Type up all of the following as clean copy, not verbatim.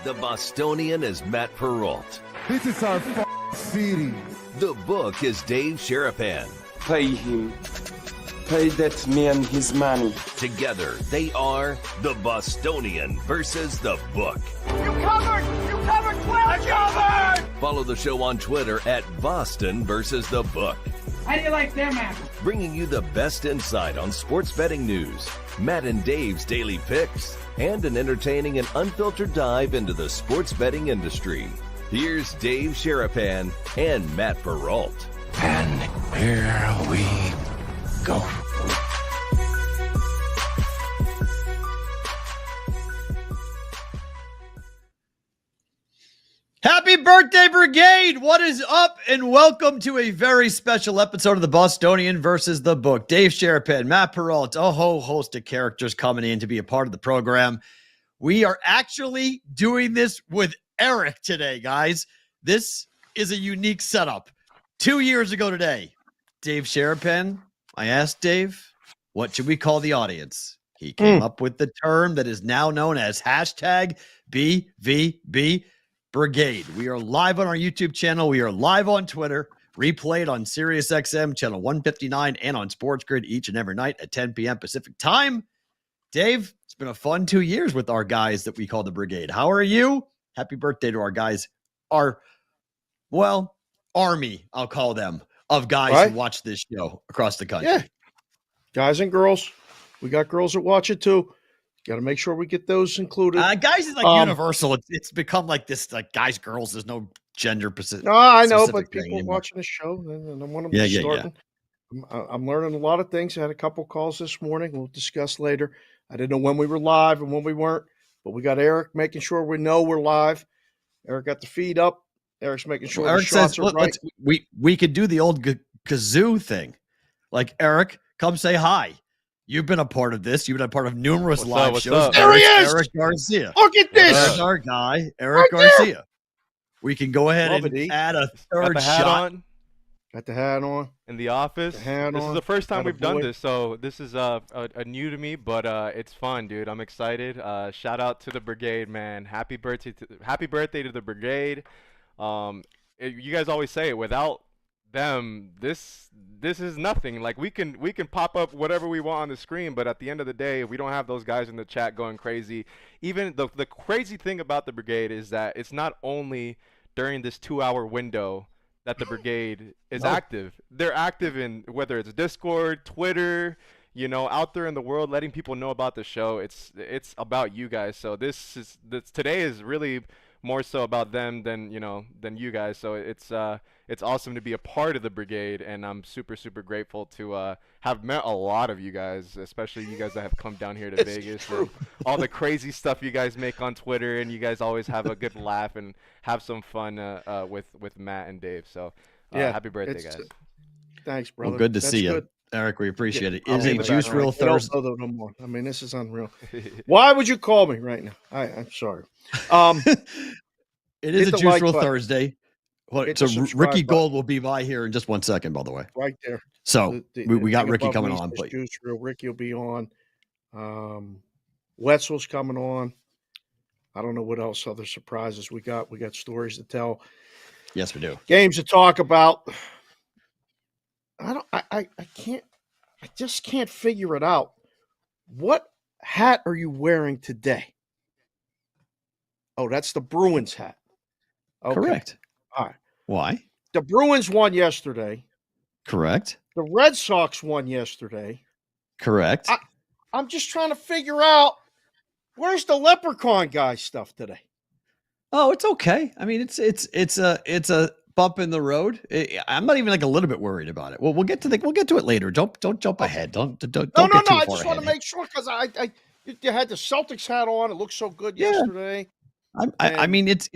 The Bostonian is Matt Perrault. This is our city. The Book is Dave Sharapan. Pay him. Pay that man his money. Together, they are The Bostonian versus The Book. You covered! You covered! Well covered! Follow the show on Twitter at Boston versus The Book. How do you like them apples? Bringing you the best insight on sports betting news, Matt and Dave's daily picks, and an entertaining and unfiltered dive into the sports betting industry. Here's Dave Sharapan and Matt Perrault. And here we go. Happy birthday, Brigade! What is up? And welcome to a very special episode of the Bostonian versus the Book. Dave Sharapan, Matt Perrault, a whole host of characters coming in to be a part of the program. We are actually doing this with Eric today, guys. This is a unique setup. 2 years ago today, Dave Sharapan, I asked Dave, what should we call the audience? He came up with the term that is now known as hashtag BvB Brigade. We are live on our YouTube channel. We are live on Twitter, replayed on SiriusXM channel 159 and on Sports Grid each and every night at 10 p.m. Pacific time. Dave, it's been a fun 2 years with our guys that we call the Brigade. How are you? Happy birthday to our guys. Our, well, army, I'll call them, of guys who watch this show across the country. Yeah. Guys and girls. We got girls that watch it too. Got to make sure we get those included. Guys is like universal. It's become like this, like guys, girls. There's no gender specific. No, I know, but thing people anymore. watching the show, and I want them starting. I'm learning a lot of things. I had a couple calls this morning. We'll discuss later. I didn't know when we were live and when we weren't, but we got Eric making sure we know we're live. Eric got the feed up. Eric's making sure Eric the shots says, are right. we could do the old kazoo thing. Like, Eric, come say hi. You've been a part of this. You've been a part of numerous live shows. There he is! Eric Garcia. Look at this! There's our guy, Eric Garcia. We can go ahead Love and it, add a Got third the hat shot. on Got the hat on. in the office. The hat This on. is the first time Got a we've done boy. this, so this is a new to me, but it's fun, dude. I'm excited. Shout out to the Brigade, man. Happy birthday to the Brigade. You guys always say it, without them, this is nothing. Like we can pop up whatever we want on the screen, but at the end of the day, if we don't have those guys in the chat going crazy, even the crazy thing about the Brigade is that it's not only during this 2-hour window that the Brigade is active. They're active in whether it's Discord, Twitter, out there in the world, letting people know about the show. It's about you guys. So today is really more so about them than you guys. So it's awesome to be a part of the Brigade, and I'm super, super grateful to have met a lot of you guys, especially you guys that have come down here to Vegas. And all the crazy stuff you guys make on Twitter, and you guys always have a good laugh and have some fun with Matt and Dave. So happy birthday, guys. Thanks, brother. Well, good to That's see you, good. Eric. We appreciate it. I'll Is leave it it Juice at that. Reel All right. You don't Thursday? know no more. I mean, this is unreal. Why would you call me right now? I'm sorry. It is Hit a the Juice like Reel button. Thursday. Well, Hit so the subscribe Ricky button. Gold will be by here in just 1 second, by the way. Right there. So we got thing Ricky above coming me on. says Please. Juice Reel. Ricky will be on. Wetzel's coming on. I don't know what else other surprises we got. We got stories to tell. Yes, we do. Games to talk about. I just can't figure it out. What hat are you wearing today? Oh, that's the Bruins hat. Okay. Correct. All right. Why? The Bruins won yesterday. Correct. The Red Sox won yesterday. Correct. I'm just trying to figure out where's the Leprechaun guy stuff today. Oh, it's okay. I mean, it's a bump in the road. I'm not even like a little bit worried about it. Well, we'll get to it later. Don't jump ahead. Don't get too No. far I just want to ahead. make sure because you had the Celtics hat on. It looked so good yesterday. I mean, it's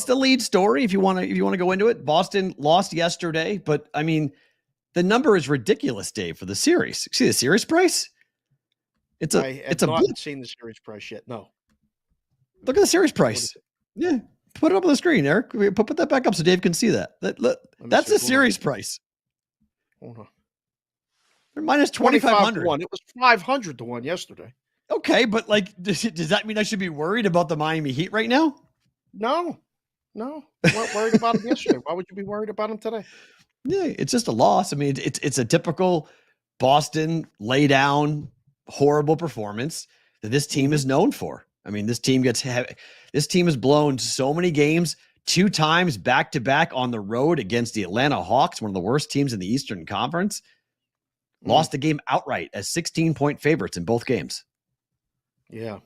the lead story. If you want to go into it, Boston lost yesterday, but I mean, the number is ridiculous, Dave, for the series. See the series price? I have not seen the series price yet. No. Look at the series price. Yeah, put it up on the screen, Eric. Put that back up so Dave can see that. That's the series price. Hold on. They're minus 2,500. It was 500 to 1 yesterday. Okay, but like, does that mean I should be worried about the Miami Heat right now? No. You weren't worried about them yesterday. Why would you be worried about them today? Yeah, it's just a loss. I mean, it's a typical Boston lay down horrible performance that this team is known for. I mean, this team has blown so many games, 2 times back to back on the road against the Atlanta Hawks, one of the worst teams in the Eastern Conference. Lost the game outright as 16-point favorites in both games. Yeah,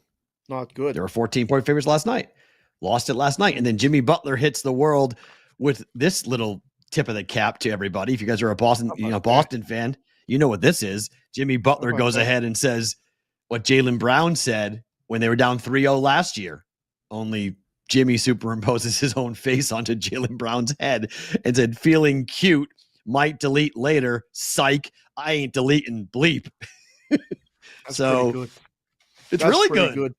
not good. They were 14-point favorites last night. Lost it last night. And then Jimmy Butler hits the world with this little tip of the cap to everybody. If you guys are a Boston fan, you know what this is. Jimmy Butler goes ahead and says what Jaylen Brown said when they were down 3-0 last year. Only Jimmy superimposes his own face onto Jaylen Brown's head and said, feeling cute, might delete later. Psych, I ain't deleting bleep. So good. It's really good.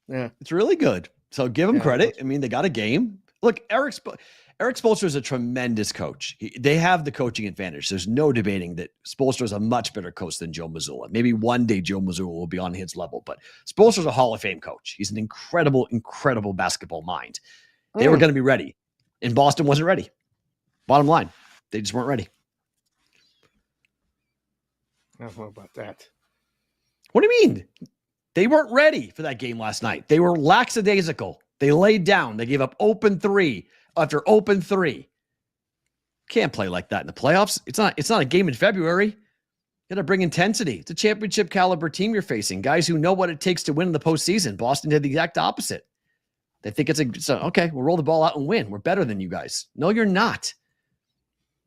Yeah. It's really good. So give him credit. I mean, they got a game. Look, Eric Spoelstra is a tremendous coach. They have the coaching advantage. There's no debating that Spoelstra is a much better coach than Joe Mazzulla. Maybe one day Joe Mazzulla will be on his level, but Spoelstra is a Hall of Fame coach. He's an incredible, incredible basketball mind. They were going to be ready, and Boston wasn't ready. Bottom line, they just weren't ready. I don't know about that. What do you mean? They weren't ready for that game last night. They were lackadaisical. They laid down. They gave up open 3 after open 3. Can't play like that in the playoffs. It's not a game in February. You got to bring intensity. It's a championship caliber team you're facing. Guys who know what it takes to win in the postseason. Boston did the exact opposite. They think okay, we'll roll the ball out and win. We're better than you guys. No, you're not.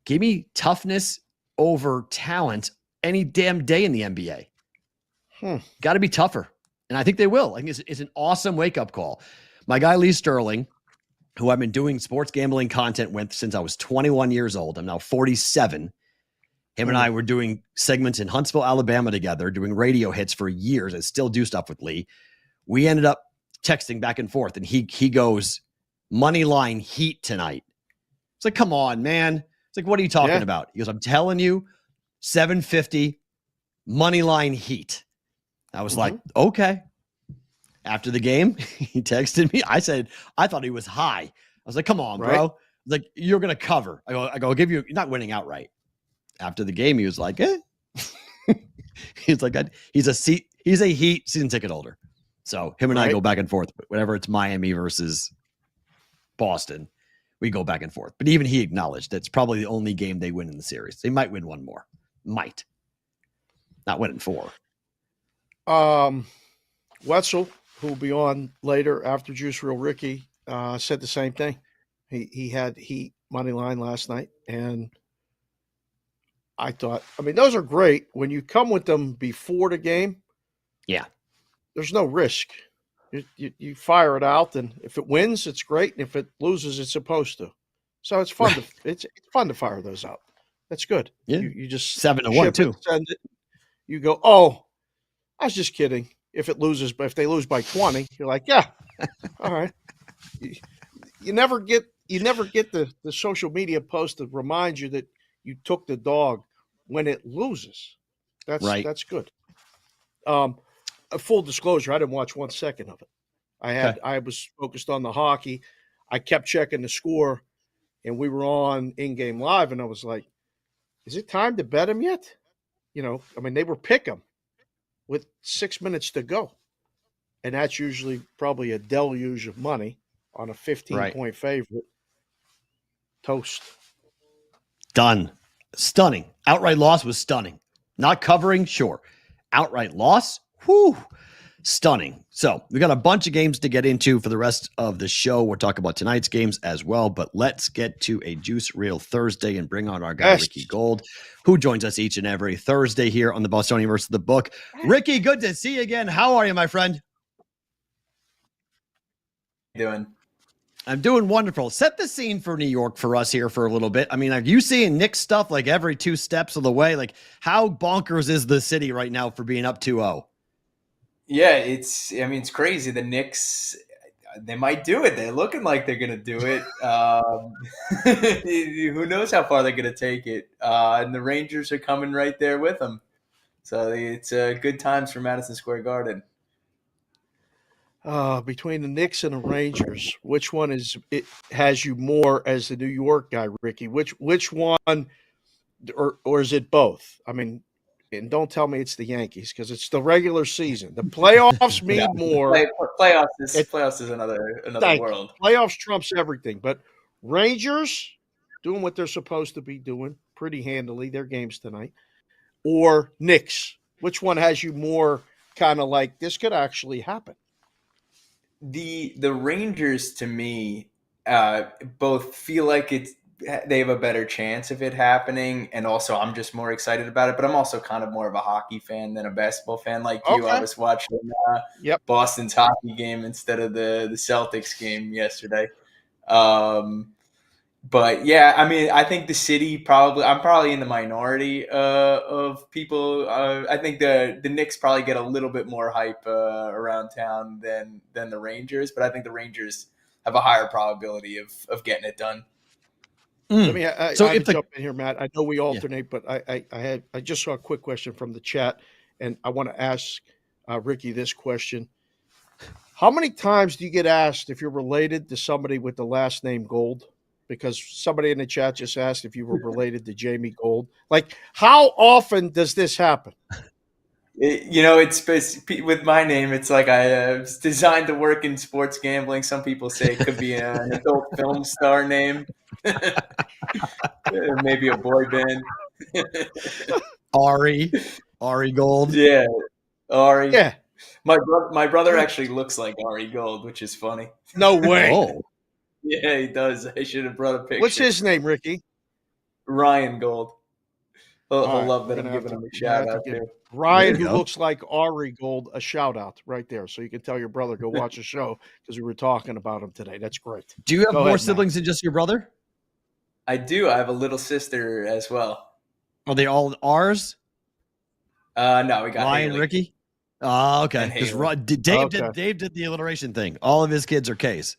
Give me toughness over talent any damn day in the NBA. Got to be tougher. And I think they will. I think it's an awesome wake-up call. My guy, Lee Sterling, who I've been doing sports gambling content with since I was 21 years old. I'm now 47. Him and I were doing segments in Huntsville, Alabama together, doing radio hits for years. I still do stuff with Lee. We ended up texting back and forth, and he goes, money line Heat tonight. It's like, come on, man. It's like, what are you talking about? He goes, I'm telling you, 750 money line Heat. I was like, okay. After the game, he texted me. I said, I thought he was high. I was like, come on, bro. Like, you're going to cover. I go, I'll give you, you're not winning outright. After the game, he was like, He's like, he's a Heat season ticket holder. So him and I go back and forth. Whenever it's Miami versus Boston, we go back and forth. But even he acknowledged that's probably the only game they win in the series. They might win one more. Might. Not winning 4. Wetzel, who will be on later after Juice Real Ricky, said the same thing. He had Heat money line last night, and I thought, those are great. When you come with them before the game, there's no risk. You fire it out, and if it wins, it's great, and if it loses, it's supposed to. So it's fun it's fun to fire those out. That's good. Yeah. You just 7-1 too. Send it. You go, oh, I was just kidding. If they lose by 20, you're like, yeah, all right. You never get the social media post that reminds you that you took the dog when it loses. That's good. A full disclosure, I didn't watch 1 second of it. I was focused on the hockey. I kept checking the score, and we were on in-game live, and I was like, is it time to bet him yet? They were pick 'em with 6 minutes to go. And that's usually probably a deluge of money on a 15-point favorite. Toast. Done. Stunning. Outright loss was stunning. Not covering, sure. Outright loss, whew, stunning. So we got a bunch of games to get into for the rest of the show. We'll talk about tonight's games as well, but let's get to a Juice Reel Thursday and bring on our guy, Ricky Gold, who joins us each and every Thursday here on the Bostonian versus the Book. Ricky, good to see you again. How are you, my friend? Doing? I'm doing wonderful. Set the scene for New York for us here for a little bit. Are you seeing Knicks stuff like every 2 steps of the way? Like, how bonkers is the city right now for being up 2-0? Yeah, it's crazy. The Knicks, they might do it. They're looking like they're going to do it. Who knows how far they're going to take it. And the Rangers are coming right there with them. So it's good times for Madison Square Garden. Between the Knicks and the Rangers, which one has you more as the New York guy, Ricky? Which one, or is it both? I mean, and don't tell me it's the Yankees because it's the regular season. The playoffs mean more. Playoffs is another world. Playoffs trumps everything. But Rangers doing what they're supposed to be doing pretty handily. Their games tonight, or Knicks. Which one has you more kind of like this could actually happen? The Rangers to me both feel like they have a better chance of it happening, and also I'm just more excited about it. But I'm also kind of more of a hockey fan than a basketball fan like you. Okay. I was watching Boston's hockey game instead of the Celtics game yesterday. But yeah, I mean, I think the city I'm probably in the minority of people. I think the Knicks probably get a little bit more hype around town than the Rangers, but I think the Rangers have a higher probability of getting it done. Let me jump in here, Matt. I know we alternate, but I just saw a quick question from the chat, and I want to ask Ricky this question. How many times do you get asked if you're related to somebody with the last name Gold? Because somebody in the chat just asked if you were related to Jamie Gold. Like, how often does this happen? It's with my name. It's like I was designed to work in sports gambling. Some people say it could be an adult film star name, maybe a boy band. Ari Gold. Yeah, Ari. Yeah, my brother actually looks like Ari Gold, which is funny. No way. Oh. Yeah, he does. I should have brought a picture. What's his name, Ricky? Ryan Gold. He'll Right, love that I'm giving him a shout out too. Ryan, who looks like Ari Gold, a shout out right there. So you can tell your brother, go watch a show because we were talking about him today. That's great. Do you have more siblings than just your brother? I do. I have a little sister as well. Are they all ours? No, we got Ryan, Haley. Ricky. Oh, okay. Because Dave did the alliteration thing. All of his kids are K's.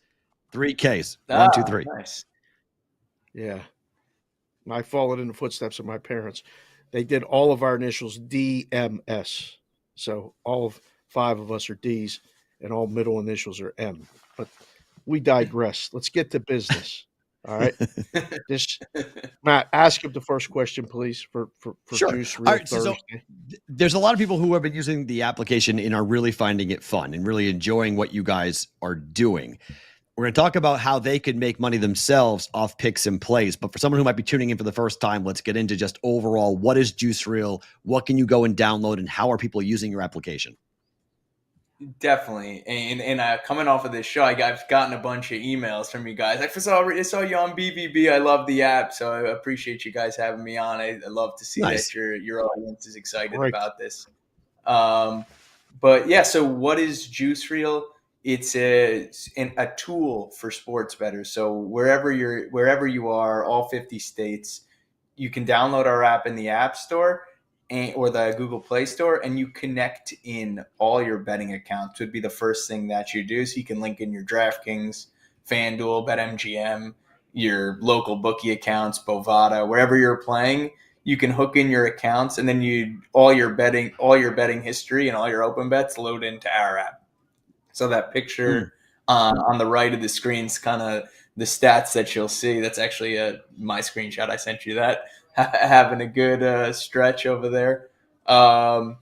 3 Ks. 1, 2, 3. Nice. Yeah. I followed in the footsteps of my parents. They did all of our initials DMS. So all of 5 of us are D's and all middle initials are M. But we digress. Let's get to business. All right. Matt, ask him the first question, please, for sure. Juice Real Thursday. So there's a lot of people who have been using the application and are really finding it fun and really enjoying what you guys are doing. We're going to talk about how they could make money themselves off picks and plays. But for someone who might be tuning in for the first time, let's get into just overall, what is Juice Real? What can you go and download? And how are people using your application? Definitely. And coming off of this show, I've gotten a bunch of emails from you guys. I saw you on BvB. I love the app. So I appreciate you guys having me on. I love to see that your audience is excited about this. But yeah, so what is Juice Real? It's a tool for sports bettors. So wherever you are, all 50 states, you can download our app in the App Store or the Google Play Store, and you connect in all your betting accounts. Would be the first thing that you do. So you can link in your DraftKings, FanDuel, BetMGM, your local bookie accounts, Bovada, wherever you're playing. You can hook in your accounts, and then all your betting history and all your open bets load into our app. So that picture on the right of the screen is kind of the stats that you'll see. That's actually my screenshot. I sent you that. Having a good stretch over there. So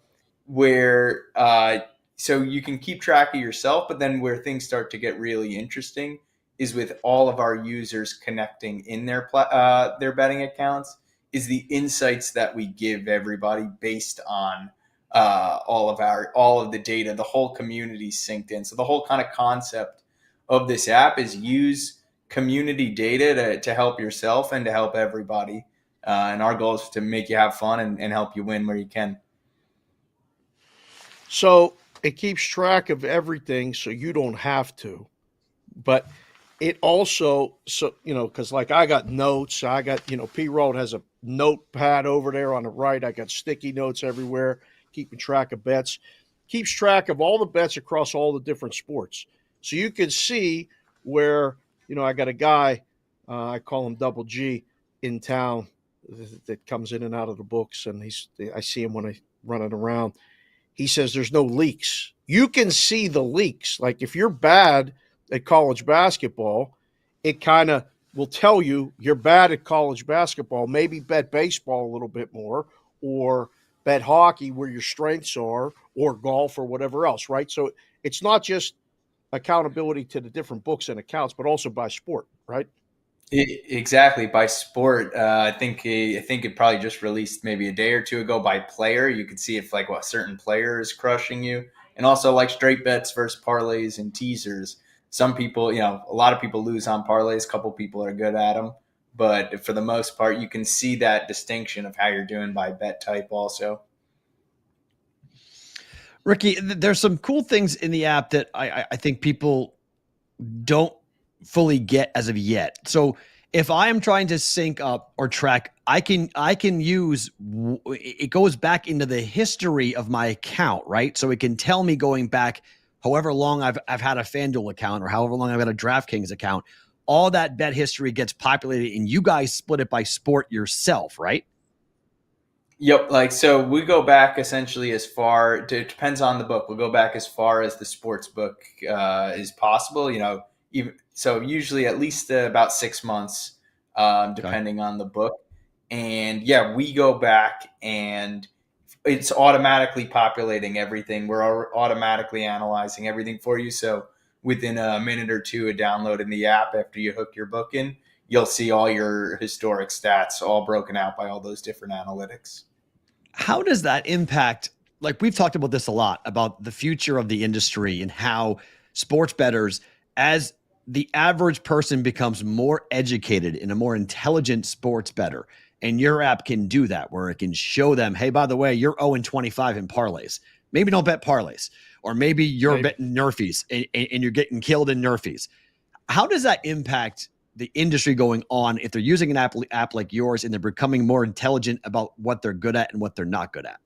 you can keep track of yourself, but then where things start to get really interesting is with all of our users connecting in their betting accounts is the insights that we give everybody based on all of the data. The whole community synced in. So the whole kind of concept of this app is use community data to help yourself and to help everybody. And our goal is to make you have fun and help you win where you can. So it keeps track of everything, so you don't have to. But it also, because like I got notes, P-Road has a notepad over there on the right. I got sticky notes everywhere, keeping track of bets. Keeps track of all the bets across all the different sports. So you can see where, I got a guy, I call him Double G, in town that comes in and out of the books, and I see him when I run it around. He says there's no leaks you can see the leaks. Like if you're bad at college basketball, it kind of will tell you you're bad at college basketball. Maybe bet baseball a little bit more, or bet hockey where your strengths are, or golf or whatever else, right? So it's not just accountability to the different books and accounts, but also by sport, right? Exactly, by sport. I think it probably just released maybe a day or two ago by player. You could see if like what certain player is crushing you, and also like straight bets versus parlays and teasers. Some people, a lot of people lose on parlays. A couple people are good at them, but for the most part, you can see that distinction of how you're doing by bet type also. Ricky, there's some cool things in the app that I think people don't fully get as of yet. So if I am trying to sync up or track, I can use, it goes back into the history of my account, right? So it can tell me going back however long I've had a FanDuel account or however long I've had a DraftKings account. All that bet history gets populated, and you guys split it by sport yourself, right? Yep. Like, so we go back essentially as far, it depends on the book. We'll go back as far as the sports book is possible, so usually at least about 6 months, depending on the book. And yeah, we go back and it's automatically populating everything. We're automatically analyzing everything for you. So within a minute or two of downloading the app after you hook your book in, you'll see all your historic stats all broken out by all those different analytics. How does that impact? Like we've talked about this a lot about the future of the industry and how sports bettors, as the average person becomes more educated and a more intelligent sports bettor, and your app can do that where it can show them, hey, by the way, you're 0-25 in parlays. Maybe don't bet parlays, or maybe you're betting nerfies and you're getting killed in nerfies. How does that impact the industry going on if they're using an app like yours and they're becoming more intelligent about what they're good at and what they're not good at?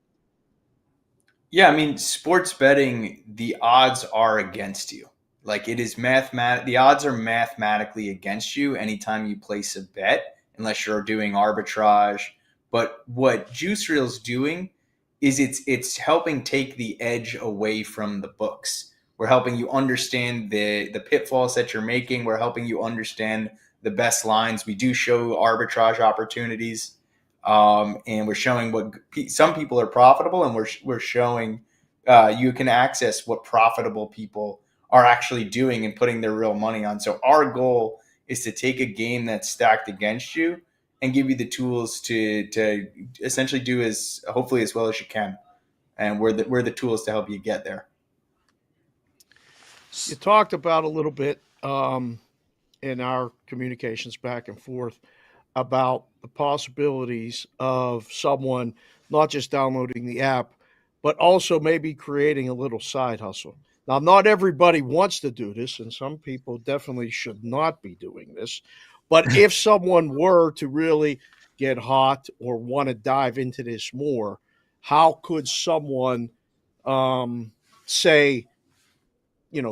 Yeah, I mean, sports betting, the odds are against you. Like it is the odds are mathematically against you anytime you place a bet, unless you're doing arbitrage. But what Juice Reel's doing is it's helping take the edge away from the books. We're helping you understand the pitfalls that you're making. We're helping you understand the best lines. We do show arbitrage opportunities, and we're showing what some people are profitable, and we're showing you can access what profitable people are actually doing and putting their real money on. So our goal is to take a game that's stacked against you and give you the tools to essentially do hopefully as well as you can. And we're the tools to help you get there. You talked about a little bit in our communications back and forth about the possibilities of someone not just downloading the app, but also maybe creating a little side hustle. Now, not everybody wants to do this, and some people definitely should not be doing this. But if someone were to really get hot or want to dive into this more, how could someone say,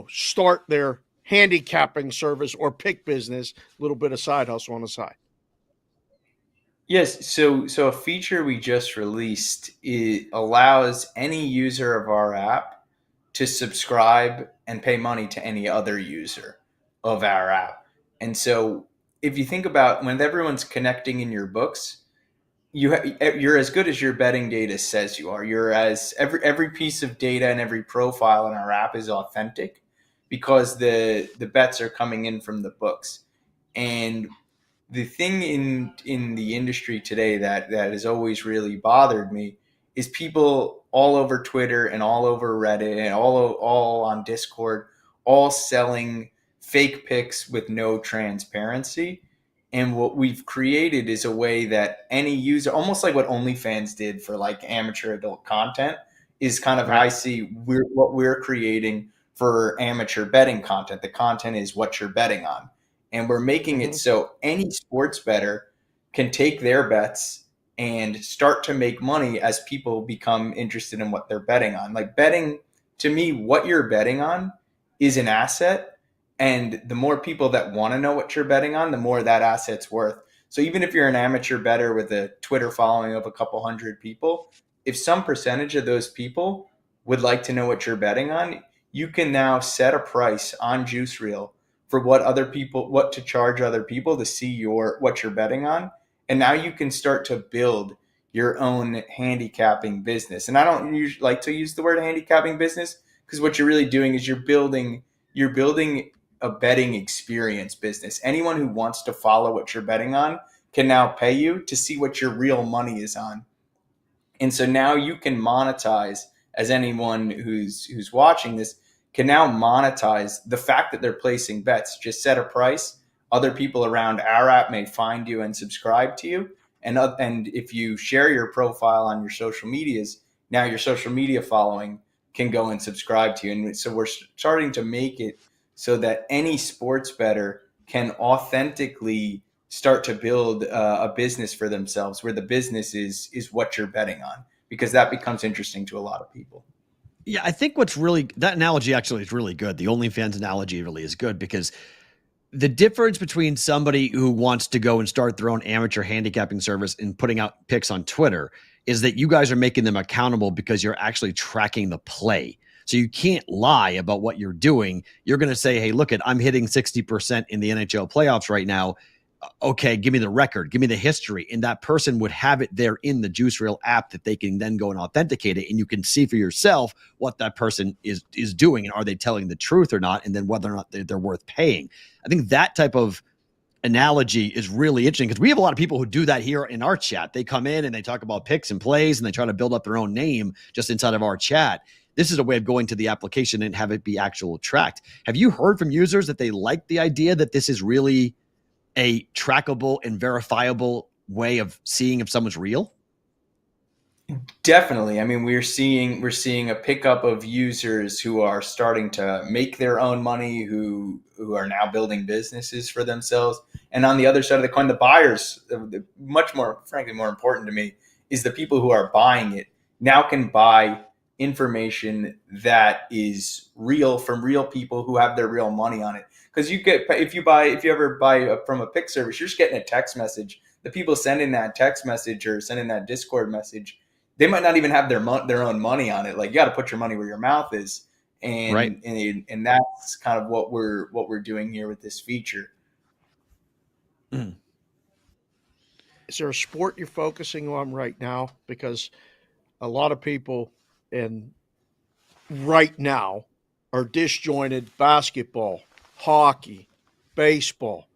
start their handicapping service or pick business, a little bit of side hustle on the side? Yes, so a feature we just released, it allows any user of our app to subscribe and pay money to any other user of our app. And so if you think about when everyone's connecting in your books, you're as good as your betting data says you are. You're as every piece of data and every profile in our app is authentic because the bets are coming in from the books. And the thing in the industry today that has always really bothered me is people all over Twitter and all over Reddit and all on Discord, all selling fake picks with no transparency. And what we've created is a way that any user, almost like what OnlyFans did for like amateur adult content, is kind of how I see what we're creating for amateur betting content. The content is what you're betting on. And we're making it so any sports bettor can take their bets and start to make money as people become interested in what they're betting on. Like betting, to me, what you're betting on is an asset. And the more people that want to know what you're betting on, the more that asset's worth. So even if you're an amateur bettor with a Twitter following of a couple hundred people, if some percentage of those people would like to know what you're betting on, you can now set a price on Juice Reel for what to charge other people to see what you're betting on. And now you can start to build your own handicapping business. And I don't usually like to use the word handicapping business, because what you're really doing is you're building a betting experience business. Anyone who wants to follow what you're betting on can now pay you to see what your real money is on. And so now you can monetize, as anyone who's watching this can now monetize the fact that they're placing bets. Just set a price. Other people around our app may find you and subscribe to you. And if you share your profile on your social medias, now your social media following can go and subscribe to you. And so we're starting to make it so that any sports bettor can authentically start to build a business for themselves, where the business is what you're betting on, because that becomes interesting to a lot of people. Yeah, I think that analogy actually is really good. The OnlyFans analogy really is good, because the difference between somebody who wants to go and start their own amateur handicapping service and putting out picks on Twitter is that you guys are making them accountable because you're actually tracking the play. So you can't lie about what you're doing. You're going to say, hey, look, I'm hitting 60% in the NHL playoffs right now. Okay, give me the record, give me the history. And that person would have it there in the Juice Reel app that they can then go and authenticate it. And you can see for yourself what that person is doing. And are they telling the truth or not? And then whether or not they're worth paying. I think that type of analogy is really interesting, because we have a lot of people who do that here in our chat. They come in and they talk about picks and plays and they try to build up their own name just inside of our chat. This is a way of going to the application and have it be actual tracked. Have you heard from users that they like the idea that this is really a trackable and verifiable way of seeing if someone's real? Definitely. I mean, we're seeing a pickup of users who are starting to make their own money, who are now building businesses for themselves. And on the other side of the coin, the buyers, much more, frankly, more important to me, is the people who are buying it now can buy information that is real from real people who have their real money on it. Because if you ever buy from a pick service, you're just getting a text message. The people sending that text message or sending that Discord message, they might not even have their own money on it. Like, you got to put your money where your mouth is, and right. and that's kind of what we're doing here with this feature. Is there a sport you're focusing on right now? Because a lot of people right now are disjointed: basketball, hockey, baseball.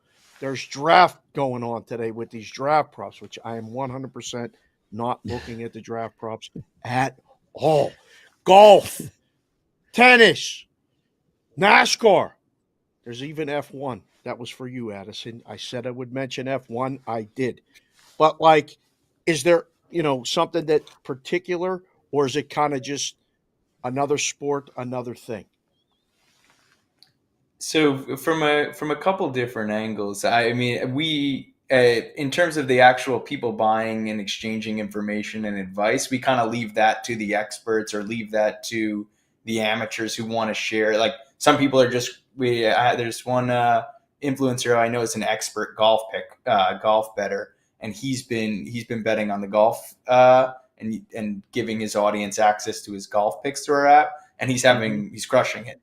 There's draft going on today with these draft props, which I am 100% not looking at the draft props at all. Golf, tennis, NASCAR. There's even F1. That was for you, Addison. I said I would mention F1. I did. But, like, is there, something that particular, or is it kind of just another sport, another thing? So from a couple different angles, I mean, we in terms of the actual people buying and exchanging information and advice, we kind of leave that to the experts, or leave that to the amateurs who want to share. Like, some people are just there's one influencer I know is an expert golf bettor, and he's been betting on the golf and giving his audience access to his golf picks through our app, and he's crushing it.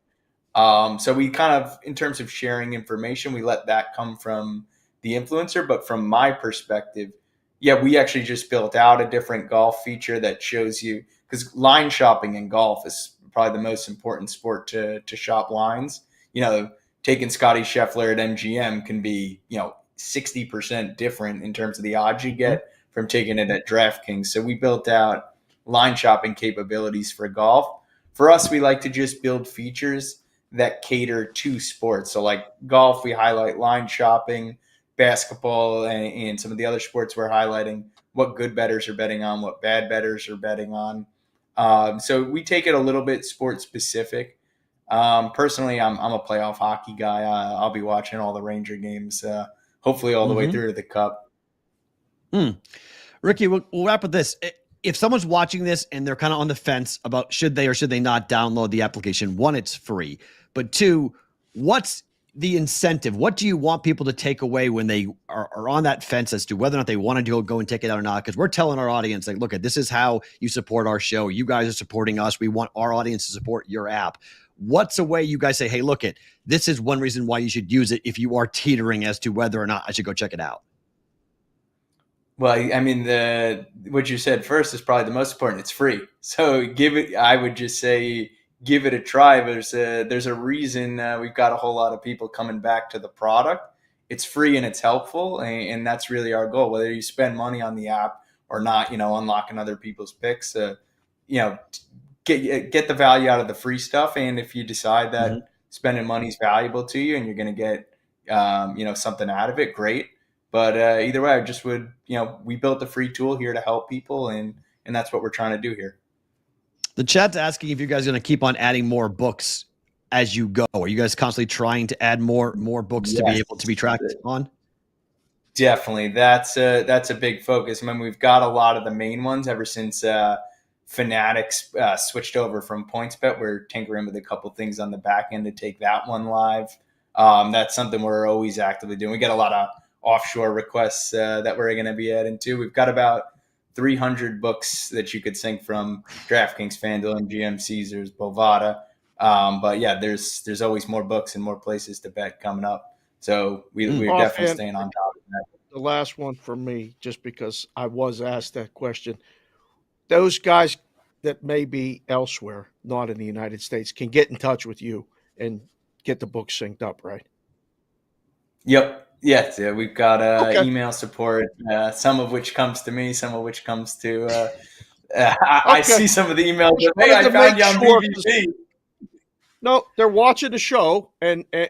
So we kind of, in terms of sharing information, we let that come from the influencer. But from my perspective, we actually just built out a different golf feature that shows you, because line shopping in golf is probably the most important sport to shop lines. Taking Scotty Scheffler at MGM can be, 60% different in terms of the odds you get from taking it at DraftKings. So we built out line shopping capabilities for golf. For us, we like to just build features that cater to sports. So like golf, we highlight line shopping. Basketball and some of the other sports, we're highlighting what good bettors are betting on, what bad bettors are betting on. So we take it a little bit sport specific. Personally, I'm a playoff hockey guy. I'll be watching all the Ranger games, hopefully all the way through to the Cup. Ricky, we'll wrap with this. If someone's watching this and they're kind of on the fence about should they or should they not download the application, one, it's free. But two, what's the incentive? What do you want people to take away when they are on that fence as to whether or not they want to go and take it out or not? Because we're telling our audience, like, look, this is how you support our show. You guys are supporting us. We want our audience to support your app. What's a way you guys say, hey, look, this is one reason why you should use it if you are teetering as to whether or not I should go check it out? Well, I mean, what you said first is probably the most important. It's free. So I would just say, give it a try. There's a reason we've got a whole lot of people coming back to the product. It's free and it's helpful, and that's really our goal. Whether you spend money on the app or not, unlocking other people's picks, get the value out of the free stuff. And if you decide that spending money is valuable to you and you're going to get something out of it, great. But either way, I just would, we built a free tool here to help people, and that's what we're trying to do here. The chat's asking if you guys are going to keep on adding more books as you go. Are you guys constantly trying to add more books to be able to be tracked on? Definitely. That's a big focus. I mean, we've got a lot of the main ones ever since Fanatics switched over from PointsBet. We're tinkering with a couple things on the back end to take that one live. That's something we're always actively doing. We get a lot of offshore requests that we're going to be adding to. We've got about 300 books that you could sync from DraftKings, FanDuel, MGM, Caesars, Bovada. But yeah, there's always more books and more places to bet coming up. So we're definitely staying on top of that. The last one for me, just because I was asked that question. Those guys that may be elsewhere, not in the United States, can get in touch with you and get the book synced up, right? Yep. Yes, yeah, we've got email support, some of which comes to me, some of which comes to I see some of the emails. Hey, I found you on BvB. No, they're watching the show, and they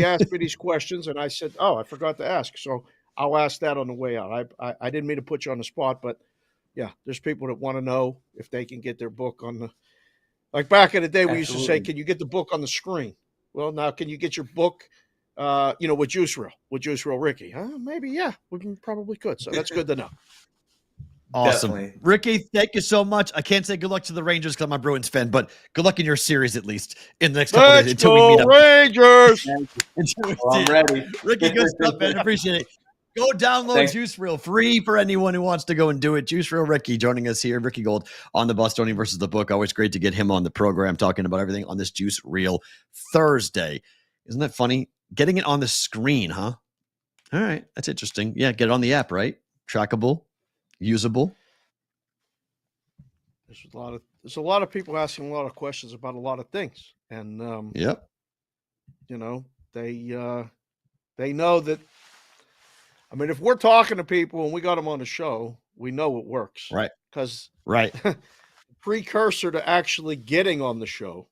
asked me these questions, and I said, "Oh, I forgot to ask." So I'll ask that on the way out. I didn't mean to put you on the spot, but yeah, there's people that want to know if they can get their book on the. Like back in the day, we used to say, "Can you get the book on the screen?" Well, now can you get your book? With Juice Reel Ricky. Maybe, yeah, we probably could. So that's good to know. Awesome. Definitely. Ricky, thank you so much. I can't say good luck to the Rangers because I'm a Bruins fan, but good luck in your series at least in the next couple of days until we meet up. Rangers! I'm ready. Ricky, good stuff, man. Appreciate it. Go download Juice Reel, free for anyone who wants to go and do it. Juice Reel Ricky joining us here. Ricky Gold on the Bostonian versus the Book. Always great to get him on the program talking about everything on this Juice Reel Thursday. Isn't that funny? Getting it on the screen, huh? All right. That's interesting. Yeah, get it on the app, right? Trackable, usable. There's a lot of people asking a lot of questions about a lot of things. And yep. They know that. I mean, if we're talking to people and we got them on the show, we know it works. Right. Because the precursor to actually getting on the show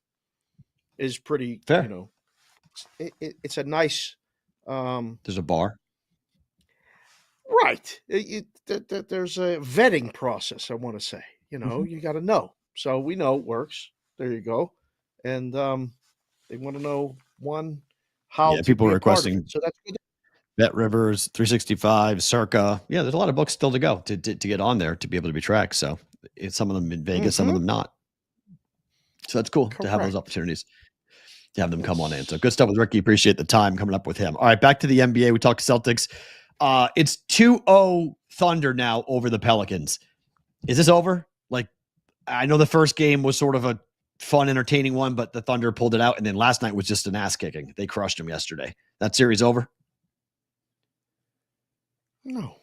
is pretty fair. It's a nice there's a bar, right? There's a vetting process, I want to say. You got to know. So we know it works. There you go. And they want to know how people are requesting. So that's good. Bet Rivers, 365, Circa. Yeah, there's a lot of books still to go to get on there to be able to be tracked. So it's some of them in Vegas, some of them not. So that's cool to have those opportunities. To have them come on in. So good stuff with Ricky. Appreciate the time coming up with him. All right, back to the NBA. We talked Celtics. It's 2-0 Thunder now over the Pelicans. Is this over? Like, I know the first game was sort of a fun, entertaining one, but the Thunder pulled it out. And then last night was just an ass kicking. They crushed them yesterday. That series over? No,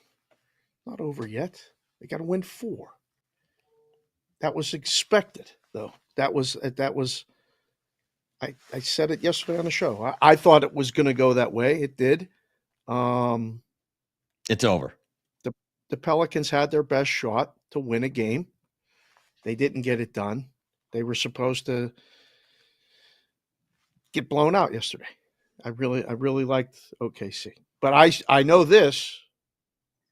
not over yet. They got to win 4. That was expected, though. That was. I said it yesterday on the show. I thought it was going to go that way. It did. It's over. The Pelicans had their best shot to win a game. They didn't get it done. They were supposed to get blown out yesterday. I really liked OKC. But I know this.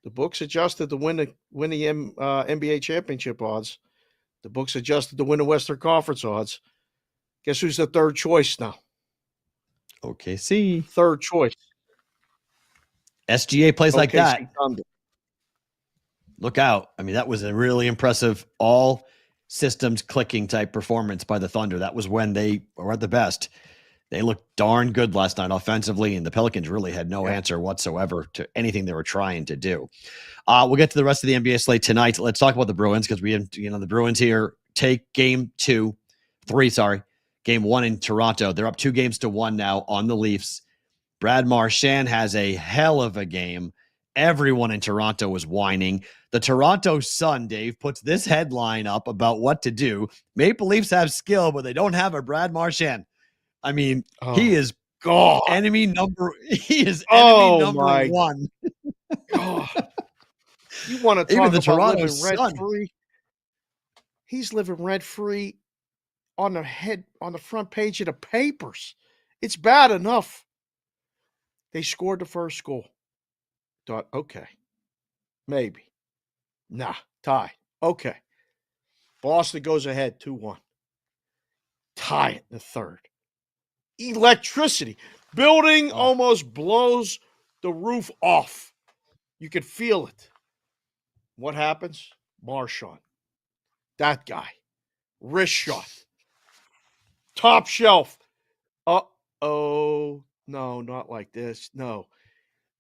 The books adjusted to win the NBA championship odds. The books adjusted to win the Western Conference odds. Guess who's the third choice now? OKC. Third choice. SGA plays like that. Thunder. Look out. I mean, that was a really impressive all systems clicking type performance by the Thunder. That was when they were at the best. They looked darn good last night offensively, and the Pelicans really had no answer whatsoever to anything they were trying to do. We'll get to the rest of the NBA slate tonight. Let's talk about the Bruins because we have, the Bruins here take game 1 in Toronto. They're up 2-1 now on the Leafs. Brad Marchand has a hell of a game. Everyone in Toronto was whining. The Toronto Sun, Dave, puts this headline up about what to do. Maple Leafs have skill, but they don't have a Brad Marchand. I mean, he is enemy number one. You want to talk Even the about Toronto living Sun. rent-free? He's living rent-free on the front page of the papers. It's bad enough. They scored the first goal. Thought, okay, maybe. Nah, tie. Okay. Boston goes ahead 2-1. Tie it in the third. Electricity. Building almost blows the roof off. You could feel it. What happens? Marchand. That guy. Wrist shot. Top shelf. Uh-oh. No, not like this. No.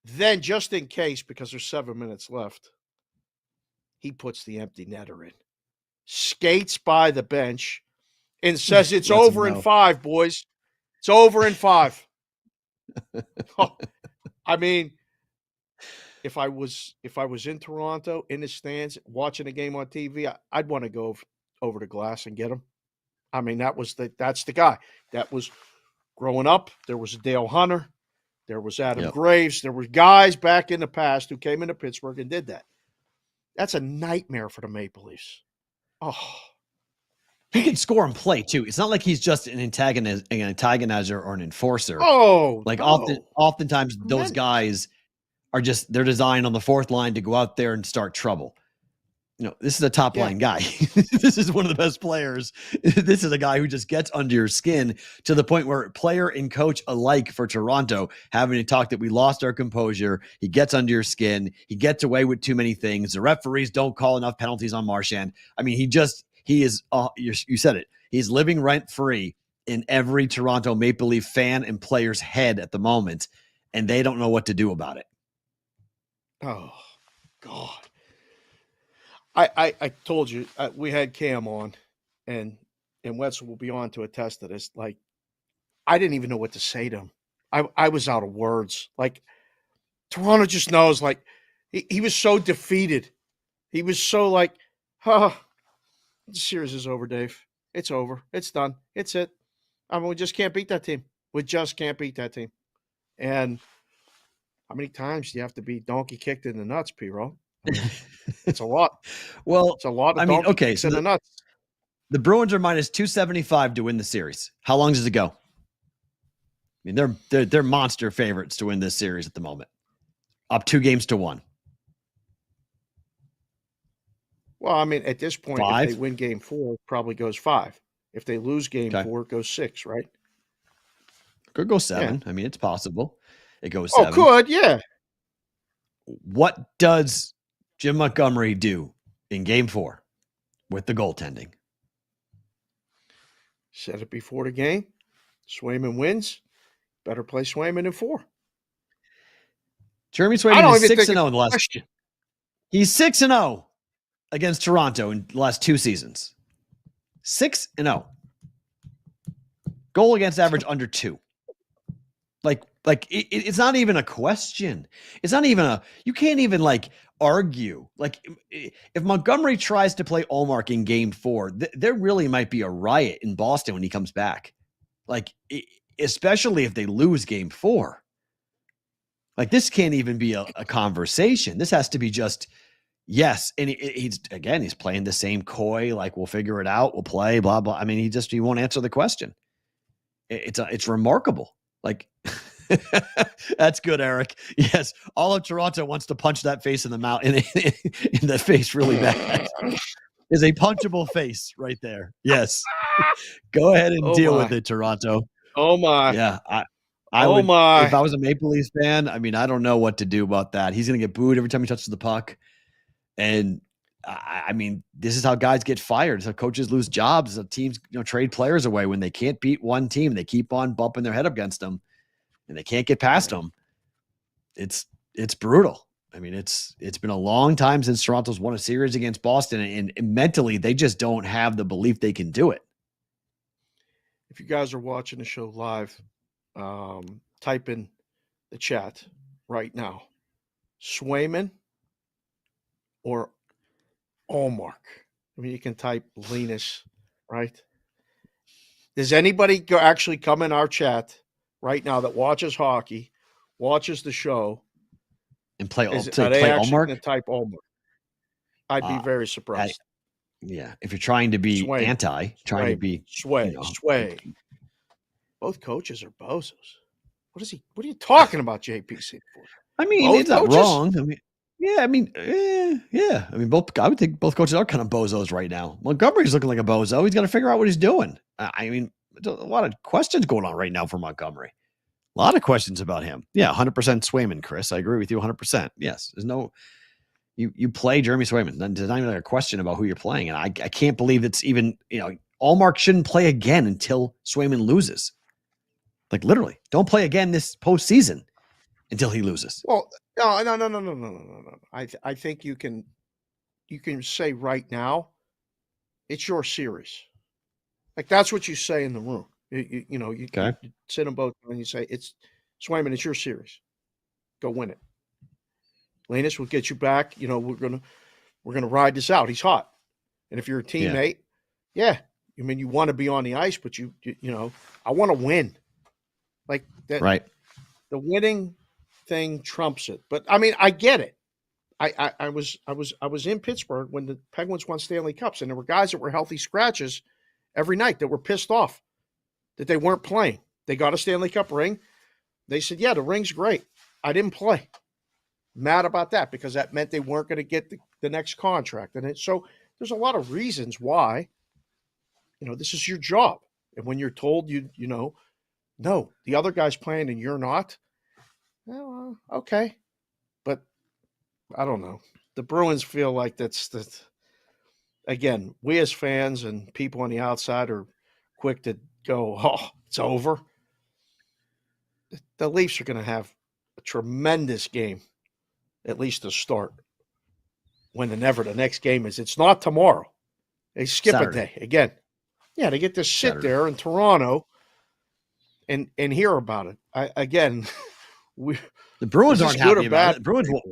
Then, just in case, because there's 7 minutes left, he puts the empty netter in. Skates by the bench and says it's over in 5, boys. It's over in 5. I mean, if I was in Toronto in the stands watching a game on TV, I'd want to go over the glass and get him. I mean, that's the guy. That was growing up. There was Dale Hunter. There was Adam Graves. There were guys back in the past who came into Pittsburgh and did that. That's a nightmare for the Maple Leafs. Oh, he can score and play too. It's not like he's just an antagonizer or an enforcer. Oh, like oftentimes those guys are they're designed on the fourth line to go out there and start trouble. This is a top line guy. This is one of the best players. This is a guy who just gets under your skin to the point where player and coach alike for Toronto having to talk that we lost our composure. He gets under your skin. He gets away with too many things. The referees don't call enough penalties on Marchand. I mean, he is, you said it. He's living rent free in every Toronto Maple Leaf fan and player's head at the moment, and they don't know what to do about it. Oh, God. I told you we had Cam on, and Wetzel will be on to attest to this. Like, I didn't even know what to say to him. I was out of words. Like, Toronto just knows. Like, he was so defeated. He was so like, the series is over, Dave. It's over. It's done. It's it. I mean, we just can't beat that team. We just can't beat that team. And how many times do you have to be donkey kicked in the nuts, P-Roll? It's a lot. Well, it's a lot of donkey kicks in the nuts. The Bruins are minus 275 to win the series. How long does it go? I mean, they're monster favorites to win this series at the moment. Up 2-1. Well, I mean, at this point, 5? if they win game 4, it probably goes 5. If they lose game 4, it goes 6, right? Could go 7. Yeah. I mean, it's possible. It goes 7. Oh, could, yeah. What does Jim Montgomery do in game 4 with the goaltending? Said it before the game. Swayman wins. Better play Swayman in 4. Jeremy Swayman is 6-0 in the last. He's 6-0 against Toronto in the last 2 seasons. 6-0. Goal against average under 2. Like it's not even a question. It's not even you can't even argue. Like if Montgomery tries to play Ullmark in game 4, there really might be a riot in Boston when he comes back. Like especially if they lose game 4. Like this can't even be a conversation. This has to be just yes. And he's playing the same coy, like we'll figure it out. We'll play blah, blah. I mean, he won't answer the question. It's remarkable. Like, that's good, Eric. Yes, all of Toronto wants to punch that face in the mouth, in the face really bad. Is a punchable face right there. Yes, go ahead and deal with it, Toronto. Oh my, yeah. I would. If I was a Maple Leafs fan, I mean, I don't know what to do about that. He's going to get booed every time he touches the puck, and I mean, this is how guys get fired. So coaches lose jobs. So teams, trade players away when they can't beat one team. They keep on bumping their head up against them, and they can't get past them. It's brutal. I mean, it's been a long time since Toronto's won a series against Boston, and mentally they just don't have the belief they can do it. If you guys are watching the show live, type in the chat right now, Swayman or Allmark. I mean, you can type Linus, right? Does anybody actually come in our chat right now that watches hockey, watches the show, and play play Allmark? Type Allmark. I'd be very surprised. If you're trying to be Sway. Sway. Both coaches are bozos. What are you talking about, JPC? I mean, both it's not coaches? wrong. I mean, I would think both coaches are kind of bozos right now. Montgomery's looking like a bozo. He's got to figure out what he's doing. I mean, there's a lot of questions going on right now for Montgomery. A lot of questions about him. Yeah, 100% Swayman, Chris. I agree with you 100%. Yes, there's no you play Jeremy Swayman. There's not even like a question about who you're playing. And I can't believe it's even, Allmark shouldn't play again until Swayman loses. Like literally, don't play again this postseason until he loses. Well, no. I think you can say right now, it's your series. Like that's what you say in the room. You sit them both and you say, it's Swayman, it's your series. Go win it. Linus will get you back. We're gonna ride this out. He's hot. And if you're a teammate, I mean, you want to be on the ice, but I want to win. Like that, right? The winning thing trumps it. But I mean, I get it. I was in Pittsburgh when the Penguins won Stanley Cups, and there were guys that were healthy scratches every night that were pissed off that they weren't playing. They got a Stanley Cup ring. They said, "Yeah, the ring's great. I didn't play." Mad about that because that meant they weren't going to get the next contract. And so there's a lot of reasons why, this is your job. And when you're told no, the other guy's playing and you're not, well, okay. But I don't know. The Bruins feel like that's again, we as fans and people on the outside are quick to go, oh, it's over. The Leafs are going to have a tremendous game, at least to start. Whenever the next game is, it's not tomorrow. They skip Saturday. a day again. Yeah, they get to sit Saturday. there in Toronto and hear about it. The Bruins aren't happy about it. The Bruins won't.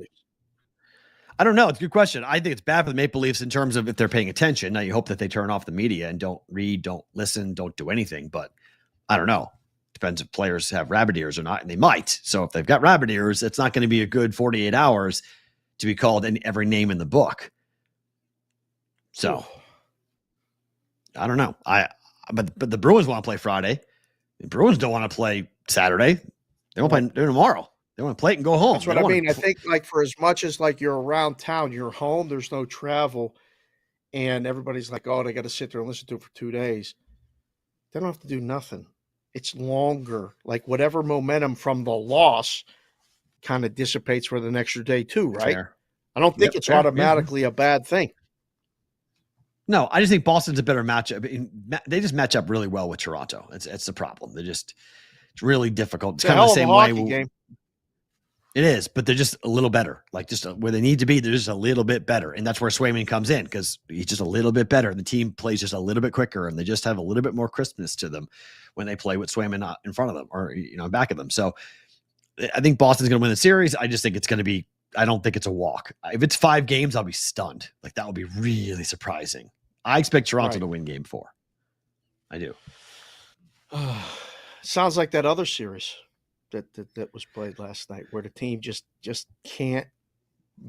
I don't know. It's a good question. I think it's bad for the Maple Leafs in terms of if they're paying attention. Now you hope that they turn off the media and don't read, don't listen, don't do anything. But I don't know. Depends if players have rabbit ears or not, and they might. So if they've got rabbit ears, it's not going to be a good 48 hours to be called every name in the book. So I don't know. But the Bruins want to play Friday. The Bruins don't want to play Saturday. They want to play tomorrow. They want to play it and go home. That's what I mean. I think like for as much as like you're around town, you're home, there's no travel, and everybody's like, oh, they got to sit there and listen to it for 2 days. They don't have to do nothing. It's longer. Like whatever momentum from the loss kind of dissipates for the next day too, right? Fair. I don't think it's automatically a bad thing. No, I just think Boston's a better matchup. I mean, they just match up really well with Toronto. It's the problem. It's really difficult. It's kind of the same way. Game. It is, but they're just a little better. Like just where they need to be, they're just a little bit better. And that's where Swayman comes in because he's just a little bit better. The team plays just a little bit quicker and they just have a little bit more crispness to them when they play with Swayman not in front of them or, back of them. So I think Boston's going to win the series. I just think it's going to be, I don't think it's a walk. If it's 5 games, I'll be stunned. Like that would be really surprising. I expect Toronto to win game 4. I do. Sounds like that other series that was played last night where the team just can't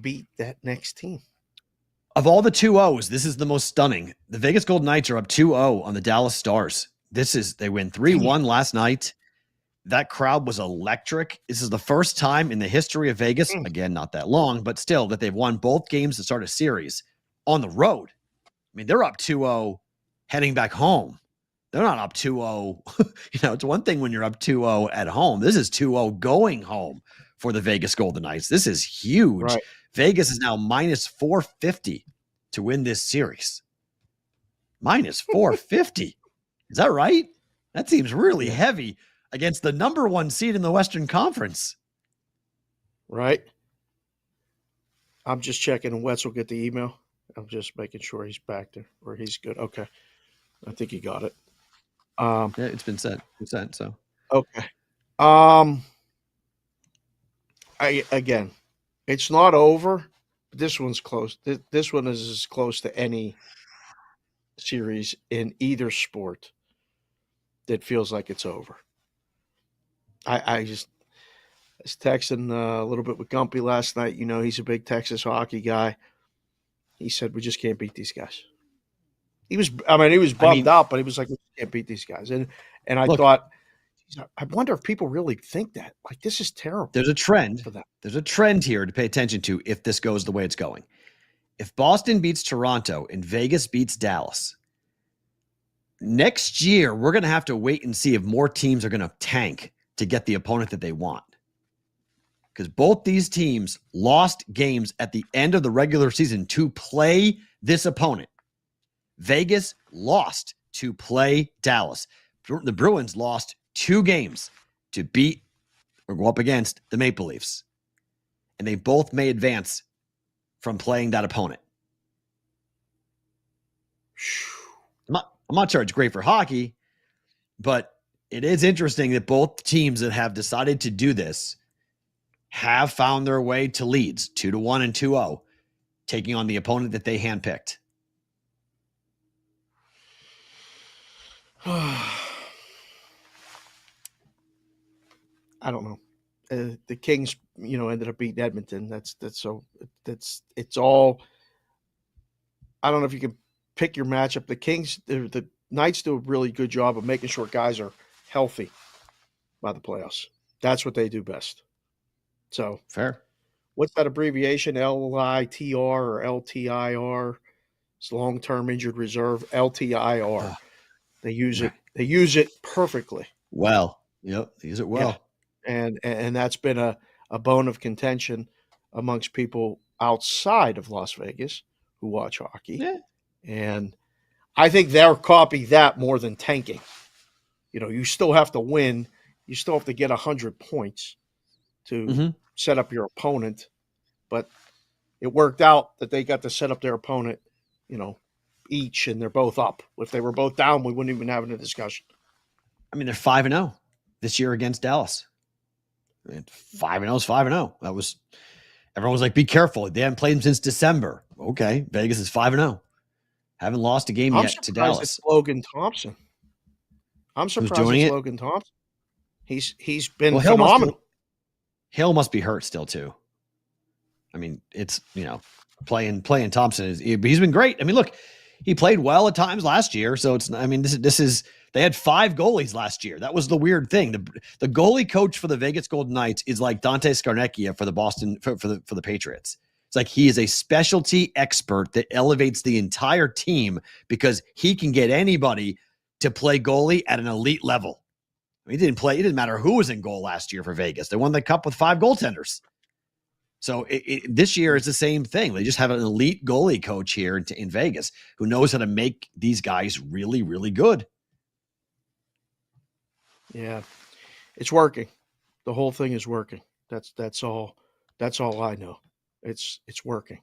beat that next team. Of all the 2-0s, this is the most stunning. The Vegas Golden Knights are up 2-0 on the Dallas Stars. They win 3-1 last night. That crowd was electric. This is the first time in the history of Vegas, again, not that long, but still, that they've won both games to start a series on the road. I mean, they're up 2-0 heading back home. They're not up 2-0. It's one thing when you're up 2-0 at home. This is 2-0 going home for the Vegas Golden Knights. This is huge. Right. Vegas is now minus 450 to win this series. Minus 450. Is that right? That seems really heavy against the number 1 seed in the Western Conference. Right. I'm just checking, and Wetz will get the email. I'm just making sure he's back there, or he's good. Okay. I think he got it. Yeah, it's been sent. It's sent, so. Okay. Again, it's not over. But this one's close. This one is as close to any series in either sport that feels like it's over. I was texting a little bit with Gumpy last night. You know, he's a big Texas hockey guy. He said, we just can't beat these guys. He was bummed out, but he was like, we can't beat these guys. And I thought, I wonder if people really think that. Like, this is terrible. There's a trend for that. There's a trend here to pay attention to if this goes the way it's going. If Boston beats Toronto and Vegas beats Dallas, next year we're going to have to wait and see if more teams are going to tank to get the opponent that they want. Because both these teams lost games at the end of the regular season to play this opponent. Vegas lost to play Dallas. The Bruins lost 2 games to beat or go up against the Maple Leafs. And they both may advance from playing that opponent. I'm not sure it's great for hockey, but it is interesting that both teams that have decided to do this have found their way to leads, 2-1 and 2-0, taking on the opponent that they handpicked. I don't know. The Kings, ended up beating Edmonton. It's all. I don't know if you can pick your matchup. The Kings, the Knights do a really good job of making sure guys are healthy by the playoffs. That's what they do best. So fair. What's that abbreviation? LITR or LTIR? It's long-term injured reserve. LTIR. They use it. They use it perfectly. Well, yep, they use it well. Yeah. And that's been a bone of contention amongst people outside of Las Vegas who watch hockey. Yeah. And I think they'll copy that more than tanking. You still have to win. You still have to get 100 points to set up your opponent. But it worked out that they got to set up their opponent, each, and they're both up. If they were both down, we wouldn't even have a discussion. I mean, they're 5-0 this year against Dallas. 5-0 is 5-0. That was, everyone was like, be careful. They haven't played them since December. Okay. Vegas is 5-0. Haven't lost a game yet to Dallas. It's Logan Thompson. I'm surprised it's Logan Thompson. He's been phenomenal. Hill must be hurt still too. I mean, it's, playing Thompson he's been great. I mean, look, he played well at times last year. So this is, they had 5 goalies last year. That was the weird thing. The goalie coach for the Vegas Golden Knights is like Dante Scarnecchia for the Boston, for the Patriots. It's like he is a specialty expert that elevates the entire team because he can get anybody to play goalie at an elite level. I mean, it didn't matter who was in goal last year for Vegas. They won the cup with 5 goaltenders. So this year is the same thing. They just have an elite goalie coach here in Vegas who knows how to make these guys really, really good. Yeah, it's working. The whole thing is working. That's all. That's all I know. It's working.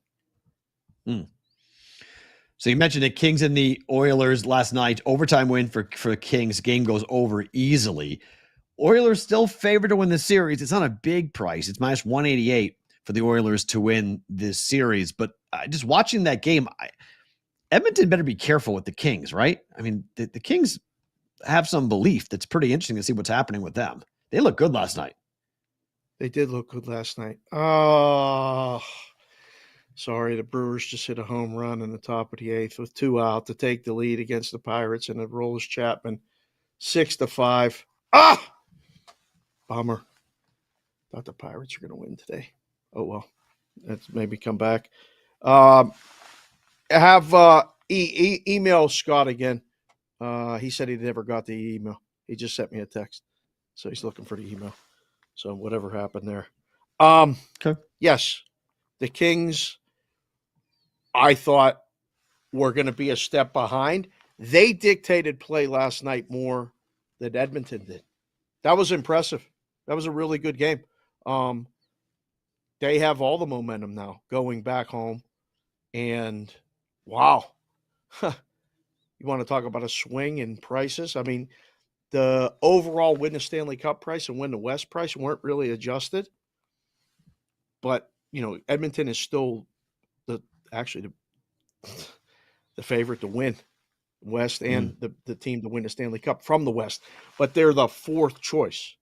So you mentioned the Kings and the Oilers last night. Overtime win for the Kings. Game goes over easily. Oilers still favored to win the series. It's not a big price. It's minus 188 for the Oilers to win this series. But just watching that game, Edmonton better be careful with the Kings, right? I mean, the Kings have some belief that's pretty interesting to see what's happening with them. They look good last night. They did look good last night. Oh, sorry. The Brewers just hit a home run in the top of the 8th with 2 out to take the lead against the Pirates, and it rolls Chapman 6-5. Bummer. Thought the Pirates were going to win today. Oh, well. That's maybe come back. Email Scott again. He said he never got the email. He just sent me a text. So he's looking for the email. So whatever happened there. Okay. Yes, the Kings, I thought were going to be a step behind. They dictated play last night more than Edmonton did. That was impressive. That was a really good game. They have all the momentum now going back home. And wow. You want to talk about a swing in prices? I mean, the overall win the Stanley Cup price and win the West price weren't really adjusted. But, Edmonton is still the favorite to win West and the team to win the Stanley Cup from the West. But they're the fourth choice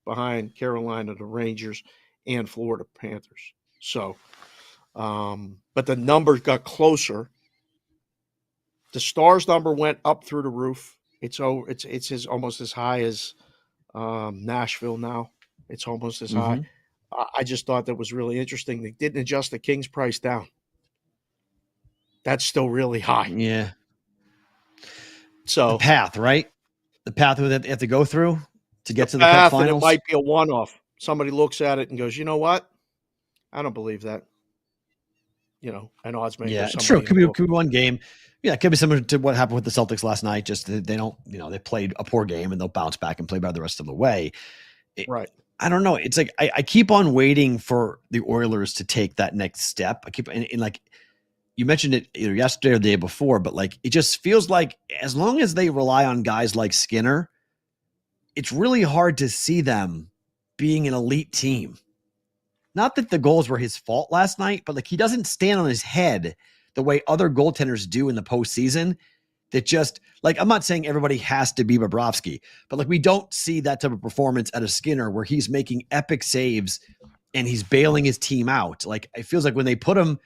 behind Carolina, the Rangers, and Florida Panthers. So, but the numbers got closer. The Stars number went up through the roof. It's almost as high as Nashville now. It's almost as high. I just thought that was really interesting. They didn't adjust the Kings price down. That's still really high. Yeah. So the path, right? The path that they have to go through to get to the Cup finals. And it might be a one-off. Somebody looks at it and goes, you know what? I don't believe that. An odds maker. Yeah, it's true. Could be one game. Yeah, it could be similar to what happened with the Celtics last night. Just they don't, they played a poor game and they'll bounce back and play better the rest of the way. Right. I don't know. It's like I keep on waiting for the Oilers to take that next step. I keep and like you mentioned it either yesterday or the day before, but like it just feels like as long as they rely on guys like Skinner, it's really hard to see them being an elite team. Not that the goals were his fault last night, but like he doesn't stand on his head the way other goaltenders do in the postseason. That just like, I'm not saying everybody has to be Bobrovsky, but like we don't see that type of performance at a Skinner where he's making epic saves and he's bailing his team out. Like it feels like when they put him,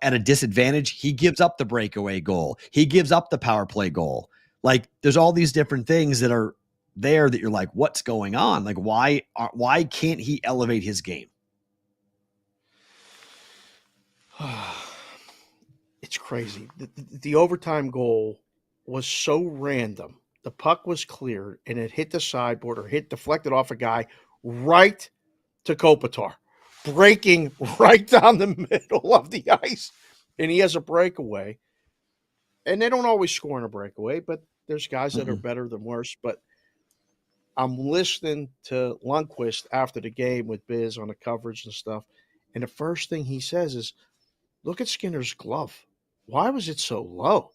at a disadvantage, he gives up the breakaway goal. He gives up the power play goal. Like there's all these different things that are there that you're like, what's going on? Like why can't he elevate his game? It's crazy. The overtime goal was so random. The puck was cleared and it hit the sideboard or deflected off a guy right to Kopitar, breaking right down the middle of the ice. And he has a breakaway. And they don't always score in a breakaway, but there's guys that are better than worse. But I'm listening to Lundqvist after the game with Biz on the coverage and stuff. And the first thing he says is, look at Skinner's glove. Why was it so low?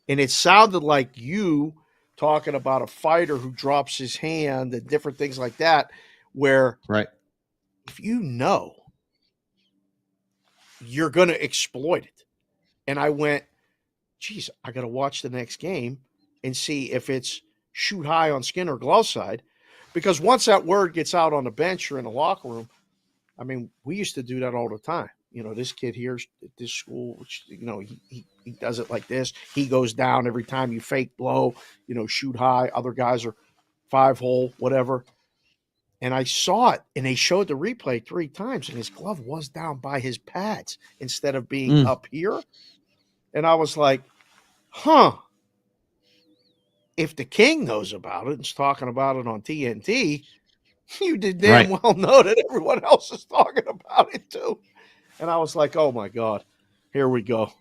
And it sounded like you talking about a fighter who drops his hand and different things like that, where if you're going to exploit it. And I went, geez, I got to watch the next game and see if it's shoot high on Skinner glove side. Because once that word gets out on the bench or in the locker room, I mean, we used to do that all the time. This kid here at this school, which, he does it like this. He goes down every time you fake blow, shoot high. Other guys are 5-hole, whatever. And I saw it, and they showed the replay 3 times, and his glove was down by his pads instead of being up here. And I was like, if the King knows about it and is talking about it on TNT, you did damn well know that everyone else is talking about it too. And I was like, oh my God, here we go.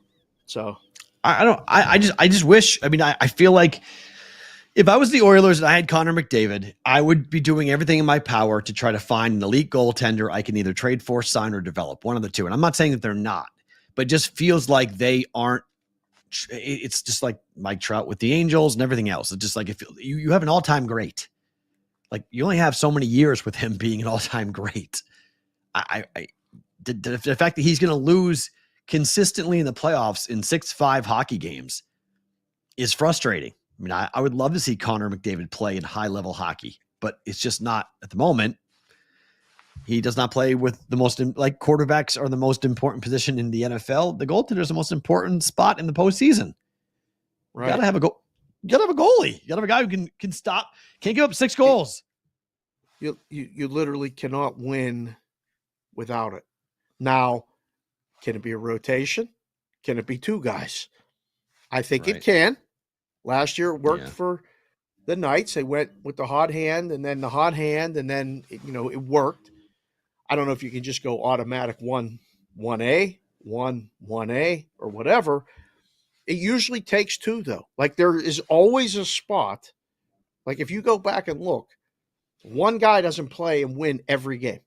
So I just wish, I feel like if I was the Oilers and I had Connor McDavid, I would be doing everything in my power to try to find an elite goaltender I can either trade for, sign, or develop, one of the two. And I'm not saying that they're not, but it just feels like they aren't. It's just like Mike Trout with the Angels and everything else. It's just like if you have an all-time great, like you only have so many years with him being an all-time great. The fact that he's going to lose consistently in the playoffs in 6-5 hockey games is frustrating. I would love to see Connor McDavid play in high-level hockey, but it's just not at the moment. He does not play with the most, like quarterbacks are the most important position in the NFL. The goaltender is the most important spot in the postseason. Right. You gotta have a goalie. You gotta have a guy who can stop, can't give up 6 goals. You literally cannot win without it. Now, can it be a rotation? Can it be 2 guys? I think it can. Last year it worked for the Knights. They went with the hot hand and then the hot hand, and then it worked. I don't know if you can just go automatic 1-1A, 1-1A, or whatever. It usually takes two, though. Like, there is always a spot. Like, if you go back and look, one guy doesn't play and win every game.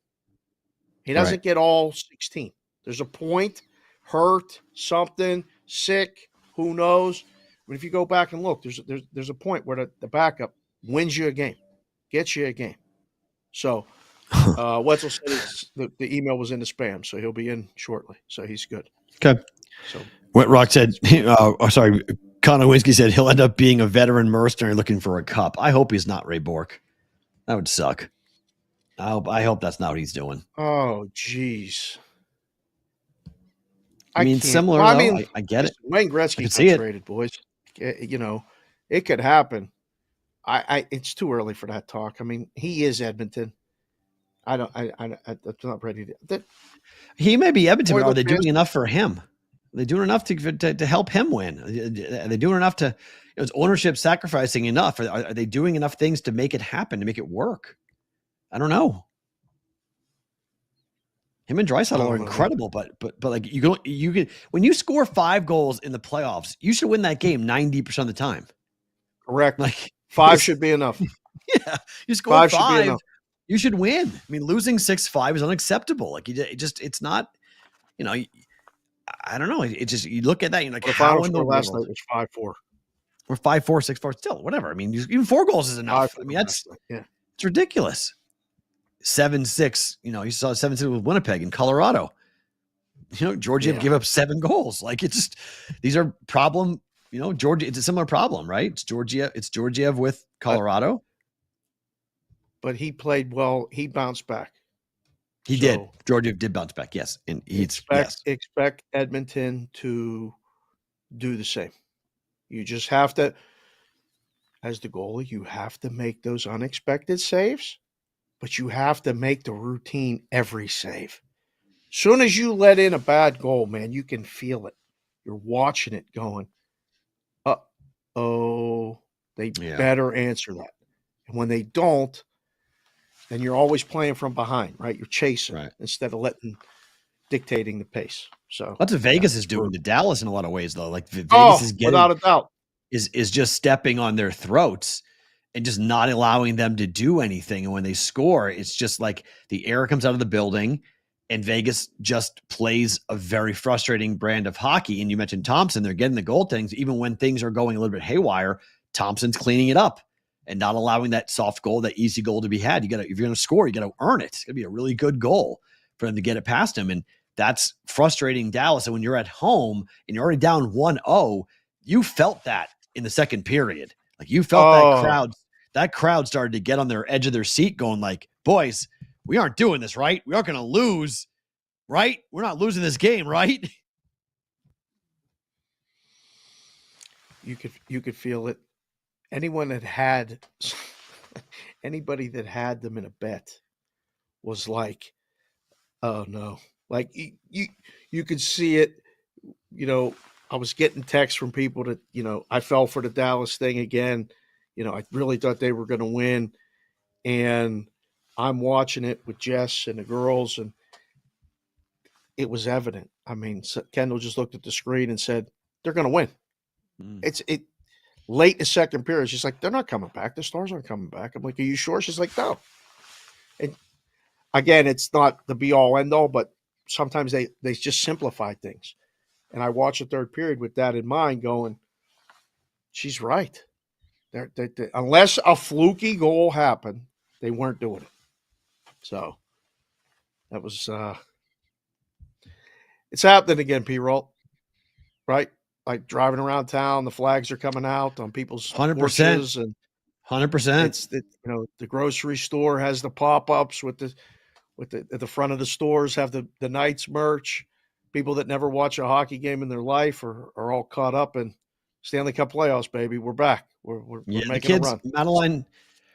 He doesn't get all 16. There's a point, hurt, something, sick, who knows. But if you go back and look, there's a point where the backup wins you a game, gets you a game. So Wetzel said the email was in the spam, so he'll be in shortly. So he's good. Okay. So what Rock said, Connor Winsky said he'll end up being a veteran mercenary looking for a cup. I hope he's not Ray Bork. That would suck. I hope that's not what he's doing. Oh, jeez. I mean, similar. Well, I get it. Wayne Gretzky got traded, boys. You know, it could happen. It's too early for that talk. I mean, he is Edmonton. I'm not ready to. He may be Edmonton, but are they doing enough for him? Are they doing enough to help him win? Are they doing enough to? Is ownership sacrificing enough? Are they doing enough things to make it happen, to make it work? I don't know. Him and Draisaitl are incredible, but like you can when you score 5 goals in the playoffs, you should win that game 90% of the time. Correct. Like 5 should be enough. Yeah, you score 5, you should win. I mean, losing 6-5 is unacceptable. Like it's not. You know, I don't know. It just you look at that, you're like, how in the last night was 5-4. We're 5-4, 6-4, still whatever. I mean, even 4 goals is enough. I mean, it's ridiculous. 7-6. You know, you saw 7-6 with Winnipeg and Colorado. You know, Georgiev gave up 7 goals. Like it's just these are problem. You know, Georgia. It's a similar problem, right? It's Georgiev with Colorado. But he played well. He bounced back. He did. Georgiev did bounce back. Yes, and expect Edmonton to do the same. You just have to, as the goalie, you have to make those unexpected saves, but you have to make the routine every save. Soon as you let in a bad goal, man, you can feel it. You're watching it going, they better answer that. And when they don't, then you're always playing from behind, right? You're chasing instead of dictating the pace. So that's what Vegas is doing to Dallas in a lot of ways, though. Like Vegas is getting, without a doubt, is just stepping on their throats and just not allowing them to do anything. And when they score, it's just like the air comes out of the building, and Vegas just plays a very frustrating brand of hockey. And you mentioned Thompson; they're getting the goaltending, even when things are going a little bit haywire. Thompson's cleaning it up and not allowing that soft goal, that easy goal to be had. If you're going to score, you got to earn it. It's going to be a really good goal for them to get it past him. And that's frustrating Dallas. And when you're at home and you're already down 1-0, you felt that in the second period. Like you felt that crowd started to get on their edge of their seat going like, boys, we aren't doing this, right? We aren't going to lose, right? We're not losing this game, right? You could feel it. Anybody that had them in a bet was like, oh no. Like you could see it. You know, I was getting texts from people that, you know, I fell for the Dallas thing again. You know, I really thought they were going to win. And I'm watching it with Jess and the girls, and it was evident. I mean, Kendall just looked at the screen and said, they're going to win. It's late in the second period. She's like, they're not coming back. The Stars aren't coming back. I'm like, are you sure? She's like, no. And again, it's not the be all end all, but sometimes they just simplify things. And I watched the third period with that in mind going, she's right. They unless a fluky goal happened, they weren't doing it. So that was it's happening again, P-Roll. Right? Like driving around town, the flags are coming out on people's 100% and 100%. It's the the grocery store has the pop-ups with at the front of the stores have the Knights merch. People that never watch a hockey game in their life are all caught up in Stanley Cup playoffs, baby. We're back. We're making a run. Madeline,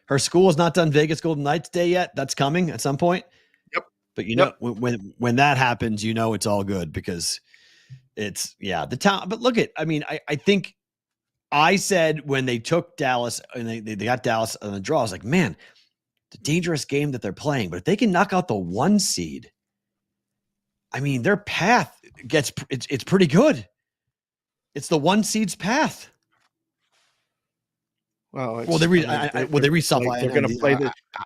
her school has not done Vegas Golden Knights Day yet. That's coming at some point. Yep. But know when that happens, it's all good because it's the town. But look I think I said when they took Dallas and they got Dallas on the draw, I was like, man, the dangerous game that they're playing. But if they can knock out the 1 seed, I mean, their path it's pretty good. It's the one seed's path. Well, they reshuffle. They're going to play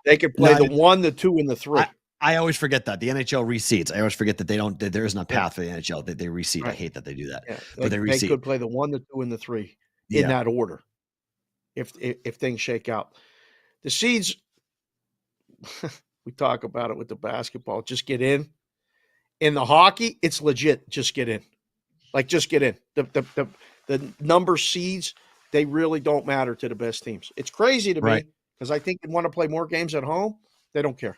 they could play the 1, the 2, and the 3. I always forget that the NHL reseeds. I always forget that there isn't a path for the NHL that they reseed. Right. I hate that they do that. Yeah. But they could play the 1, the 2, and the 3 in that order. If things shake out, the seeds. We talk about it with the basketball. Just get in. In the hockey, it's legit. Just get in. Just get in. The number seeds, they really don't matter to the best teams. It's crazy to me because I think they want to play more games at home. They don't care.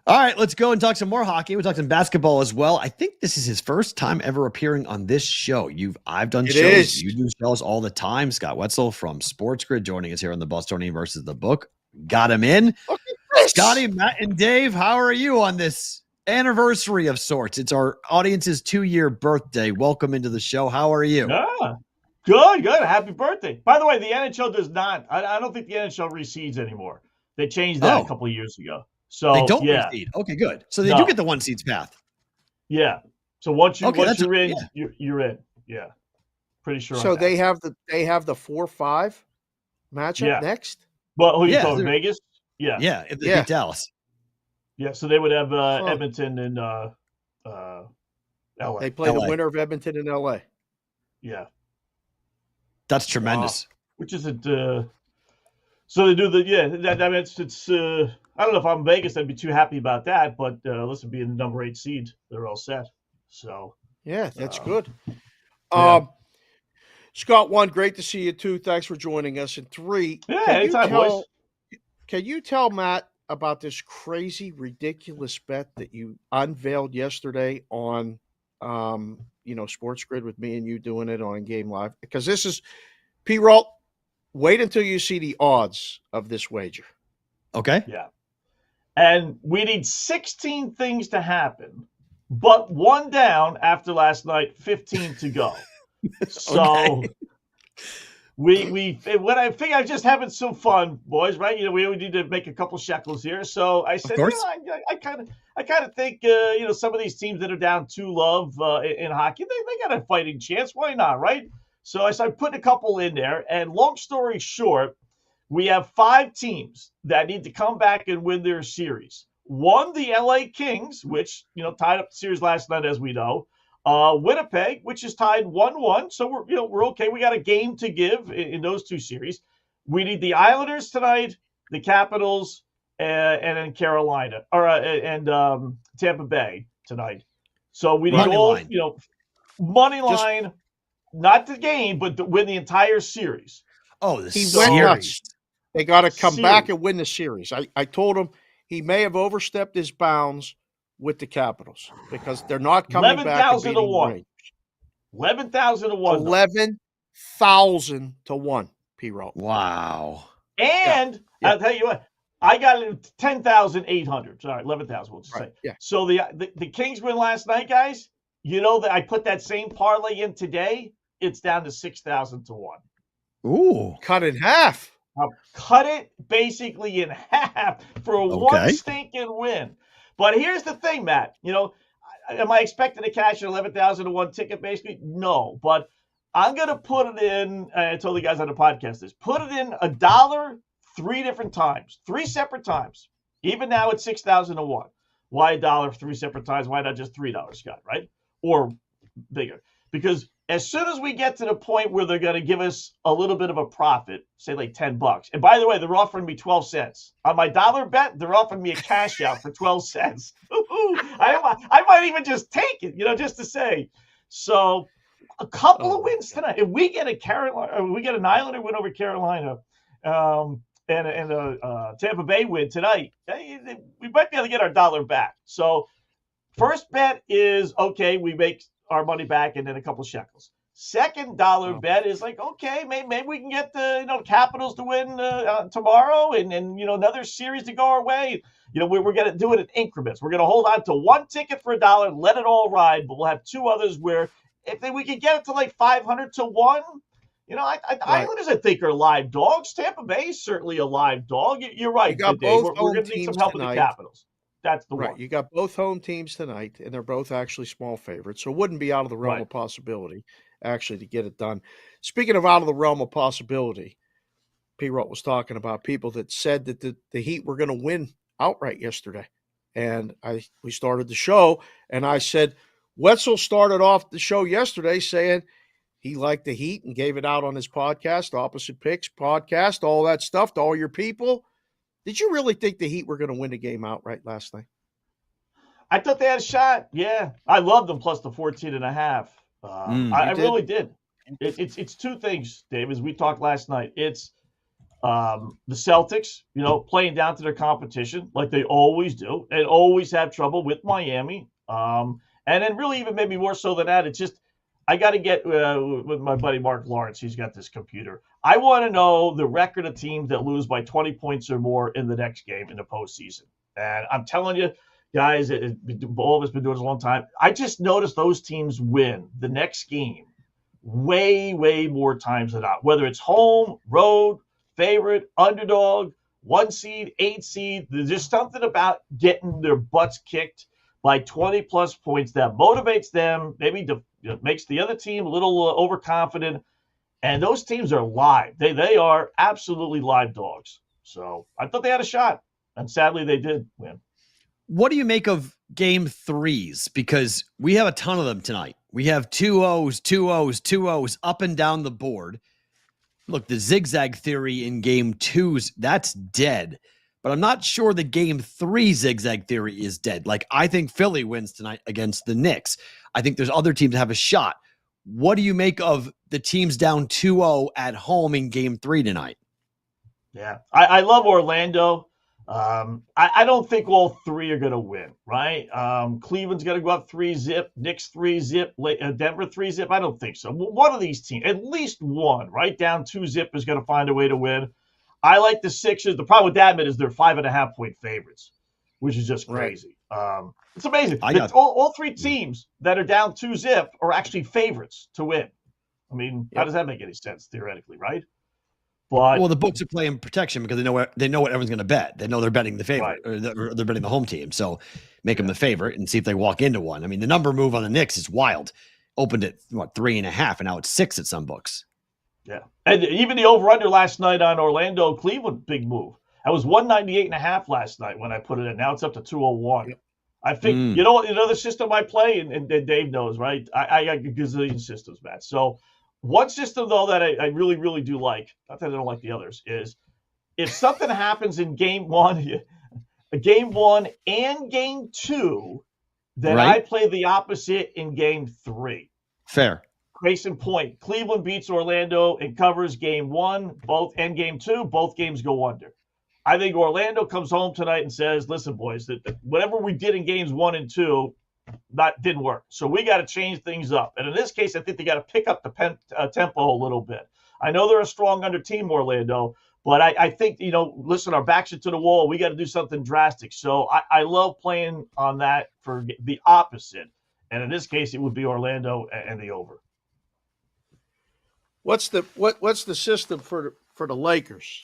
All right, let's go and talk some more hockey. We'll talk some basketball as well. I think this is his first time ever appearing on this show. I've done shows. You do shows all the time. Scott Wetzel from Sports Grid joining us here on the Bostonian versus the Book. Got him in. Scotty, Matt, and Dave, how are you on this anniversary of sorts? It's our audience's 2-year birthday. Welcome into the show. How are you? Good. Happy birthday. By the way, the NHL does not. I don't think the NHL reseeds anymore. They changed that a couple of years ago. So they don't reseed. Okay, good. So they do get the 1 seed's path. Yeah. So once you're in, you're in. Yeah. Pretty sure. So they have the 4-5 matchup next. Well, who you talking, Vegas? Yeah. Yeah. If they beat Dallas. Yeah. So they would have Edmonton and LA. They play the winner of Edmonton and LA. Yeah. That's tremendous. Which isn't. So they do it's. I don't know if I'm Vegas, I'd be too happy about that, but listen, being the number 8 seed, they're all set. So yeah, that's good. Scott, 1, great to see you. 2, thanks for joining us. And 3, can you tell Matt about this crazy, ridiculous bet that you unveiled yesterday on, Sports Grid with me and you doing it on Game Live? Because this is P-Roll. Wait until you see the odds of this wager. Okay. Yeah. And we need 16 things to happen, but 1 down after last night, 15 to go. So when I think I'm just having some fun, boys, right? We need to make a couple shekels here. So I said, I kind of think, some of these teams that are down 2 love in hockey, they got a fighting chance. Why not, right? So I started putting a couple in there. And long story short, we have 5 teams that need to come back and win their series. 1, the LA Kings, which, tied up the series last night, as we know. Winnipeg, which is tied 1-1. So we're okay. We got a game to give in those 2 series. We need the Islanders tonight, the Capitals, and then Carolina and Tampa Bay tonight. So we need money line, not the game, but to win the entire series. Oh, the series. They got to come back and win the series. I told him he may have overstepped his bounds with the Capitals because they're not coming back. 11,000 to 1. 11,000 to 1. 11,000 to 1. P-Roll. Wow. And I'll tell you what, I got 10,800. Sorry, 11,000. We'll just say. Yeah. So the Kings win last night, guys. That I put that same parlay in today. It's down to 6,000 to 1. Ooh. Cut in half. I'll cut it basically in half for a 1 stinking win. But here's the thing, Matt. Am I expecting to cash an 11,000 to 1 ticket basically? No. But I'm going to put it in. I told the guys on the podcast this. Put it in $1 3 different times. 3 separate times. Even now it's 6,000 to 1. Why $1 3 separate times? Why not just $3, Scott, right? Or bigger. Because as soon as we get to the point where they're going to give us a little bit of a profit, say like $10. And by the way, they're offering me 12 cents. On my dollar bet, they're offering me a cash out for 12 cents. I might even just take it, just to say. So a couple of wins tonight. If we get an Islander win over Carolina, and a Tampa Bay win tonight, we might be able to get our dollar back. So first bet is, okay, we make our money back and then a couple shekels. Second dollar bet is like, okay, maybe we can get the Capitals to win tomorrow and another series to go our way. We're going to do it in increments. We're going to hold on to 1 ticket for $1, let it all ride, but we'll have 2 others where if we can get it to like 500 to 1, Islanders, I think, are live dogs. Tampa Bay is certainly a live dog. You're right. You got both we're going to need some help with the Capitals. That's the right. one. You got both home teams tonight, and they're both actually small favorites, so it wouldn't be out of the realm of possibility actually to get it done. Speaking of out of the realm of possibility, P-Rot was talking about people that said that the Heat were going to win outright yesterday. And we started the show, and I said, Wetzel started off the show yesterday saying he liked the Heat and gave it out on his podcast, Opposite Picks podcast, all that stuff to all your people. Did you really think the Heat were going to win the game outright last night? I thought they had a shot. Yeah. I loved them plus the 14.5. I really did. It's two things, Dave, as we talked last night. It's the Celtics, playing down to their competition like they always do and always have trouble with Miami. And then really even maybe more so than that, it's just I got to get with my buddy Mark Lawrence. He's got this computer. I want to know the record of teams that lose by 20 points or more in the next game in the postseason. And I'm telling you, guys, all of us been doing this a long time. I just noticed those teams win the next game way, way more times than not, whether it's home, road, favorite, underdog, 1 seed, 8 seed. There's just something about getting their butts kicked by 20-plus points that motivates them, maybe makes the other team a little overconfident. And those teams are live. They are absolutely live dogs. So I thought they had a shot, and sadly they did win. What do you make of game threes? Because we have a ton of them tonight. We have 2-0s, 2-0s, 2-0s up and down the board. Look, the zigzag theory in game twos, that's dead. But I'm not sure the game three zigzag theory is dead. Like, I think Philly wins tonight against the Knicks. I think there's other teams that have a shot. What do you make of the teams down 2-0 at home in game three tonight? Yeah, I love Orlando. I don't think all three are going to win, right? Cleveland's going to go up 3-0, Knicks 3-0, Denver 3-0. I don't think so. One of these teams, at least one, right down 2-0 is going to find a way to win. I like the Sixers. The problem with that is they're 5.5-point favorites, which is just crazy. Right. It's amazing. All three teams that are down 2-0 are actually favorites to win. I mean, how does that make any sense theoretically, right? But, well, the books are playing protection because they know what everyone's going to bet. They know they're betting the favorite, or they're betting the home team. So make them the favorite and see if they walk into one. I mean, the number move on the Knicks is wild. Opened at 3.5, and now it's 6 at some books. Yeah, and even the over/under last night on Orlando Cleveland, big move. I was 198.5 last night when I put it in. Now it's up to 201. Yep. I think you know the system I play, and Dave knows, right? I got a gazillion systems, Matt. So one system though that I really, really do like, not that I don't like the others, is if something happens in game one and game two, then I play the opposite in game three. Fair. Case in point, Cleveland beats Orlando and covers game one, and game two, both games go under. I think Orlando comes home tonight and says, listen, boys, that whatever we did in games 1 and 2, that didn't work. So we got to change things up. And in this case, I think they got to pick up the tempo a little bit. I know they're a strong under team, Orlando, but I think, listen, our backs are to the wall. We got to do something drastic. So I love playing on that for the opposite. And in this case, it would be Orlando and the over. What's the system for the Lakers?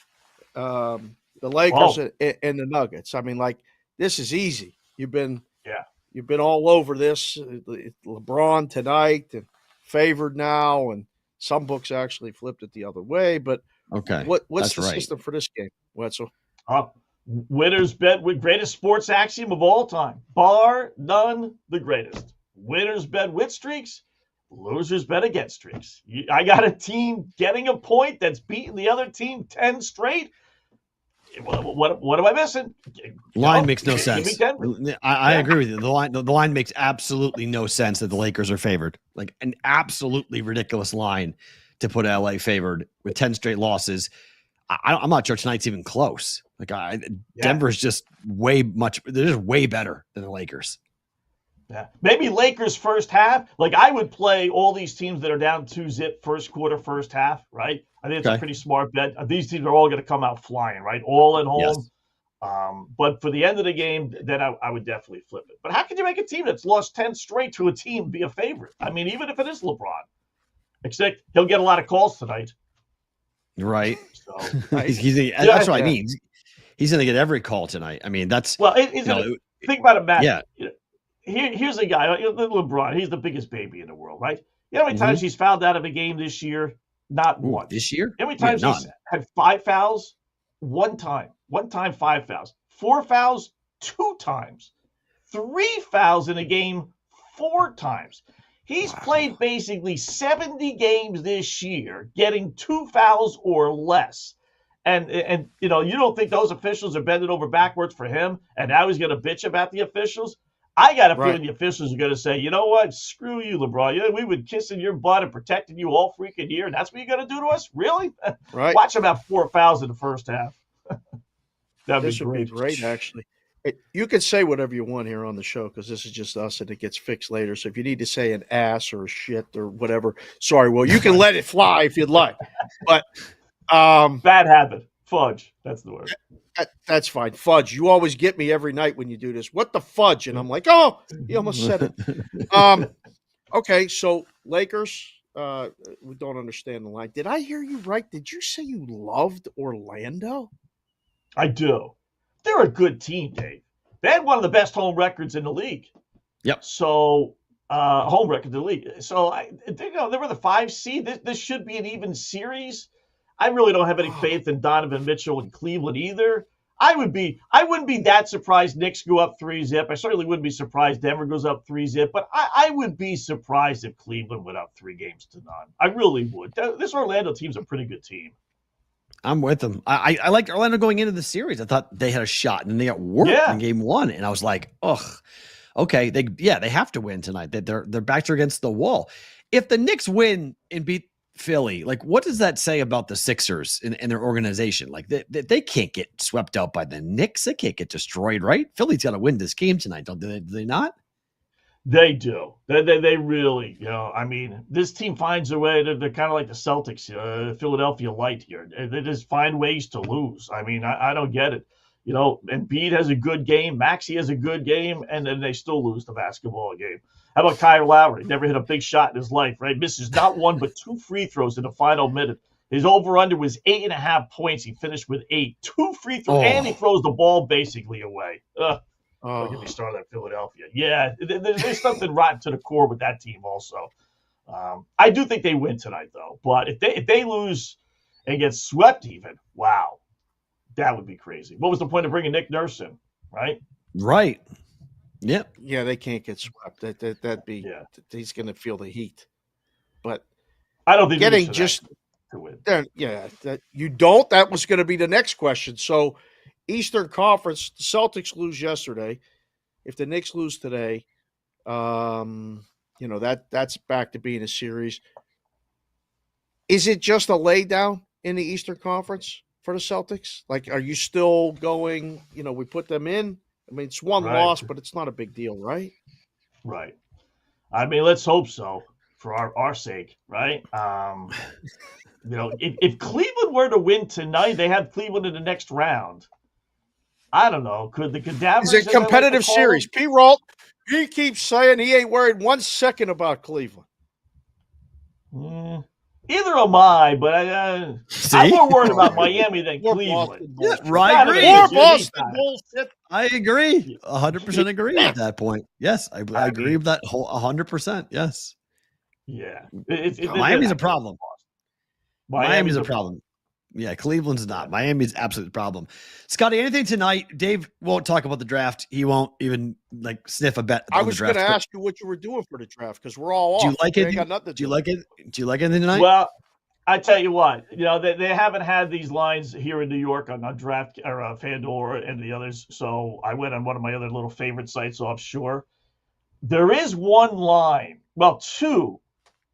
The Lakers and the Nuggets. I mean, like, this is easy. You've been all over this. LeBron tonight and favored now, and some books actually flipped it the other way. But what's the system for this game, Wetzel? Winners bet with greatest sports axiom of all time, bar none, the greatest. Winners bet with streaks. Losers bet against streaks. I got a team getting a point that's beating the other team 10 straight. What am I missing? Line makes no sense. I agree with you. The line makes absolutely no sense that the Lakers are favored. Like an absolutely ridiculous line to put LA favored with 10 straight losses. I'm not sure tonight's even close. Like Denver's just they're just way better than the Lakers. Yeah. Maybe Lakers first half. Like I would play all these teams that are down 2-0 first quarter, first half, right? I think it's a pretty smart bet. These teams are all going to come out flying, right? All at home. Yes. But for the end of the game, then I would definitely flip it. But how could you make a team that's lost 10 straight to a team be a favorite? I mean, even if it is LeBron. Except he'll get a lot of calls tonight. Right. So, that's what I mean. He's going to get every call tonight. I mean, that's think about it, Matt. Yeah. Here's a guy, LeBron. He's the biggest baby in the world, right? You know how many times he's fouled out of a game this year? Not once. This year? How many times he's had 5 fouls? 1 time. 1 time, 5 fouls. 4 fouls, 2 times. 3 fouls in a game, 4 times. He's played basically 70 games this year, getting 2 fouls or less. And you don't think those officials are bending over backwards for him, and now he's going to bitch about the officials? I got a feeling the officials are going to say, you know what? Screw you, LeBron. Yeah, we would kissing your butt and protecting you all freaking year, and that's what you're going to do to us? Really? Right. Watch him have 4 fouls in the first half. This would be great, actually. You can say whatever you want here on the show because this is just us and it gets fixed later. So if you need to say an ass or a shit or whatever, sorry, well, you can let it fly if you'd like. But bad habit. Fudge. That's the word. That's fine. Fudge. You always get me every night when you do this. What the fudge? And I'm like, oh, you almost said it. Okay, so Lakers, we don't understand the line. Did I hear you right? Did you say you loved Orlando? I do. They're a good team, Dave. They had one of the best home records in the league. Yep. So, home record in the league. So, they were the 5 seed. This should be an even series. I really don't have any faith in Donovan Mitchell in Cleveland either. I wouldn't be that surprised Knicks go up 3-0. I certainly wouldn't be surprised Denver goes up 3-0. But I would be surprised if Cleveland went up 3-0. I really would. This Orlando team's a pretty good team. I'm with them. I liked Orlando going into the series. I thought they had a shot, and then they got worked in game 1. And I was like, ugh, okay, they have to win tonight. Their backs are against the wall. If the Knicks win and beat Philly, like, what does that say about the Sixers and their organization? Like, they can't get swept out by the Knicks. They can't get destroyed, right? Philly's got to win this game tonight, do they not? They do. They really, I mean, this team finds a way. They're kind of like the Celtics, Philadelphia Light here. They just find ways to lose. I mean, I don't get it. Embiid has a good game. Maxey has a good game, and then they still lose the basketball game. How about Kyle Lowry? Never hit a big shot in his life, right? Misses not 1 but 2 free throws in the final minute. His over-under was 8.5 points. He finished with 8. 2 free throws, and he throws the ball basically away. Don't get me started on Philadelphia. Yeah, there's something rotten to the core with that team also. I do think they win tonight, though. But if they lose and get swept even, wow, that would be crazy. What was the point of bringing Nick Nurse in, right? Right. Yep. Yeah, they can't get swept. That'd be he's going to feel the heat. But I don't think getting just to win. You don't. That was going to be the next question. So Eastern Conference, the Celtics lose yesterday. If the Knicks lose today, that's back to being a series. Is it just a laydown in the Eastern Conference for the Celtics? Like, are you still going, we put them in? I mean, it's one loss, but it's not a big deal, right? Right. I mean, let's hope so for our sake, right? If Cleveland were to win tonight, they have Cleveland in the next round. I don't know. Could the Cadavers? It's a competitive series. P. Ralt, he keeps saying he ain't worried 1 second about Cleveland. Either am I, but I'm more worried about Miami than Cleveland. Yeah, right. Or Boston bullshit. I agree. 100% agree with that point. Yes, I agree with that whole 100%. Yes. Yeah. Miami's a problem. Miami's a problem. Yeah, Cleveland's not. Miami's absolute problem. Scotty, anything tonight? Dave won't talk about the draft. He won't even sniff a bet. I was going to ask you what you were doing for the draft because we're all off. Do you like it? Do you like anything tonight? Well, I tell you what, they haven't had these lines here in New York on Draft or FanDuel and the others. So I went on one of my other little favorite sites offshore. There is one line, well, 2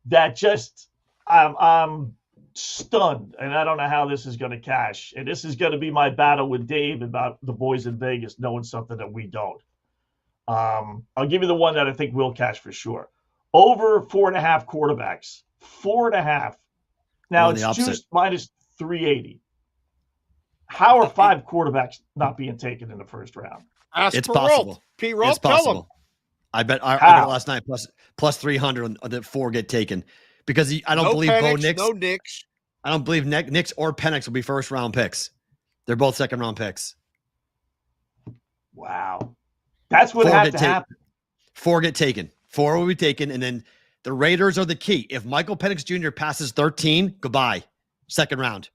that just I'm stunned, and I don't know how this is going to cash. And this is going to be my battle with Dave about the boys in Vegas knowing something that we don't. I'll give you the one that I think will cash for sure. Over 4.5 quarterbacks. 4.5. Now it's juiced minus 380. How are 5 quarterbacks not being taken in the first round? It's possible. P. Ralt, tell him. I bet last night plus 300 on the 4 get taken. Because I don't believe Penix, Bo Nix. No Knicks. I don't believe Nix or Penix will be first-round picks. They're both second-round picks. Wow. That's what had to happen. 4 get taken. 4 will be taken, and then the Raiders are the key. If Michael Penix Jr. passes 13, goodbye. Second round.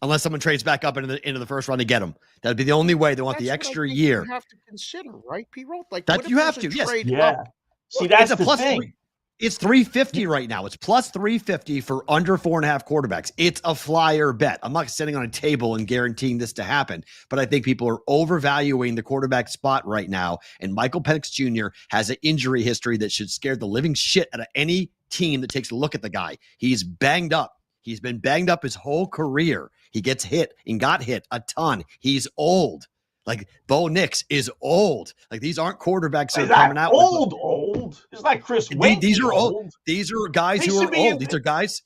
Unless someone trades back up into the first round to get him. That would be the only way. They want the extra year. You have to consider, right, P-Roll? Like, that you have to, yes. Yeah. See, that's it's the thing. It's 350 right now. It's plus 350 for under 4.5 quarterbacks. It's a flyer bet. I'm not sitting on a table and guaranteeing this to happen, but I think people are overvaluing the quarterback spot right now. And Michael Penix Jr. has an injury history that should scare the living shit out of any team that takes a look at the guy. He's banged up. He's been banged up his whole career. He gets hit and got hit a ton. He's old. Like, Bo Nix is old. Like, these aren't quarterbacks that are coming out old. It's like Chris Wade. These are old. These are guys who are old. These are guys.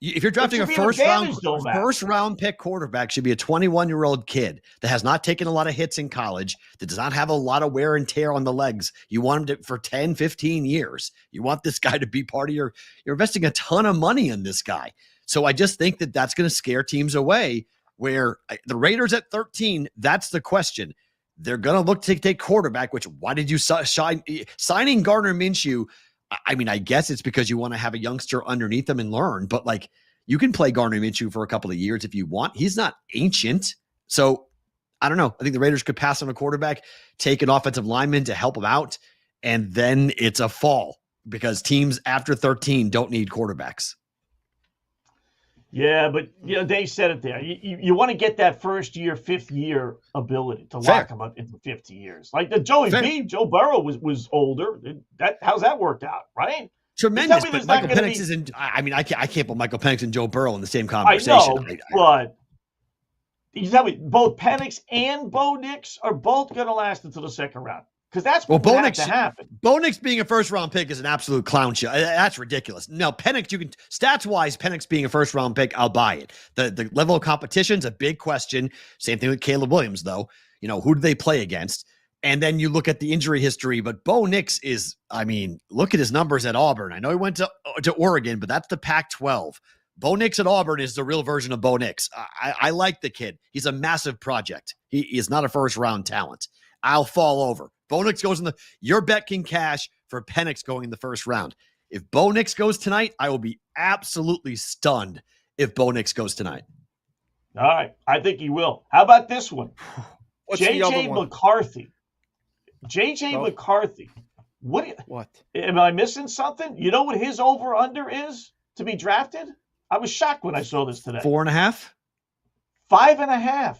If you're drafting a first round pick quarterback, should be a 21-year-old kid that has not taken a lot of hits in college, that does not have a lot of wear and tear on the legs. You want him to, for 10, 15 years. You want this guy to be part of you're investing a ton of money in this guy. So I just think that that's going to scare teams away. Where the Raiders at 13, that's the question. They're going to look to take quarterback, which why did you signing Gardner Minshew? I mean, I guess it's because you want to have a youngster underneath them and learn, but like, you can play Gardner Minshew for a couple of years if you want. He's not ancient. So I don't know. I think the Raiders could pass on a quarterback, take an offensive lineman to help him out, and then it's a fall because teams after 13 don't need quarterbacks. Yeah, but Dave said it there. You want to get that first year, 5th year ability to lock him up into 50 years. Like the Joe Burrow was older. How's that worked out, right? Tremendous, but Michael Penix isn't. I mean, I can't put Michael Penix and Joe Burrow in the same conversation. I know, but you tell me both Penix and Bo Nix are both going to last until the second round. Because that's what had to happen. Bo Nix being a first-round pick is an absolute clown show. That's ridiculous. No, Penix, stats-wise, Penix being a first-round pick, I'll buy it. The level of competition is a big question. Same thing with Caleb Williams, though. Who do they play against? And then you look at the injury history, but Bo Nix is, I mean, look at his numbers at Auburn. I know he went to Oregon, but that's the Pac-12. Bo Nix at Auburn is the real version of Bo Nix. I like the kid. He's a massive project. He is not a first-round talent. I'll fall over. Bo Nix goes your bet can cash for Penix going in the first round. If Bo Nix goes tonight, I will be absolutely stunned if Bo Nix goes tonight. All right. I think he will. How about this one? J.J. McCarthy. J.J. McCarthy. What? Am I missing something? You know what his over-under is to be drafted? I was shocked when I saw this today. 4.5? 5.5.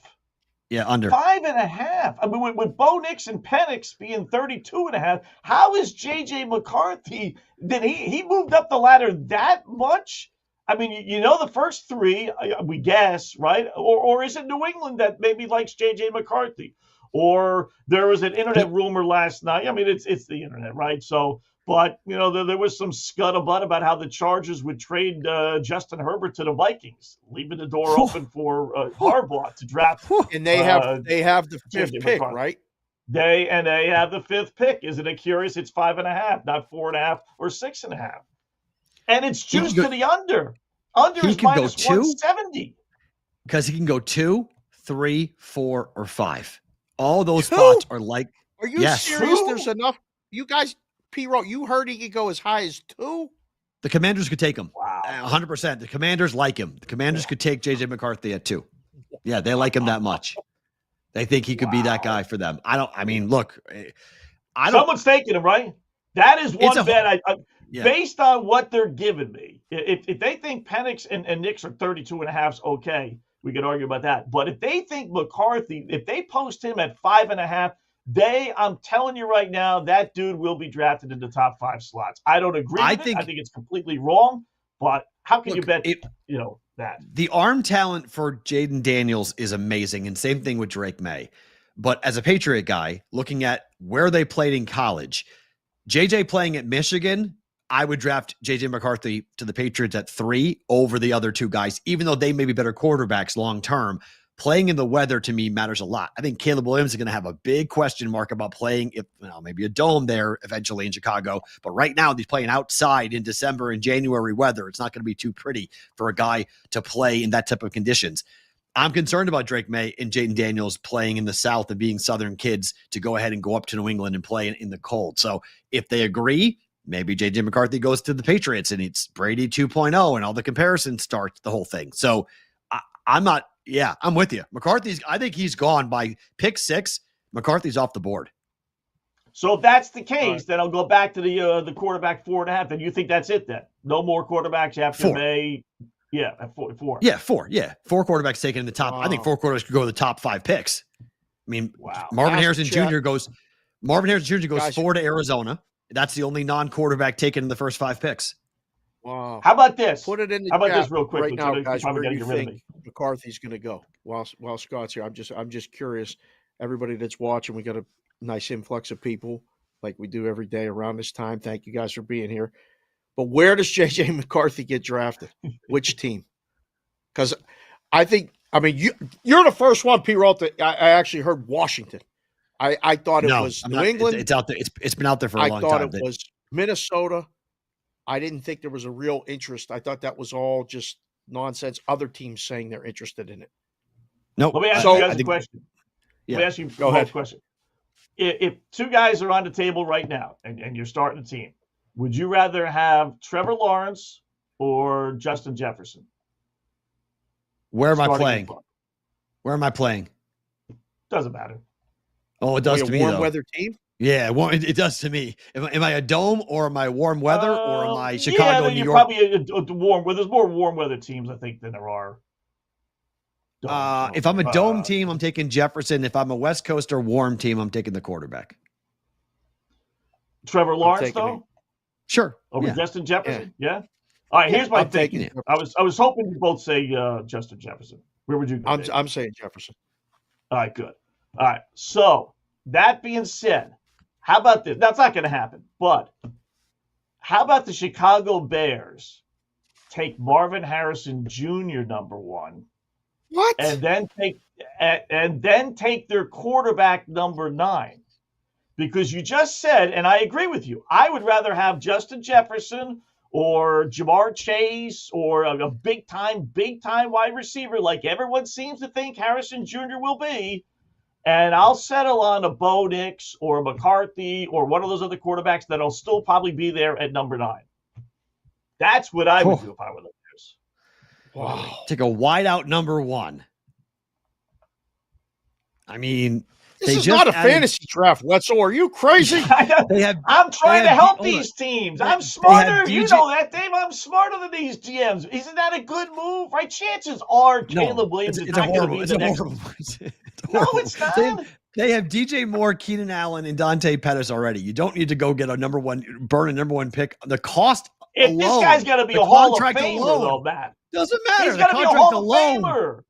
Yeah, under 5.5. I mean, with Bo Nix and Penix being 32.5, how is J.J. McCarthy? Did he moved up the ladder that much? I mean, the first 3, we guess, right? Or is it New England that maybe likes J.J. McCarthy? Or there was an internet rumor last night. I mean, it's the internet, right? So, but there was some scuttlebutt about how the Chargers would trade Justin Herbert to the Vikings, leaving the door open for Harbaugh to draft. And they have the 5th pick, right? They have the 5th pick. Isn't it curious? It's 5.5, not 4.5 or 6.5, and it's juiced to the under. Under is minus 170 because he can go 2, 3, 4, or 5. All those spots are like. Are you serious? There's enough. You guys. P-Roll, you heard he could go as high as 2? The Commanders could take him. Wow. 100%. The Commanders like him. The Commanders could take J.J. McCarthy at 2. Yeah, they like him that much. They think he could be that guy for them. Someone's taking him, right? That is one bet. Based on what they're giving me, if they think Penix and Nix are 32.5, okay, we could argue about that. But if they think McCarthy, if they post him at 5.5, I'm telling you right now, that dude will be drafted in the top 5 slots. I don't agree with it. I think it's completely wrong, but how can you bet that? The arm talent for Jaden Daniels is amazing, and same thing with Drake May. But as a Patriot guy, looking at where they played in college, JJ playing at Michigan, I would draft JJ McCarthy to the Patriots at 3 over the other 2 guys, even though they may be better quarterbacks long-term. Playing in the weather to me matters a lot. I think Caleb Williams is going to have a big question mark about playing if maybe a dome there eventually in Chicago. But right now he's playing outside in December and January weather. It's not going to be too pretty for a guy to play in that type of conditions. I'm concerned about Drake May and Jaden Daniels playing in the South and being Southern kids to go ahead and go up to New England and play in the cold. So if they agree, maybe J.J. McCarthy goes to the Patriots and it's Brady 2.0 and all the comparisons start the whole thing. So I'm with you. I think he's gone by pick 6. McCarthy's off the board. So if that's the case, then I'll go back to the quarterback 4.5. Then you think that's it then? No more quarterbacks after 4. May. Yeah, at 4. Yeah, 4. Yeah, 4 quarterbacks taken in the top. I think 4 quarterbacks could go to the top 5 picks. I mean, Marvin Harrison Jr. goes 4 to Arizona. That's the only non-quarterback taken in the first 5 picks. Wow. How about this? Put it in the How about chat this real quick right now, guys? Where do you think McCarthy's going to go while Scott's here? I'm just curious. Everybody that's watching, we got a nice influx of people like we do every day around this time. Thank you guys for being here. But where does J.J. McCarthy get drafted? Which team? Because you're the first one, P-Roll. I actually heard Washington. I thought it was New England. It's out there. It's been out there for a long time. I thought it was Minnesota. I didn't think there was a real interest. I thought that was all just nonsense. Other teams saying they're interested in it. No. Let me ask you guys a question. Yeah. Let me ask you Go ahead. a question. If 2 guys are on the table right now and you're starting a team, would you rather have Trevor Lawrence or Justin Jefferson? Where am I playing? Where am I playing? Doesn't matter. Oh, it does to me, warm weather team? Yeah, it does to me. Am I a dome or am I warm weather or am I Chicago, New York? Probably a warm. Well, there's more warm weather teams, I think, than there are. If I'm a dome team, I'm taking Jefferson. If I'm a West Coast or warm team, I'm taking the quarterback. Trevor Lawrence, though? Sure. Over Justin Jefferson? Yeah. All right, here's my thinking. I was hoping you both say Justin Jefferson. Where would you go? I'm saying Jefferson. All right, good. All right. So that being said, how about this? That's not going to happen. But how about the Chicago Bears take Marvin Harrison Jr. number 1? What? And then take their quarterback number 9. Because you just said, and I agree with you, I would rather have Justin Jefferson or Jamar Chase or a big time wide receiver like everyone seems to think Harrison Jr. will be. And I'll settle on a Bo Nix or a McCarthy or one of those other quarterbacks that'll still probably be there at number 9. That's what I would do if I were the Bears. Wow. Take a wideout number 1. I mean, this is not a fantasy draft, Wetzel. Are you crazy? I'm trying to help these teams. I'm smarter. You know that, Dave. I'm smarter than these GMs. Isn't that a good move? Right? Chances are Caleb Williams is not going to be the next. No, it's not. They have DJ Moore, Keenan Allen, and Dante Pettis already. You don't need to go get burn a number 1 pick. The cost alone. This guy's got to be a Hall of Famer, though, Matt. Doesn't matter. He's got to be a Hall of Famer.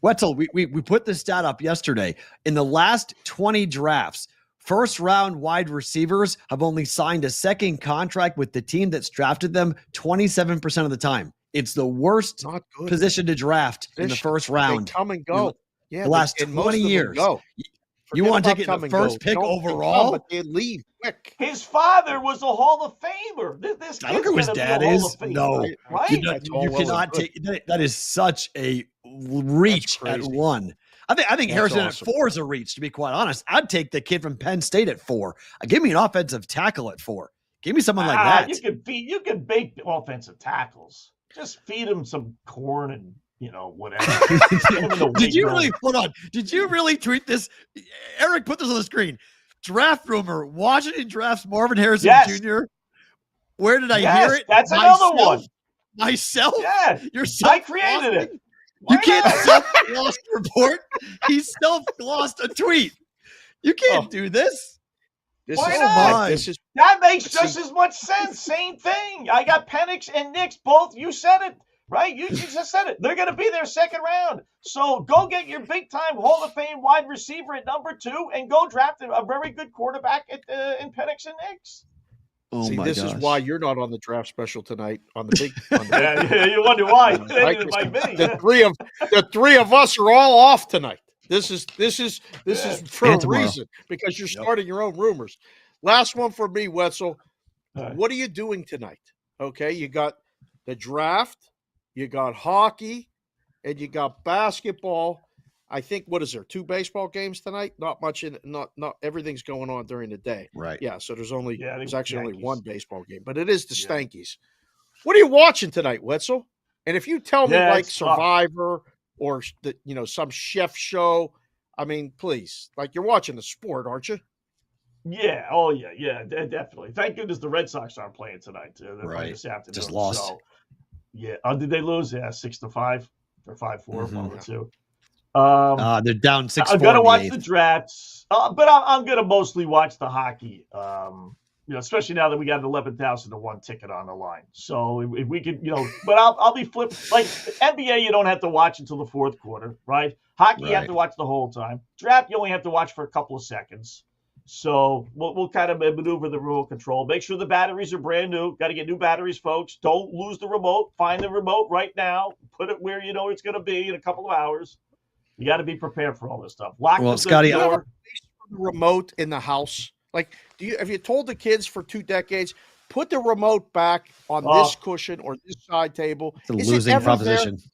Wetzel, we put this stat up yesterday. In the last 20 drafts, first-round wide receivers have only signed a second contract with the team that's drafted them 27% of the time. It's the worst position to draft in the first round. They come and go. The last 20 years. You want to take it the first pick overall? But they leave quick. His father was a Hall of Famer. This I don't know who his dad is. No. Right? You cannot take that is such a reach at 1. I think Harrison at 4 is a reach, to be quite honest. I'd take the kid from Penn State at 4. Give me an offensive tackle at 4. Give me someone like that. You can bake offensive tackles. Just feed him some corn and whatever. Did you really tweet this? Eric, put this on the screen. Draft rumor: Washington drafts Marvin Harrison Jr. Where did I hear it? That's another one. Myself? Yeah. Yourself? I created it. You can't self-glossed report. He self-glossed a tweet. You can't do this. Why not? That makes just as much sense. Same thing. I got Penix and Nix both. You said it. Right? You just said it. They're going to be there second round. So go get your big-time Hall of Fame wide receiver at number 2 and go draft a very good quarterback in Penix and Nix. Oh See, this gosh. is why you're not on the draft special tonight on the big. You wonder why. The three of us are all off tonight. This is for a reason, because you're starting your own rumors. Last one for me, Wetzel. Right. What are you doing tonight? Okay, you got the draft. You got hockey, and you got basketball. I think, what is there, 2 baseball games tonight? Not much not everything's going on during the day. Right. Yeah, so there's actually Yankees. only 1 baseball game, but it is the Stankies. What are you watching tonight, Wetzel? And if you tell me like Survivor or some chef show, I mean, please, like you're watching the sport, aren't you? Yeah. Oh yeah, definitely. Thank goodness the Red Sox aren't playing tonight. They're playing this afternoon. Just lost. So, yeah. Did they lose? Yeah, 6-5 or 5-4, one of the two. They're down 6-4. I'm gonna watch the drafts, but I'm gonna mostly watch the hockey. Especially now that we got an 11,000 to 1 ticket on the line. So if we could, but I'll be flipped. Like NBA, you don't have to watch until the 4th quarter, right? Hockey, you have to watch the whole time. Draft, you only have to watch for a couple of seconds. So we'll kind of maneuver the remote control. Make sure the batteries are brand new. Got to get new batteries, folks. Don't lose the remote. Find the remote right now. Put it where you know it's going to be in a couple of hours. You got to be prepared for all this stuff. Lock the Scotty, door. Remote in the house. Like, have you told the kids for 2 decades, put the remote back on this cushion or this side table? It's a losing proposition. There?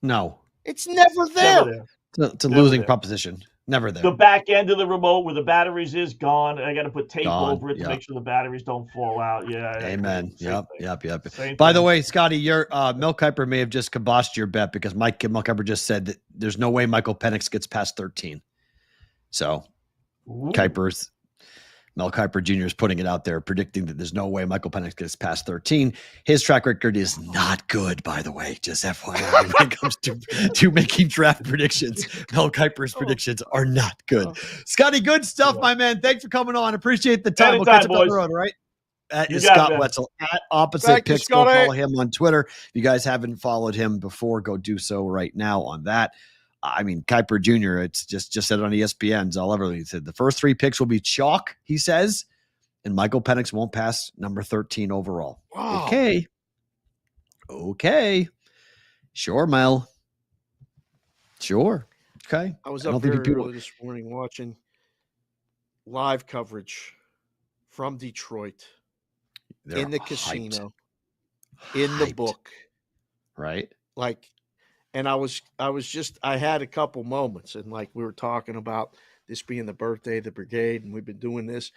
No. It's never there. Never there. It's a losing proposition. Never there. The back end of the remote where the batteries is gone. I got to put tape over it to make sure the batteries don't fall out. Yeah. Amen. Yep. By the way, Scotty, your Mel Kiper may have just kiboshed your bet because Mel Kiper just said that there's no way Michael Penix gets past 13. So Mel Kiper Jr. is putting it out there, predicting that there's no way Michael Penix gets past 13. His track record is not good, by the way, just FYI, when it comes to making draft predictions. Mel Kiper's predictions are not good. Scotty, good stuff, my man. Thanks for coming on. Appreciate the time. We'll catch up on the road, right? That is Scott Wetzel at Opposite Picks. Go follow him on Twitter. If you guys haven't followed him before, go do so right now on that. I mean, Kiper Jr., it's just said on ESPN, all over. He said the first 3 picks will be chalk, he says, and Michael Penix won't pass number 13 overall. Wow. Okay. Sure, Mel. Sure. Okay. I was up very early this morning watching live coverage from Detroit in the casino, in the book. Right. Like, and I had a couple moments, and like we were talking about this being the birthday of the Brigade, and we've been doing this,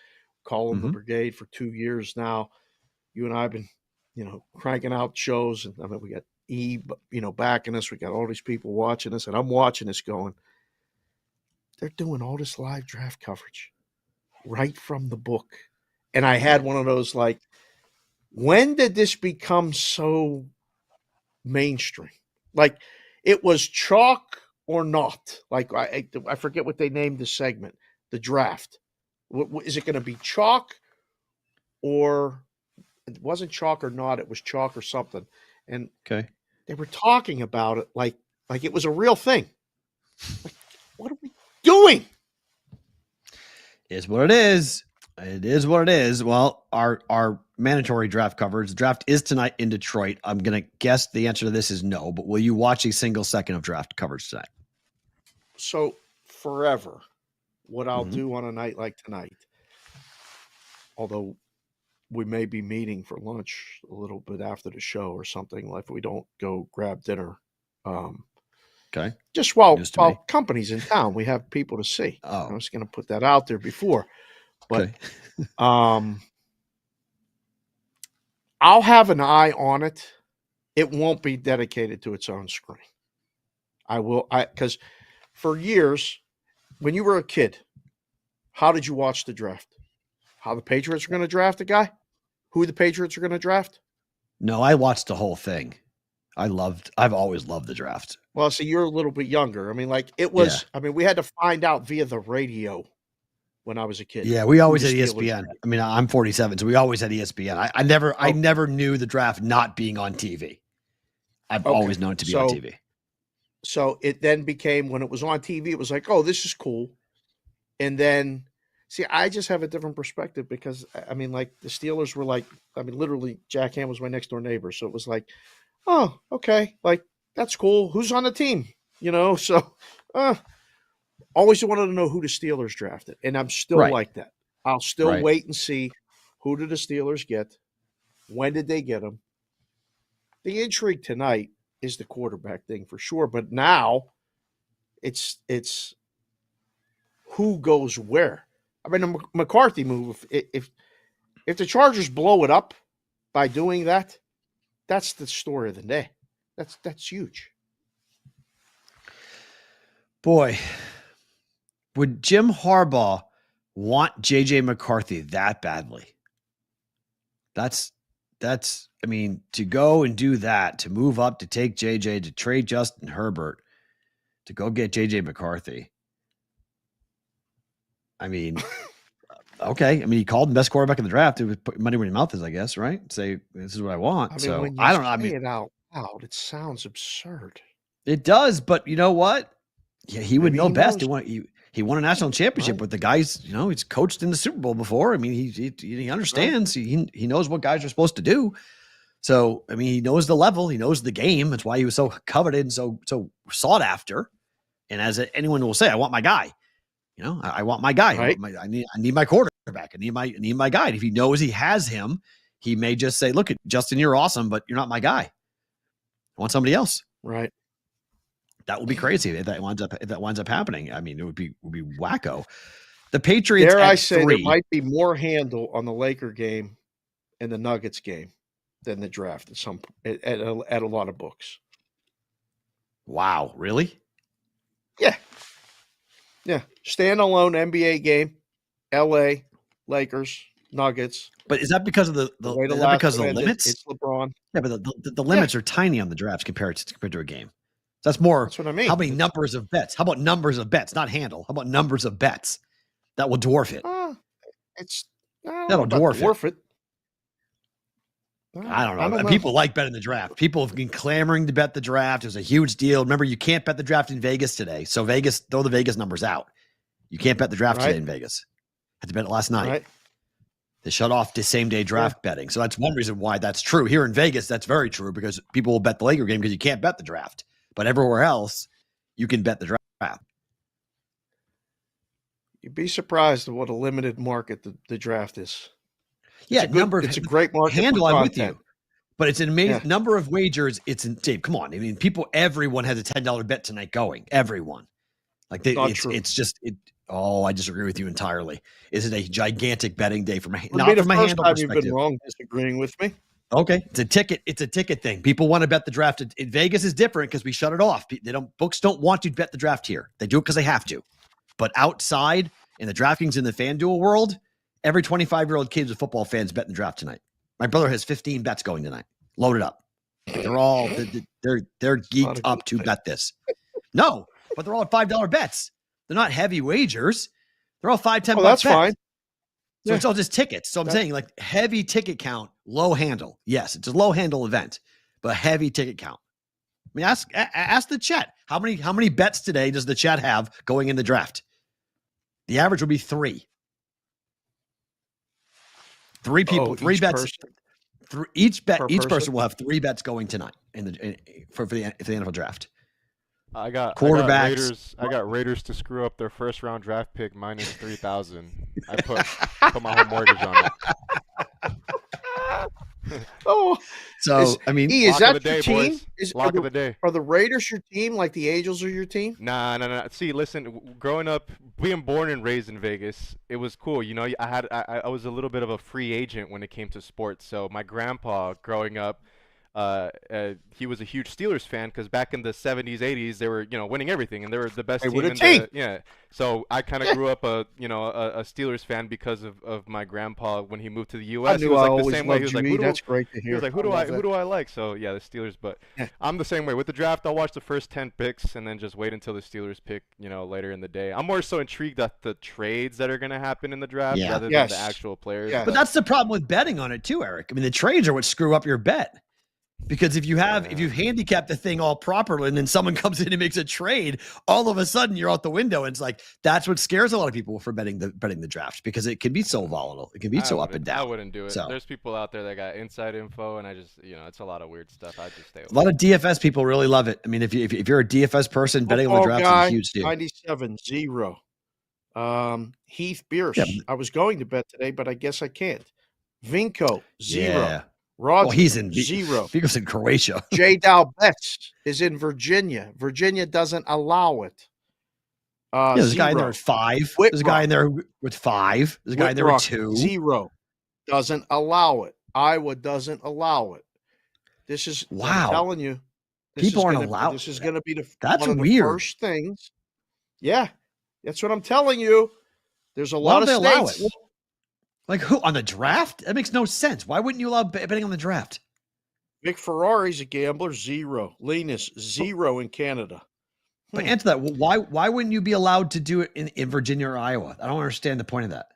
calling the Brigade for 2 years now. You and I have been, cranking out shows, and I mean, we got backing us. We got all these people watching us, and I'm watching this going, they're doing all this live draft coverage right from the book. And I had one of those, like, when did this become so mainstream? Like, it was chalk or not. Like, I forget what they named the segment, the draft. Is it going to be chalk, or it wasn't chalk or not? It was chalk or something. And they were talking about it like it was a real thing. Like, what are we doing? Is what it is. It is what it is. Well, our mandatory draft coverage. The draft is tonight in Detroit. I'm going to guess the answer to this is no, but will you watch a single second of draft coverage tonight? So forever, what I'll do on a night like tonight, although we may be meeting for lunch a little bit after the show or something, like if we don't go grab dinner. Just while company's in town, we have people to see. I was going to put that out there before. But I'll have an eye on it. It won't be dedicated to its own screen. Because for years, when you were a kid, how did you watch the draft? How the Patriots are going to draft a guy? Who the Patriots are going to draft? No, I watched the whole thing. I've always loved the draft. Well, see, you're a little bit younger. I mean, like it was, we had to find out via the radio when I was a kid. Yeah, we always had ESPN. I mean, I'm 47, so we always had ESPN. I never knew the draft not being on TV. I've always known it to be on TV. So it then became, when it was on TV, it was like, oh, this is cool. And then, see, I just have a different perspective because, I mean, like the Steelers were like, literally Jack Ham was my next door neighbor. So it was like, oh, okay. Like, that's cool. Who's on the team? So always wanted to know who the Steelers drafted. And I'm still like that. I'll still wait and see who did the Steelers get? When did they get them? The intrigue tonight is the quarterback thing for sure. But now it's who goes where. I mean, a McCarthy move, if the Chargers blow it up by doing that, that's the story of the day. That's huge. Boy, would Jim Harbaugh want JJ McCarthy that badly? That's I mean, to go and do that, to move up, to take JJ, to trade Justin Herbert, to go get JJ McCarthy. I mean, okay. I mean, he called him best quarterback in the draft. It was put money where your mouth is, I guess, right? Say, this is what I want. I mean, I don't know. I mean, it out loud, it sounds absurd. It does, but you know what? Yeah, he would know best. He won a national championship with the guys. You know, he's coached in the Super Bowl before. I mean, he understands. Right. He knows what guys are supposed to do. So, I mean, he knows the level. He knows the game. That's why he was so coveted and so sought after. And as anyone will say, I want my guy. You know, I want my guy. Right. I need my quarterback. I need my guy. And if he knows he has him, he may just say, "Look, Justin, you're awesome, but you're not my guy. I want somebody else." Right. That would be crazy if that winds up happening. I mean, it would be wacko. The Patriots. Dare I say there might be more handle on the Laker game and the Nuggets game than the draft at a lot of books. Wow, really? Yeah. Yeah. Standalone NBA game, LA, Lakers, Nuggets. But is that because of the limits? It's LeBron. Yeah, but the limits are tiny on the drafts compared to a game. So that's more. That's what I mean. How many numbers of bets? How about numbers of bets, not handle? How about numbers of bets? That will dwarf it. That'll dwarf it. I don't know. People like betting the draft. People have been clamoring to bet the draft. It was a huge deal. Remember, you can't bet the draft in Vegas today. So Vegas, throw the Vegas numbers out. You can't bet the draft today in Vegas. Had to bet it last night. Right. They shut off the same day draft betting. So that's one reason why that's true. Here in Vegas, that's very true because people will bet the Laker game because you can't bet the draft. But everywhere else, you can bet the draft. You'd be surprised at what a limited market the draft is. Yeah, it's a great market. Handle, I'm with you. But it's an amazing number of wagers. Dave, come on. I mean, everyone has a $10 bet tonight going. Everyone. Like it's just I disagree with you entirely. Is it a gigantic betting day from a handle perspective? You've been wrong disagreeing with me. Okay, it's a ticket thing. People want to bet the draft. In Vegas is different because we shut it off. Books don't want to bet the draft here. They do it because they have to. But outside in the DraftKings in the FanDuel world, every 25-year-old kid who's a football fan is betting the draft tonight. My brother has 15 bets going tonight, loaded up. They're all they're geeked up to bet this. No, but they're all $5 bets. They're not heavy wagers. They're all $5, $10 that's bets. Fine. So it's all just tickets. So I'm saying like heavy ticket count, low handle. Yes, it's a low handle event, but heavy ticket count. I mean, ask the chat. How many bets today does the chat have going in the draft? The average would be 3. 3 people, 3 bets. Each person will have 3 bets going tonight for the NFL draft. I got quarterbacks. I got Raiders to screw up their first round draft pick minus 3,000. I put my whole mortgage on it. Is that your team? Lock of the day. Are the Raiders your team? Like the Angels are your team? Nah. See, listen. Growing up, being born and raised in Vegas, it was cool. You know, I was a little bit of a free agent when it came to sports. So my grandpa, growing up, he was a huge Steelers fan because back in the 70s, 80s, they were winning everything and they were the best team in the So I kind of grew up a Steelers fan because of my grandpa when he moved to the U.S. He was like the same way. He was like, that's great to hear. He was like, who do I like? So yeah, the Steelers. But I'm the same way with the draft. I'll watch the first 10 picks and then just wait until the Steelers pick later in the day. I'm more so intrigued at the trades that are going to happen in the draft rather than the actual players. Yeah. But that's the problem with betting on it too, Eric. I mean, the trades are what screw up your bet. Because if you handicap the thing all properly and then someone comes in and makes a trade, all of a sudden you're out the window. And it's like, that's what scares a lot of people for betting the draft because it can be so volatile. It can be so up and down. I wouldn't do it. So, there's people out there that got inside info and I just, it's a lot of weird stuff. I just stay away. A lot of DFS people really love it. I mean, if you're a DFS person, betting on the draft is a huge deal. 97-0. Heath Bierce. Yeah. I was going to bet today, but I guess I can't. Vinco, 0. Yeah. Rod, he's in zero. He goes in Croatia. J. Dow Betts is in Virginia. Virginia doesn't allow it. There's a guy in there with 5. There's a guy in there with 5. There's a guy in there with 2. 0. Doesn't allow it. Iowa doesn't allow it. This is, I'm telling you. People aren't allowed. This is going to be That's one of weird. the first things. Yeah, that's what I'm telling you. There's a Why lot of don't they allow states. it? Like who on the draft? That makes no sense. Why wouldn't you allow betting on the draft? Vic Ferrari's a gambler, 0. Linus, 0 in Canada. But answer that. Why wouldn't you be allowed to do it in Virginia or Iowa? I don't understand the point of that.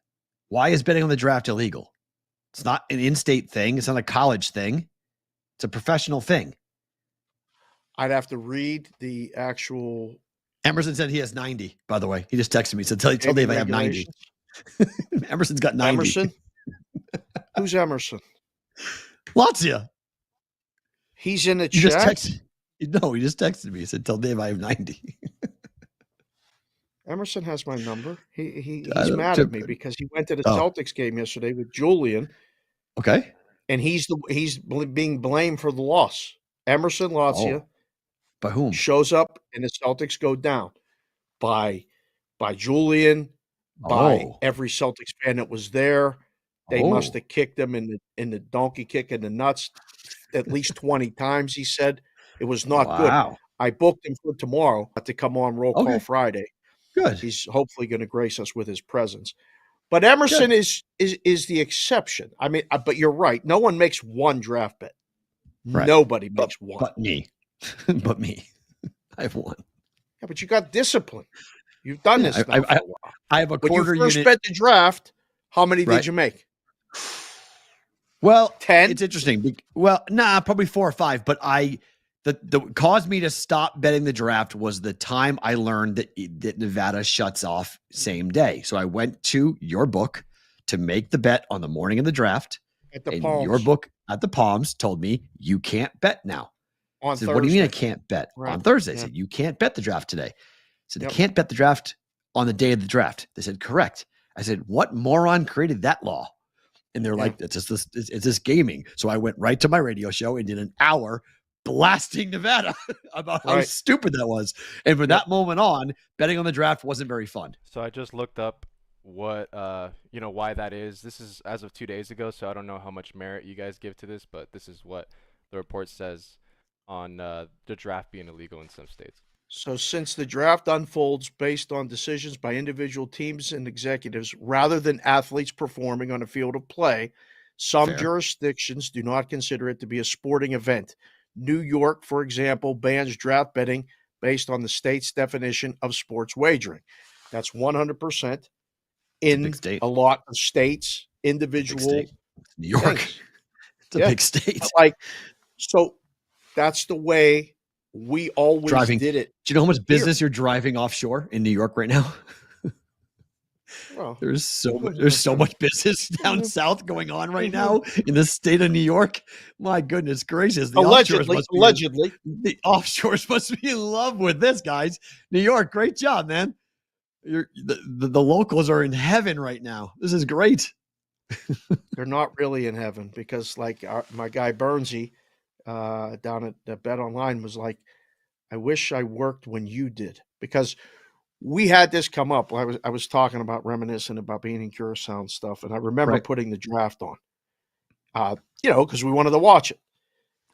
Why is betting on the draft illegal? It's not an in-state thing. It's not a college thing. It's a professional thing. I'd have to read the actual. Emerson said he has 90, by the way. He just texted me. He said, tell Dave I have 90. Emerson's got 90. Emerson? Who's Emerson? Lazia. He's in the He chat? he just texted me. He said, tell Dave I have 90. Emerson has my number. He's mad at me because he went to the Celtics game yesterday with Julian. Okay. And he's being blamed for the loss. Emerson Lazia. By whom? Shows up and the Celtics go down by Julian, by every Celtics fan that was there. They must have kicked him in the donkey kick in the nuts at least 20 times, he said. It was not good. I booked him for tomorrow to come on Roll Call Friday. Good. He's hopefully going to grace us with his presence. But Emerson is the exception. I mean, but you're right. No one makes one draft bet. Right. Nobody makes one. But me. But me. I have one. Yeah, but you got discipline. You've done this now for a while. I have a quarter unit. When you first bet the draft, how many did you make? Well, 10? It's interesting. Well, probably 4 or 5. But the caused me to stop betting the draft was the time I learned that Nevada shuts off same day. So I went to your book to make the bet on the morning of the draft. At the Palms. Your book at the Palms told me you can't bet now. On I said, Thursday. what do you mean I can't bet? Right. On Thursday. Yeah. I said, you can't bet the draft today. I said, you can't bet the draft on the day of the draft. They said, correct. I said, what moron created that law? And they're like, it's this gaming. So I went right to my radio show and did an hour blasting Nevada about how stupid that was. And from that moment on, betting on the draft wasn't very fun. So I just looked up what why that is. This is as of 2 days ago, so I don't know how much merit you guys give to this, but this is what the report says on the draft being illegal in some states. So since the draft unfolds based on decisions by individual teams and executives rather than athletes performing on a field of play, some jurisdictions do not consider it to be a sporting event. New York, for example, bans draft betting based on the state's definition of sports wagering. That's 100% in a lot of states, individual. New York. Things. It's a big state. So that's the way we always did it. Do you know how much business you're driving offshore in New York right now? Well, there's so much business down south going on right now in the state of New York. My goodness gracious. The allegedly. The offshores must be in love with this, guys. New York, great job, man. The locals are in heaven right now. This is great. They're not really in heaven because my guy Bernsey down at the Bet Online was like, I wish I worked when you did, because we had this come up. I was talking about reminiscing about being in Curacao and stuff, and I remember putting the draft on, because we wanted to watch it.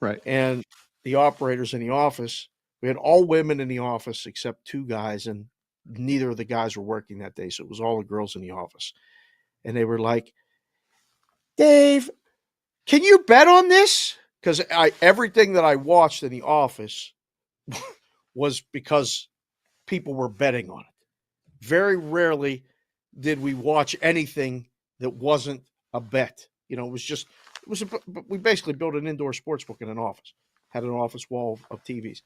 Right. And the operators in the office, we had all women in the office except 2 guys, and neither of the guys were working that day, so it was all the girls in the office. And they were like, Dave, can you bet on this? Because everything that I watched in the office was because people were betting on it. Very rarely did we watch anything that wasn't a bet. We basically built an indoor sports book in an office, had an office wall of TVs.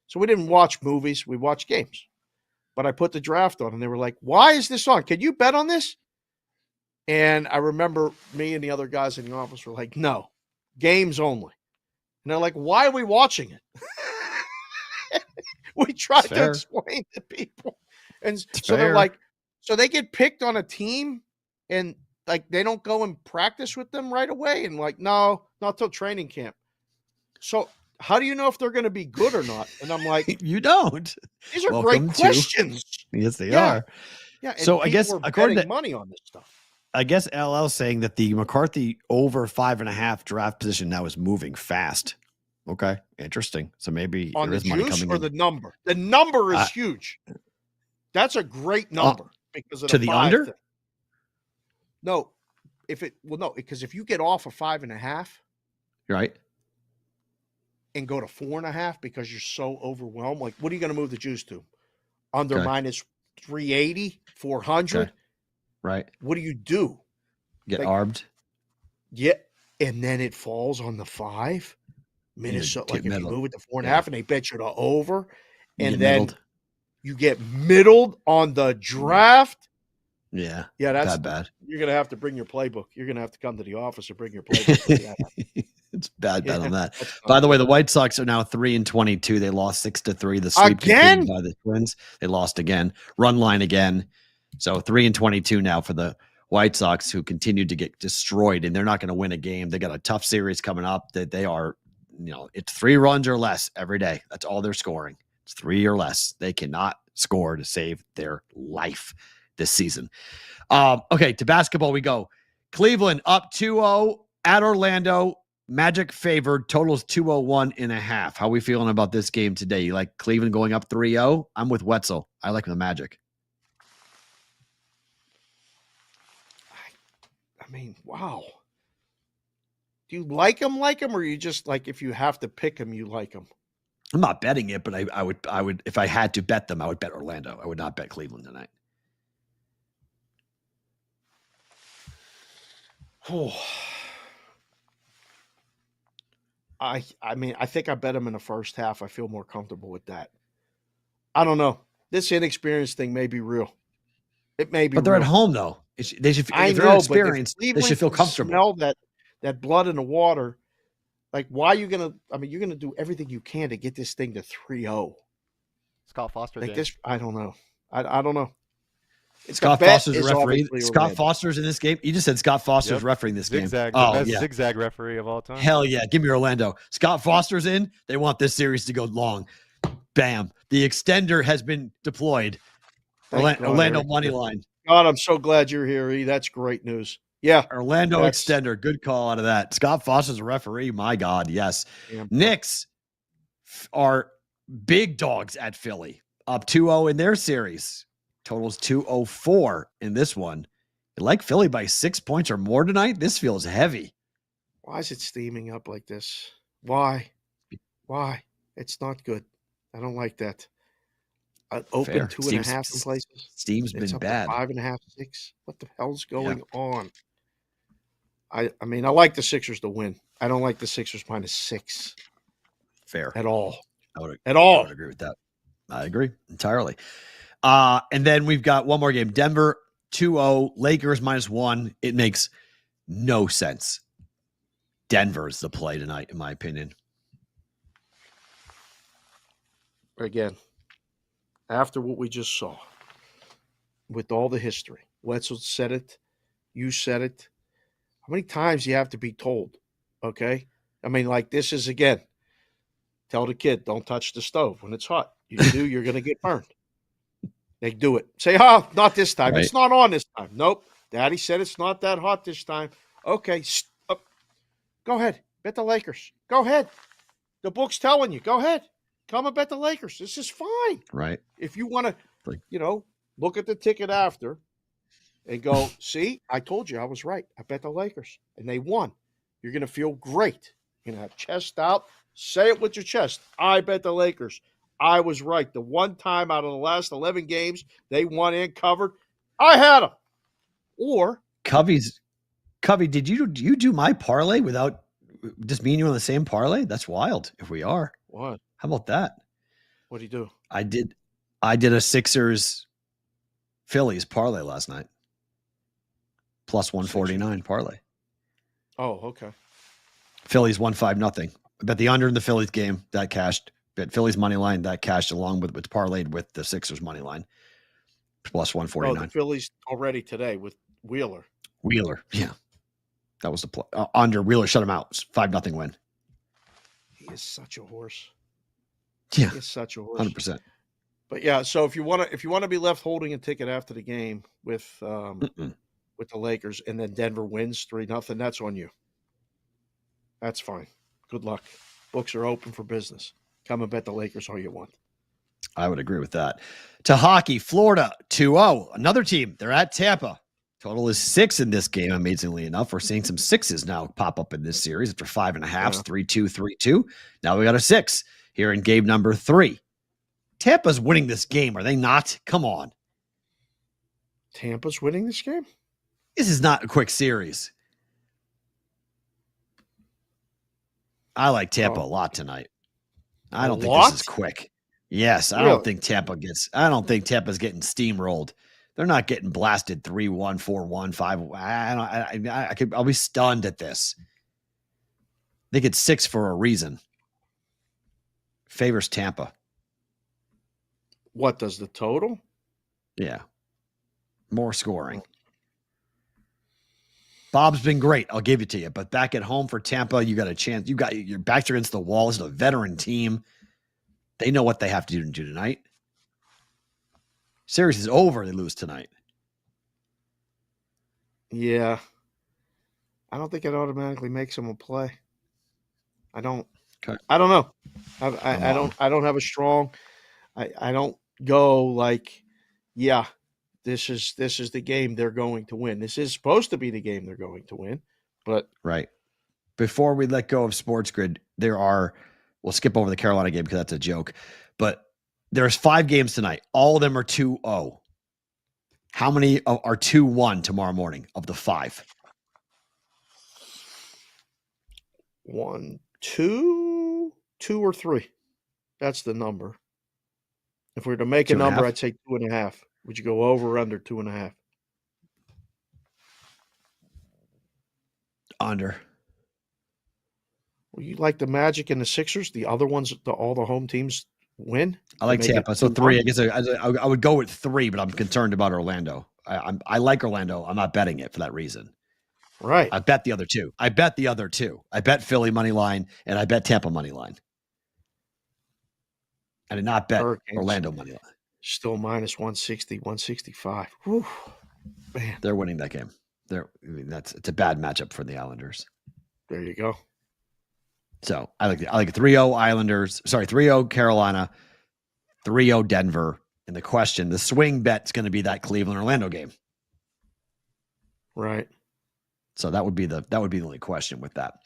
So we didn't watch movies, we watched games. But I put the draft on and they were like, why is this on? Can you bet on this? And I remember me and the other guys in the office were like, no, games only. And they're like, why are we watching it? We tried to explain to people. And so they're like, so they get picked on a team and like they don't go and practice with them right away, and like no, not till training camp. So how do you know if they're going to be good or not? And I'm like, you don't. These are great questions. Yes, they are. Yeah. And so I guess according to money on this stuff. I guess LL saying that the McCarthy over 5.5 draft position now is moving fast. Okay, interesting. So maybe on there the is money juice coming or in. the number. The number is huge. That's a great number because of to the under. Thing. No, because if you get off a 5.5, right, and go to 4.5 because you're so overwhelmed, like what are you going to move the juice to? Under minus 380, 400. Okay. Right. What do you do? Get armed. Yeah, and then it falls on the 5. Minnesota, like if you move it to 4.5, and they bet you to over, and then you get middled on the draft. Yeah, that's bad. You're gonna have to bring your playbook. You're gonna have to come to the office or bring your playbook. It's bad on that. By the way, the White Sox are now 3-22. They lost 6-3. The sweep continued by the Twins. They lost again. Run line again. So 3-22 now for the White Sox, who continued to get destroyed, and they're not going to win a game. They got a tough series coming up. That they are, it's 3 runs or less every day. That's all they're scoring. It's 3 or less. They cannot score to save their life this season. Okay, to basketball we go. Cleveland up 2-0 at Orlando. Magic favored. Totals 201.5. How are we feeling about this game today? You like Cleveland going up 3-0? I'm with Wetzel. I like the Magic. I mean, wow. Do you like them, or you just like if you have to pick them, you like them? I'm not betting it, but I would if I had to bet them, I would bet Orlando. I would not bet Cleveland tonight. Oh. I mean, I think I bet them in the first half. I feel more comfortable with that. I don't know. This inexperienced thing may be real. It may be, but they're real. At home though. They should. I if know, they're experienced, but if they should feel comfortable. Smell that blood in the water. Like, why are you gonna? I mean, you're gonna do everything you can to get this thing to 3-0. Scott Foster. Like this, I don't know. I don't know. Scott Foster's the referee. Scott Foster's in this game. You just said Scott Foster's refereeing this game. Zigzag referee of all time. Hell yeah. Give me Orlando. Scott Foster's in. They want this series to go long. Bam. The extender has been deployed. Orlando money line. God, I'm so glad you're here, E. That's great news. Yeah. Orlando extender. Good call out of that. Scott Foster's a referee. My God. Yes. Knicks are big dogs at Philly. Up 2-0 in their series. Totals 204 in this one. You like Philly by 6 points or more tonight? This feels heavy. Why is it steaming up like this? Why? It's not good. I don't like that. Open fair. 2.5 in places. Steam's been bad. 5.5, 6. What the hell's going on? I mean, I like the Sixers to win. I don't like the Sixers minus 6. Fair. At all. I would agree with that. I agree entirely. And then we've got one more game. Denver 2-0, Lakers -1. It makes no sense. Denver's the play tonight, in my opinion. Again, after what we just saw, with all the history, Wetzel said it, you said it. How many times do you have to be told? Okay? I mean, like this is, again, tell the kid, don't touch the stove when it's hot. You do, you're going to get burned. They do it. Say, oh, not this time. Right. It's not on this time. Nope. Daddy said it's not that hot this time. Okay. Go ahead. Bet the Lakers. Go ahead. The book's telling you. Go ahead. Come and bet the Lakers. This is fine. Right. If you want to, look at the ticket after and go, see, I told you I was right. I bet the Lakers. And they won. You're going to feel great. You're going to have chest out. Say it with your chest. I bet the Lakers. I was right. The one time out of the last 11 games they won and covered, I had them. Or Covey, did you do my parlay without just me and you on the same parlay? That's wild. If we are, what? How about that? What do you do? I did a Sixers Phillies parlay last night. Plus 149 parlay. Oh, okay. Phillies won 5-0. I bet the under in the Phillies game that cashed. Bet Phillies money line that cashed along with what's parlayed with the Sixers money line. Plus 149. Oh, the Phillies already today with Wheeler. Wheeler. Yeah. That was the play. Under Wheeler shut him out. 5-0 win. He is such a horse. Yeah. He is such a horse. 100%. But yeah, so if you want to be left holding a ticket after the game with the Lakers and then Denver wins 3-0, that's on you. That's fine. Good luck. Books are open for business. Come and bet the Lakers all you want. I would agree with that. To hockey, Florida 2-0. Another team. They're at Tampa. Total is 6 in this game, amazingly enough. We're seeing some 6s now pop up in this series after 5.5, 3-2, 3-2. Now we got a 6 here in game number 3. Tampa's winning this game, are they not? Come on. Tampa's winning this game? This is not a quick series. I like Tampa a lot tonight. I don't think this is quick. Yes, I don't think Tampa's getting steamrolled. They're not getting blasted 3-1, 4-1, 5. I'll be stunned at this. I think it's 6 for a reason. Favors Tampa. What does the total? Yeah. More scoring. Bob's been great. I'll give it to you. But back at home for Tampa, you got a chance. You got your backs against the wall. It's a veteran team. They know what they have to do tonight. Series is over. They lose tonight. Yeah. I don't think it automatically makes them a play. I don't. Okay. I don't know. I don't have a strong. I don't go like, yeah, this is the game they're going to win. This is supposed to be the game they're going to win, but right. Before we let go of Sports Grid, we'll skip over the Carolina game because that's a joke, but there's 5 games tonight. All of them are 2-0. How many are 2-1 tomorrow morning of the 5? 1, 2 or 3. That's the number. If we were to make a number, I'd say 2.5. Would you go over or under 2.5? Under. Well, you like the Magic and the Sixers? The other ones, all the home teams win? I like Tampa. So 3. I guess I would go with 3, but I'm concerned about Orlando. I like Orlando. I'm not betting it for that reason. Right. I bet the other two. I bet Philly money line and I bet Tampa money line. I did not bet Orlando money line. Still minus 160, 165. Whew. Man. They're winning that game. It's a bad matchup for the Islanders. There you go. So I like 3-0 Islanders. Sorry, 3-0 Carolina, 3-0 Denver. And the swing bet's going to be that Cleveland Orlando game. Right. So that would be the only question with that.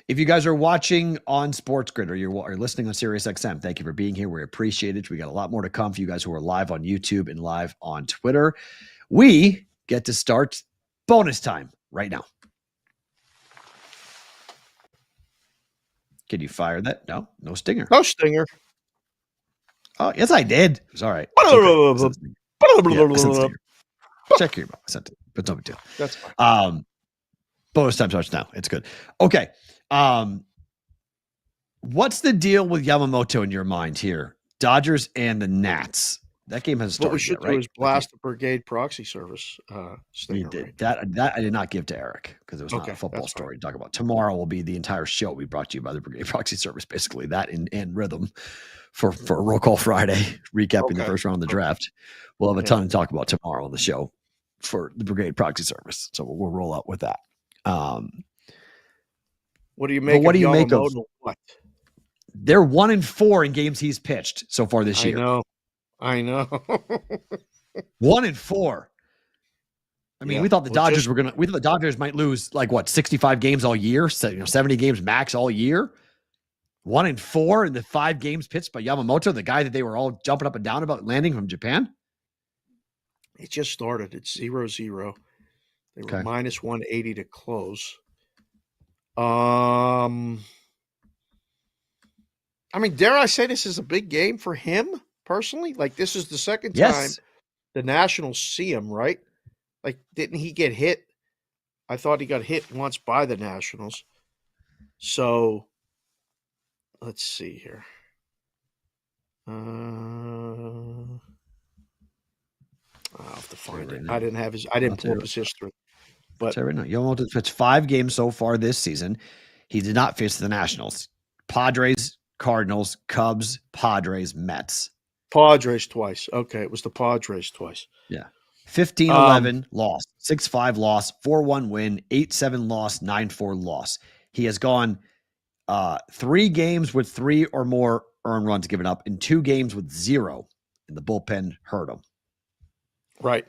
If you guys are watching on Sports Grid or you're listening on SiriusXM, thank you for being here. We appreciate it. We got a lot more to come for you guys who are live on YouTube and live on Twitter. We get to start bonus time right now. Can you fire that? No stinger. No stinger. Oh, yes, I did. It was all right. Check your email. I sent it, but no big deal. That's fine. Bonus time starts now. It's good. Okay. What's the deal with Yamamoto in your mind here? Dodgers and the Nats. That game hasn't started. What we should do is blast the Brigade proxy service. You did. That I did not give to Eric because it was not a football story to talk about. Tomorrow will be the entire show we brought to you by the Brigade proxy service. Basically, that and rhythm for a Roll Call Friday, recapping the first round of the draft. We'll have a ton to talk about tomorrow on the show for the Brigade proxy service. So we'll roll out with that. What do you make? What do you make of what? They're 1-4 in games he's pitched so far this year. I know. 1-4. I mean, we thought the Dodgers we thought the Dodgers might lose 65 games all year, 70 games max all year. 1-4 in the 5 games pitched by Yamamoto, the guy that they were all jumping up and down about landing from Japan. It just started. It's 0-0. They were minus 180 to close. I mean, dare I say this is a big game for him personally? This is the second time the Nationals see him, right? Didn't he get hit? I thought he got hit once by the Nationals. So, let's see here. I'll have to find it. I didn't pull up his history. But right now, Yamamoto pitched 5 games so far this season. He did not face the Nationals, Padres, Cardinals, Cubs, Padres, Mets. Padres twice. Okay, it was the Padres twice. Yeah. 15-11 loss, 6-5 loss, 4-1 win, 8-7 loss, 9-4 loss. He has gone 3 games with 3 or more earned runs given up and 2 games with 0, and the bullpen hurt him. Right.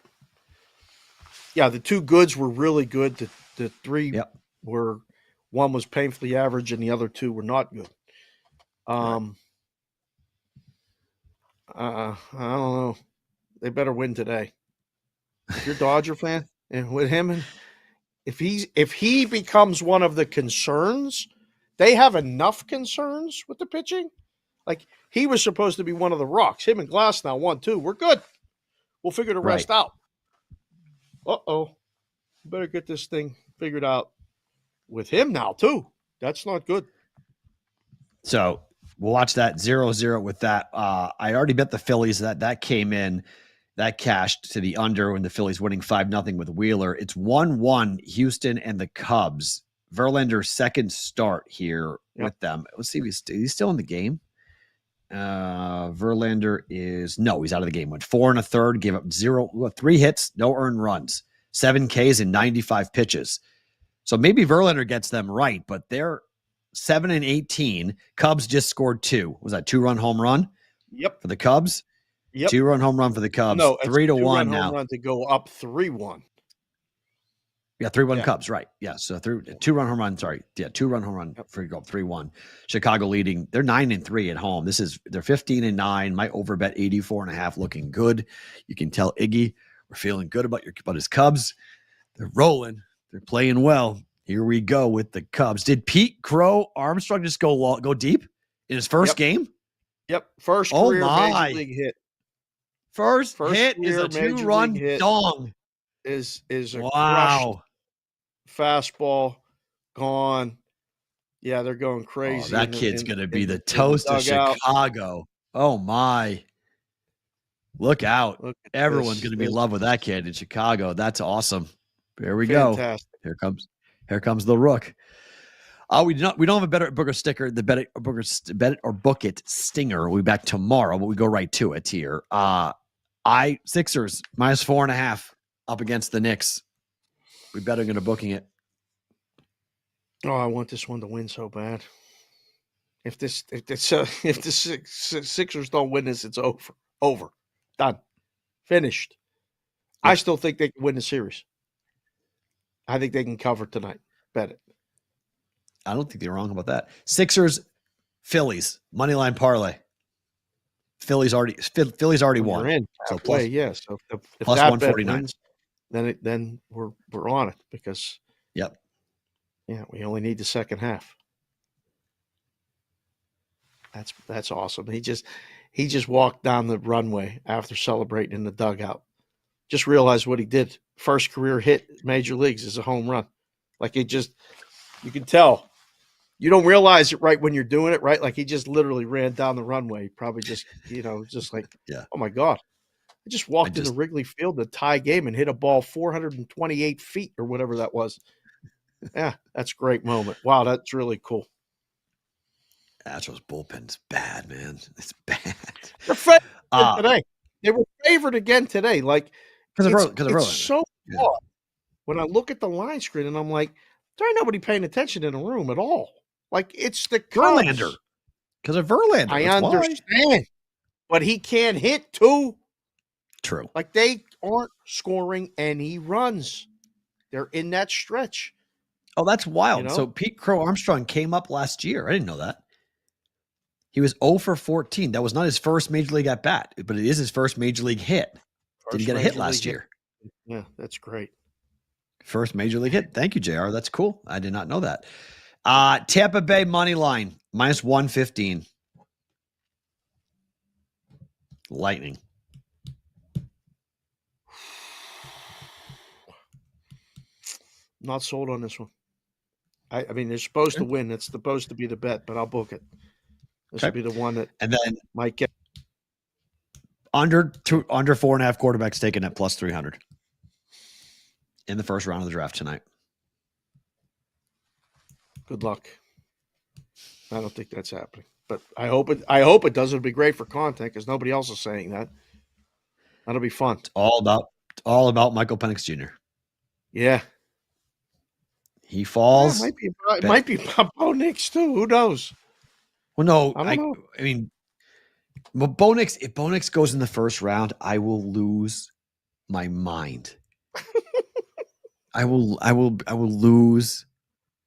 Yeah, the 2 goods were really good. The 3 were, one was painfully average and the other 2 were not good. I don't know. They better win today. If you're a Dodger fan, and with him, and if he becomes one of the concerns, they have enough concerns with the pitching. Like, he was supposed to be one of the rocks. Him and Glass now 1-2. We're good. We'll figure the rest out. Better get this thing figured out with him now too. That's not good. So we'll watch that 0-0 with that. I already bet the Phillies that came in, that cashed to the under when the Phillies winning 5-0 with Wheeler. It's 1-1 Houston and the Cubs. Verlander's second start here with them. Let's see if he's still in the game. Verlander he's out of the game. Went 4 1/3, gave up 3 hits, no earned runs, 7 Ks and 95 pitches. So maybe Verlander gets them right, but they're 7-18. Cubs just scored 2. Was that 2-run home run? Yep. For the Cubs? Yep. 2-run home run for the Cubs. No, 3-1 now. Home run to go up 3-1. Yeah, 3-1 Cubs, right. Yeah, so 2-run home run, sorry. Yeah, 2-run home run for go up 3-1. Chicago leading. They're 9-3 at home. They're 15-9. My overbet 84.5 looking good. You can tell Iggy we're feeling good about his Cubs. They're rolling. They're playing well. Here we go with the Cubs. Did Pete Crow Armstrong just go deep in his first game? Yep. First career Major League hit. First hit is a 2-run dong. Is a crushed fastball gone. Yeah, they're going crazy. That kid's going to be the toast of Chicago. Oh, my. Look out. Everyone's going to be in love with that kid in Chicago. That's awesome. There we go. Here comes the Rook. We don't have a better Booger sticker. The bet it or book it stinger. We'll be back tomorrow, but we go right to it here. Sixers -4.5 up against the Knicks. We better going to booking it. Oh, I want this one to win so bad. If the Sixers don't win this, it's over, done, finished. Yeah. I still think they can win the series. I think they can cover tonight. Bet it. I don't think they're wrong about that. Sixers, Phillies, money line parlay. Phillies already won. In, so plus, yeah. So if plus that 149, wins, then we're on it because we only need the second half. That's awesome. He just walked down the runway after celebrating in the dugout. Just realized what he did. First career hit Major Leagues is a home run. Like you can tell. You don't realize it right when you're doing it, right? Like he just literally ran down the runway. Probably just like, oh my God. I just walked into Wrigley Field to tie game and hit a ball 428 feet or whatever that was. Yeah, that's a great moment. Wow, that's really cool. Astros bullpen's bad, man. It's bad. They're favored today. They were favored again today. Like, it's so odd when I look at the line screen and I'm like, there ain't nobody paying attention in the room at all. Like, it's the Verlander. Because of Verlander. I understand. But he can't hit too. True. Like, they aren't scoring any runs. They're in that stretch. Oh, that's wild. So Pete Crow Armstrong came up last year. I didn't know that. He was 0 for 14. That was not his first Major League at bat, but it is his first Major League hit. Didn't get a hit last year. Yeah, that's great. First Major League hit. Thank you, JR. That's cool. I did not know that. Tampa Bay money line -115. Lightning. Not sold on this one. I mean, they're supposed to win. It's supposed to be the bet, but I'll book it. This would be the one that might get under 4.5 quarterbacks taken at +300. in the first round of the draft tonight. Good luck. I don't think that's happening, but I hope it does. It'll be great for content because nobody else is saying that. That'll be fun. It's all about Michael Penix Jr. Yeah. He falls. Yeah, it might be Bo Nix too. Who knows? Well, no, I don't know. I mean, well, if Bo Nix goes in the first round, I will lose my mind. I will lose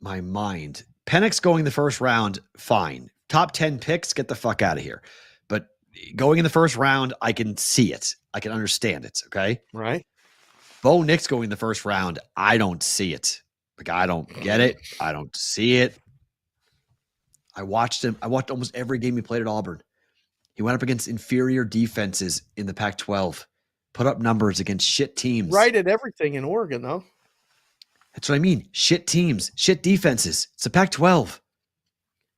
my mind. Penix going the first round, fine. Top 10 picks, get the fuck out of here. But going in the first round, I can see it. I can understand it. Okay. Right. Bo Nix going in the first round, I don't see it. Like, I don't get it. I don't see it. I watched him. I watched almost every game he played at Auburn. He went up against inferior defenses in the Pac-12, put up numbers against shit teams. Right at everything in Oregon, though. That's what I mean. Shit teams, shit defenses. It's a Pac-12.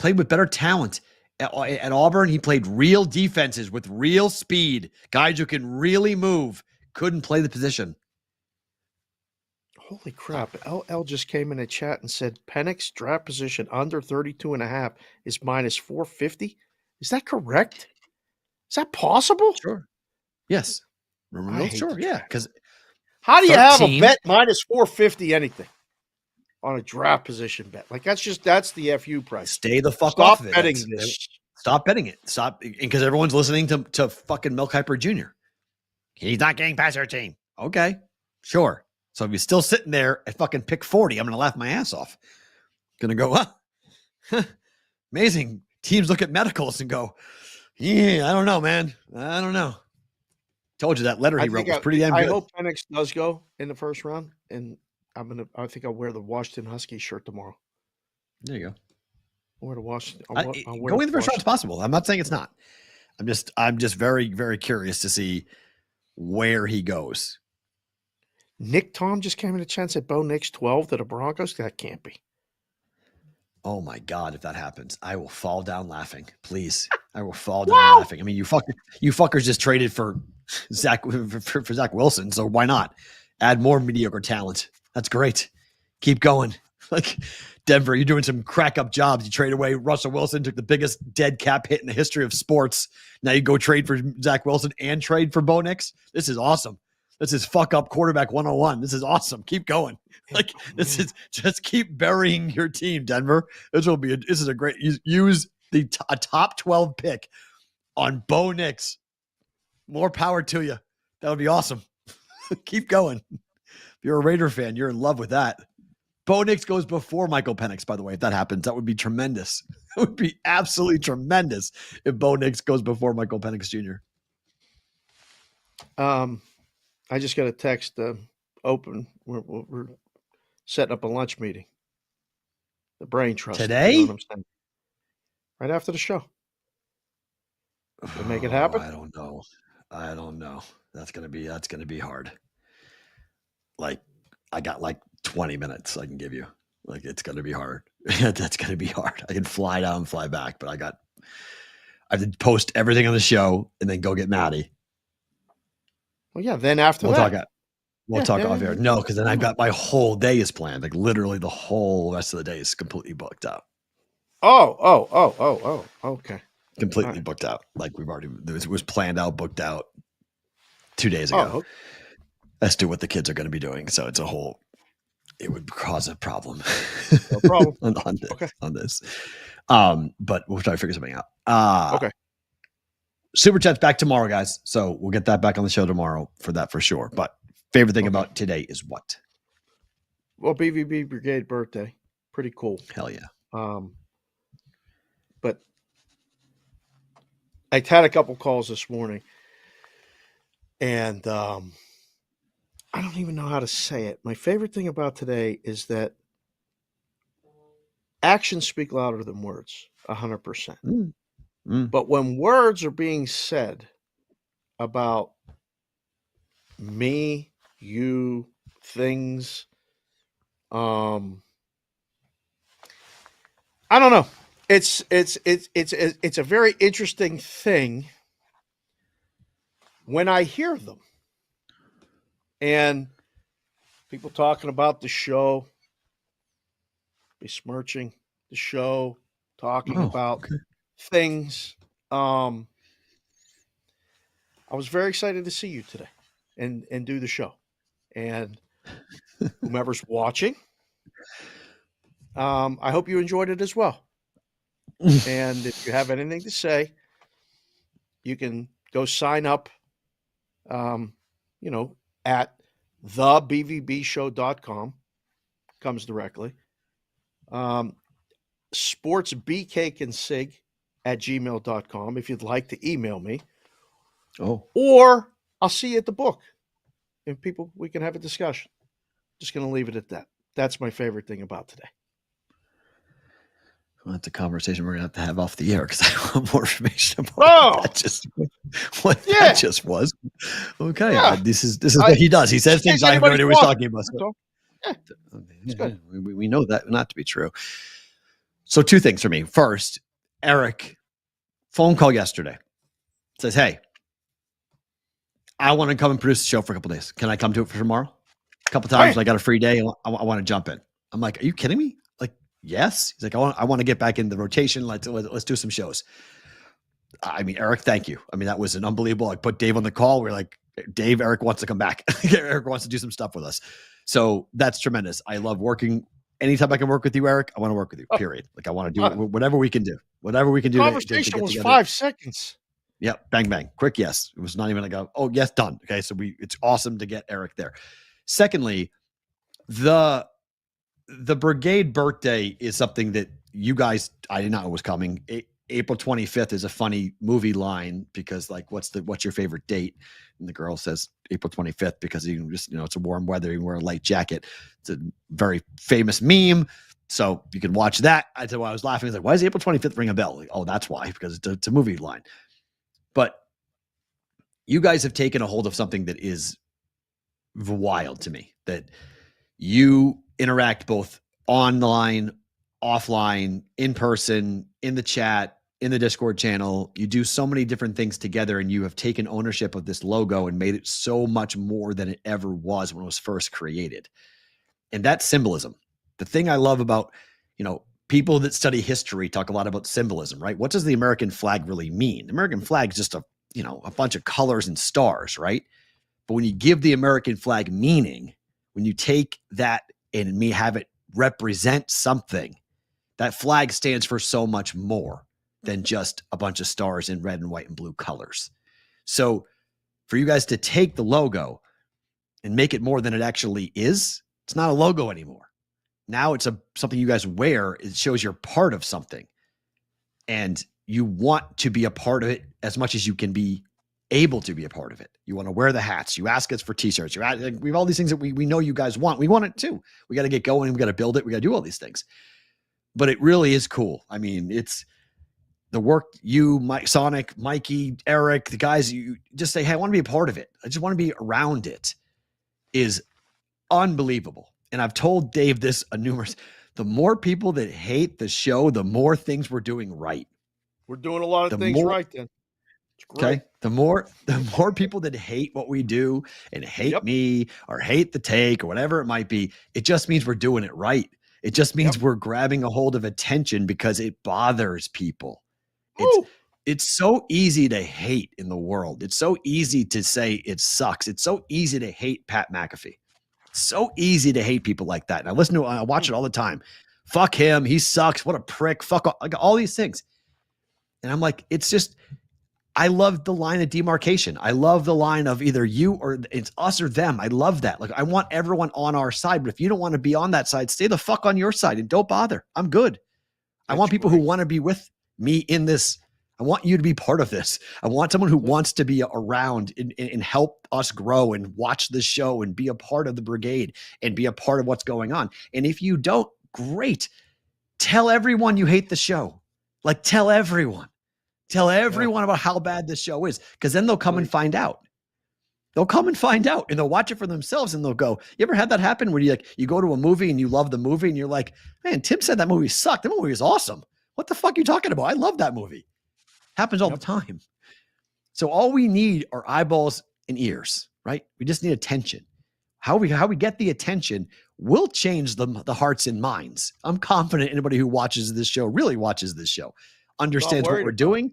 Played with better talent. At Auburn, he played real defenses with real speed. Guys who can really move. Couldn't play the position. Holy crap. LL just came in a chat and said Penix draft position under 32.5 is minus 450. Is that correct? Is that possible? Sure. Yes. Sure. Yeah. Because how do you have a bet minus 450 anything on a draft position bet? Like that's the FU price. Stay the fuck Stop off of it. betting this. Stop betting it. Stop, because everyone's listening to fucking Mel Kiper Jr. He's not getting past our team. Okay. Sure. So if you're still sitting there at fucking pick 40, I'm going to laugh my ass off. Going to go, amazing. Teams look at medicals and go, yeah, I don't know, man. I don't know. Told you that letter he wrote was pretty damn good. I hope Penix does go in the first round, and I think I'll wear the Washington Huskies shirt tomorrow. There you go. I'll wear the Washington. Going in the first round is possible. I'm not saying it's not. I'm just very, very curious to see where he goes. Nick Tom just came in a chance at Bo Nix 12 to the Broncos. That can't be. Oh my God! If that happens, I will fall down laughing. Please, I will fall down laughing. I mean, you fuckers just traded for Zach Wilson, so why not add more mediocre talent? That's great. Keep going. Like Denver, you're doing some crack up jobs. You trade away Russell Wilson, took the biggest dead cap hit in the history of sports. Now you go trade for Zach Wilson and trade for Bo Nix. This is awesome. This is fuck up quarterback 101. This is awesome. Keep going. Like this is just keep burying your team, Denver. This is a great use a top 12 pick on Bo Nix. More power to you. That would be awesome. Keep going. If you're a Raider fan, you're in love with that. Bo Nix goes before Michael Penix, by the way. If that happens, that would be tremendous. It would be absolutely tremendous if Bo Nix goes before Michael Penix Jr. I just got a text open. We're setting up a lunch meeting. The Brain Trust. Today? You know what I'm saying? Right after the show. Make it happen? I don't know. That's gonna be hard. Like I got like 20 minutes I can give you. Like it's gonna be hard. That's gonna be hard. I can fly down and fly back, but I have to post everything on the show and then go get Maddie. Well, yeah. Then after we'll that, talk off air. No, because then I've got my whole day is planned. Like literally, the whole rest of the day is completely booked out. Oh. Okay. Completely booked out. Like it was planned out, booked out 2 days ago. Okay. As to what the kids are going to be doing. So it would cause a problem. No problem. on this. But we'll try to figure something out. Okay. Super Chat's back tomorrow, guys. So we'll get that back on the show tomorrow for that for sure. But favorite thing about today is what? Well, BvB Brigade birthday. Pretty cool. Hell yeah. But I had a couple calls this morning, and I don't even know how to say it. My favorite thing about today is that actions speak louder than words, 100%. But when words are being said about me, you, things, I don't know. It's a very interesting thing when I hear them. And People talking about the show, besmirching the show, talking about things. I was very excited to see you today and do the show. And whomever's watching, I hope you enjoyed it as well. And if you have anything to say, you can go sign up, at thebvbshow.com. Comes directly. sportsbcakeandsig@gmail.com if you'd like to email me. Oh. Or I'll see you at the book. And we can have a discussion. Just going to leave it at that. That's my favorite thing about today. Well, that's a conversation we're going to have off the air because I want more information about that that just was. Okay. Yeah. This is what he does. He says things I have no idea what he's talking about. So, it's good. We know that not to be true. So 2 things for me. First, Eric, phone call yesterday. Says, hey, I want to come and produce the show for a couple days. Can I come to it for tomorrow? A couple times when I got a free day. I want to jump in. I'm like, are you kidding me? Like, yes. He's like, I want to get back in the rotation. Let's do some shows. I mean, Eric, thank you. I mean, that was an unbelievable. I put Dave on the call. We're like, Dave, Eric wants to come back. Eric wants to do some stuff with us. So that's tremendous. I love working. Anytime I can work with you, Eric, I want to work with you, period. Like I want to do whatever we can do. Whatever we can do. Conversation was 5 seconds. Yep. Bang, bang. Quick yes. It was not even like, oh, yes, done. Okay. So it's awesome to get Eric there. Secondly, the Brigade birthday is something that you guys, I did not know was coming. April 25th is a funny movie line because like, what's your favorite date? And the girl says April 25th because you just, it's a warm weather. You wear a light jacket. It's a very famous meme. So you can watch that. I was laughing. I was like, why does April 25th ring a bell? Like, oh, that's why, because it's a movie line. But you guys have taken a hold of something that is wild to me, that you interact both online, offline, in person, in the chat, in the Discord channel. You do so many different things together, and you have taken ownership of this logo and made it so much more than it ever was when it was first created. And that symbolism, the thing I love about, people that study history talk a lot about symbolism, right? What does the American flag really mean? The American flag is just a bunch of colors and stars, right? But when you give the American flag meaning, when you take that and have it represent something, that flag stands for so much more than just a bunch of stars in red and white and blue colors. So for you guys to take the logo and make it more than it actually is, it's not a logo anymore. Now it's something you guys wear. It shows you're part of something, and you want to be a part of it as much as you can be able to be a part of it. You want to wear the hats. You ask us for t-shirts. We have all these things that we know you guys want. We want it too. We got to get going. We got to build it. We got to do all these things, but it really is cool. I mean, it's the work you, Mike, Sonic, Mikey, Eric, the guys, you just say, hey, I want to be a part of it. I just want to be around it, is unbelievable. And I've told Dave this numerous, the more people that hate the show, the more things we're doing right. We're doing a lot of things right then. Okay. The more people that hate what we do and hate me or hate the take or whatever it might be, it just means we're doing it right. It just means we're grabbing a hold of attention because it bothers people. It's so easy to hate in the world. It's so easy to say it sucks. It's so easy to hate Pat McAfee. It's so easy to hate people like that. And I watch it all the time. Fuck him. He sucks. What a prick. Fuck all these things. And I'm like, it's just, I love the line of demarcation. I love the line of either you or it's us or them. I love that. Like, I want everyone on our side, but if you don't want to be on that side, stay the fuck on your side and don't bother. I'm good. I want people who want to be with me in this. I want you to be part of this. I want someone who wants to be around and help us grow and watch the show and be a part of the Brigade and be a part of what's going on. And if you don't, great. Tell everyone you hate the show. Like, tell everyone about how bad this show is, because then they'll come and find out. They'll come and find out, and they'll watch it for themselves, and they'll go, you ever had that happen where you go to a movie and you love the movie and you're like, man, Tim said that movie sucked. That movie is awesome. What the fuck are you talking about? I love that movie. Happens all the time. So all we need are eyeballs and ears, right? We just need attention. how we get the attention will change the hearts and minds. I'm confident anybody who watches this show, really watches this show, understands what we're doing.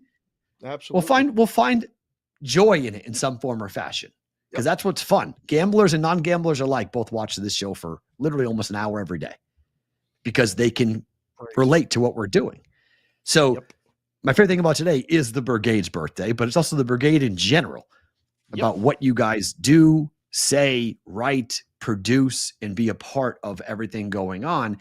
Absolutely. We'll find joy in it in some form or fashion, because that's what's fun. Gamblers and non-gamblers alike both watch this show for literally almost an hour every day because they can relate to what we're doing. So my favorite thing about today is the Brigade's birthday, but it's also the Brigade in general, about what you guys do, say, write, produce, and be a part of everything going on.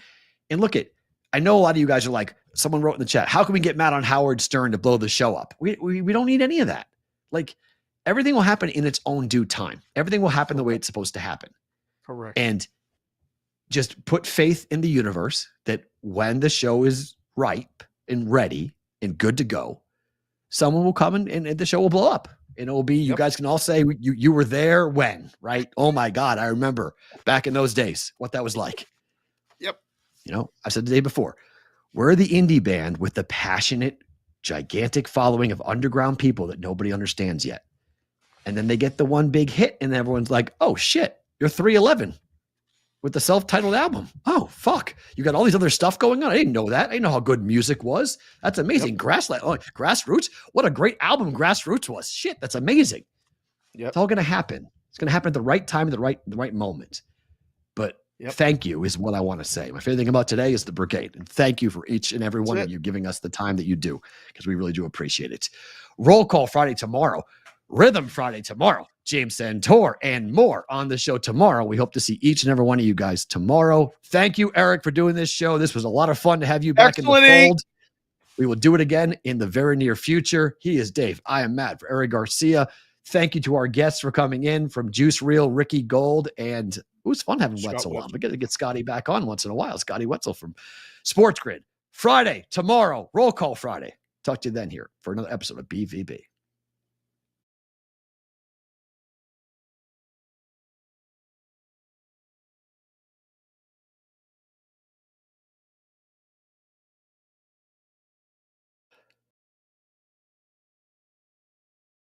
And look at, I know a lot of you guys are like, someone wrote in the chat, how can we get Matt on Howard Stern to blow the show up? We don't need any of that. Like, everything will happen in its own due time. Everything will happen the way it's supposed to happen. Correct. And just put faith in the universe that when the show is ripe and ready and good to go, someone will come and the show will blow up. And it will be, you guys can all say, you were there when, right? Oh my God, I remember back in those days, what that was like. Yep. You know, I said the day before, we're the indie band with the passionate, gigantic following of underground people that nobody understands yet. And then they get the one big hit and everyone's like, oh shit, you're 311 with the self-titled album. Oh, fuck. You got all these other stuff going on. I didn't know that. I didn't know how good music was. That's amazing. Grassroots. What a great album Grassroots was. Shit, that's amazing. It's all going to happen. It's going to happen at the right time, at the right moment. But thank you is what I want to say. My favorite thing about today is the Brigade. And thank you for each and every one of you giving us the time that you do, because we really do appreciate it. Roll Call Friday tomorrow. Rhythm Friday tomorrow. James Santor and more on the show tomorrow. We hope to see each and every one of you guys tomorrow. Thank you, Eric, for doing this show. This was a lot of fun to have you back in the fold. We will do it again in the very near future. He is Dave. I am Matt. For Eric Garcia, thank you to our guests for coming in, from Juice Reel, Ricky Gold, and it was fun having Wetzel on. We got to get Scotty back on once in a while. Scotty Wetzel from Sports Grid. Friday, tomorrow, Roll Call Friday. Talk to you then here for another episode of BvB.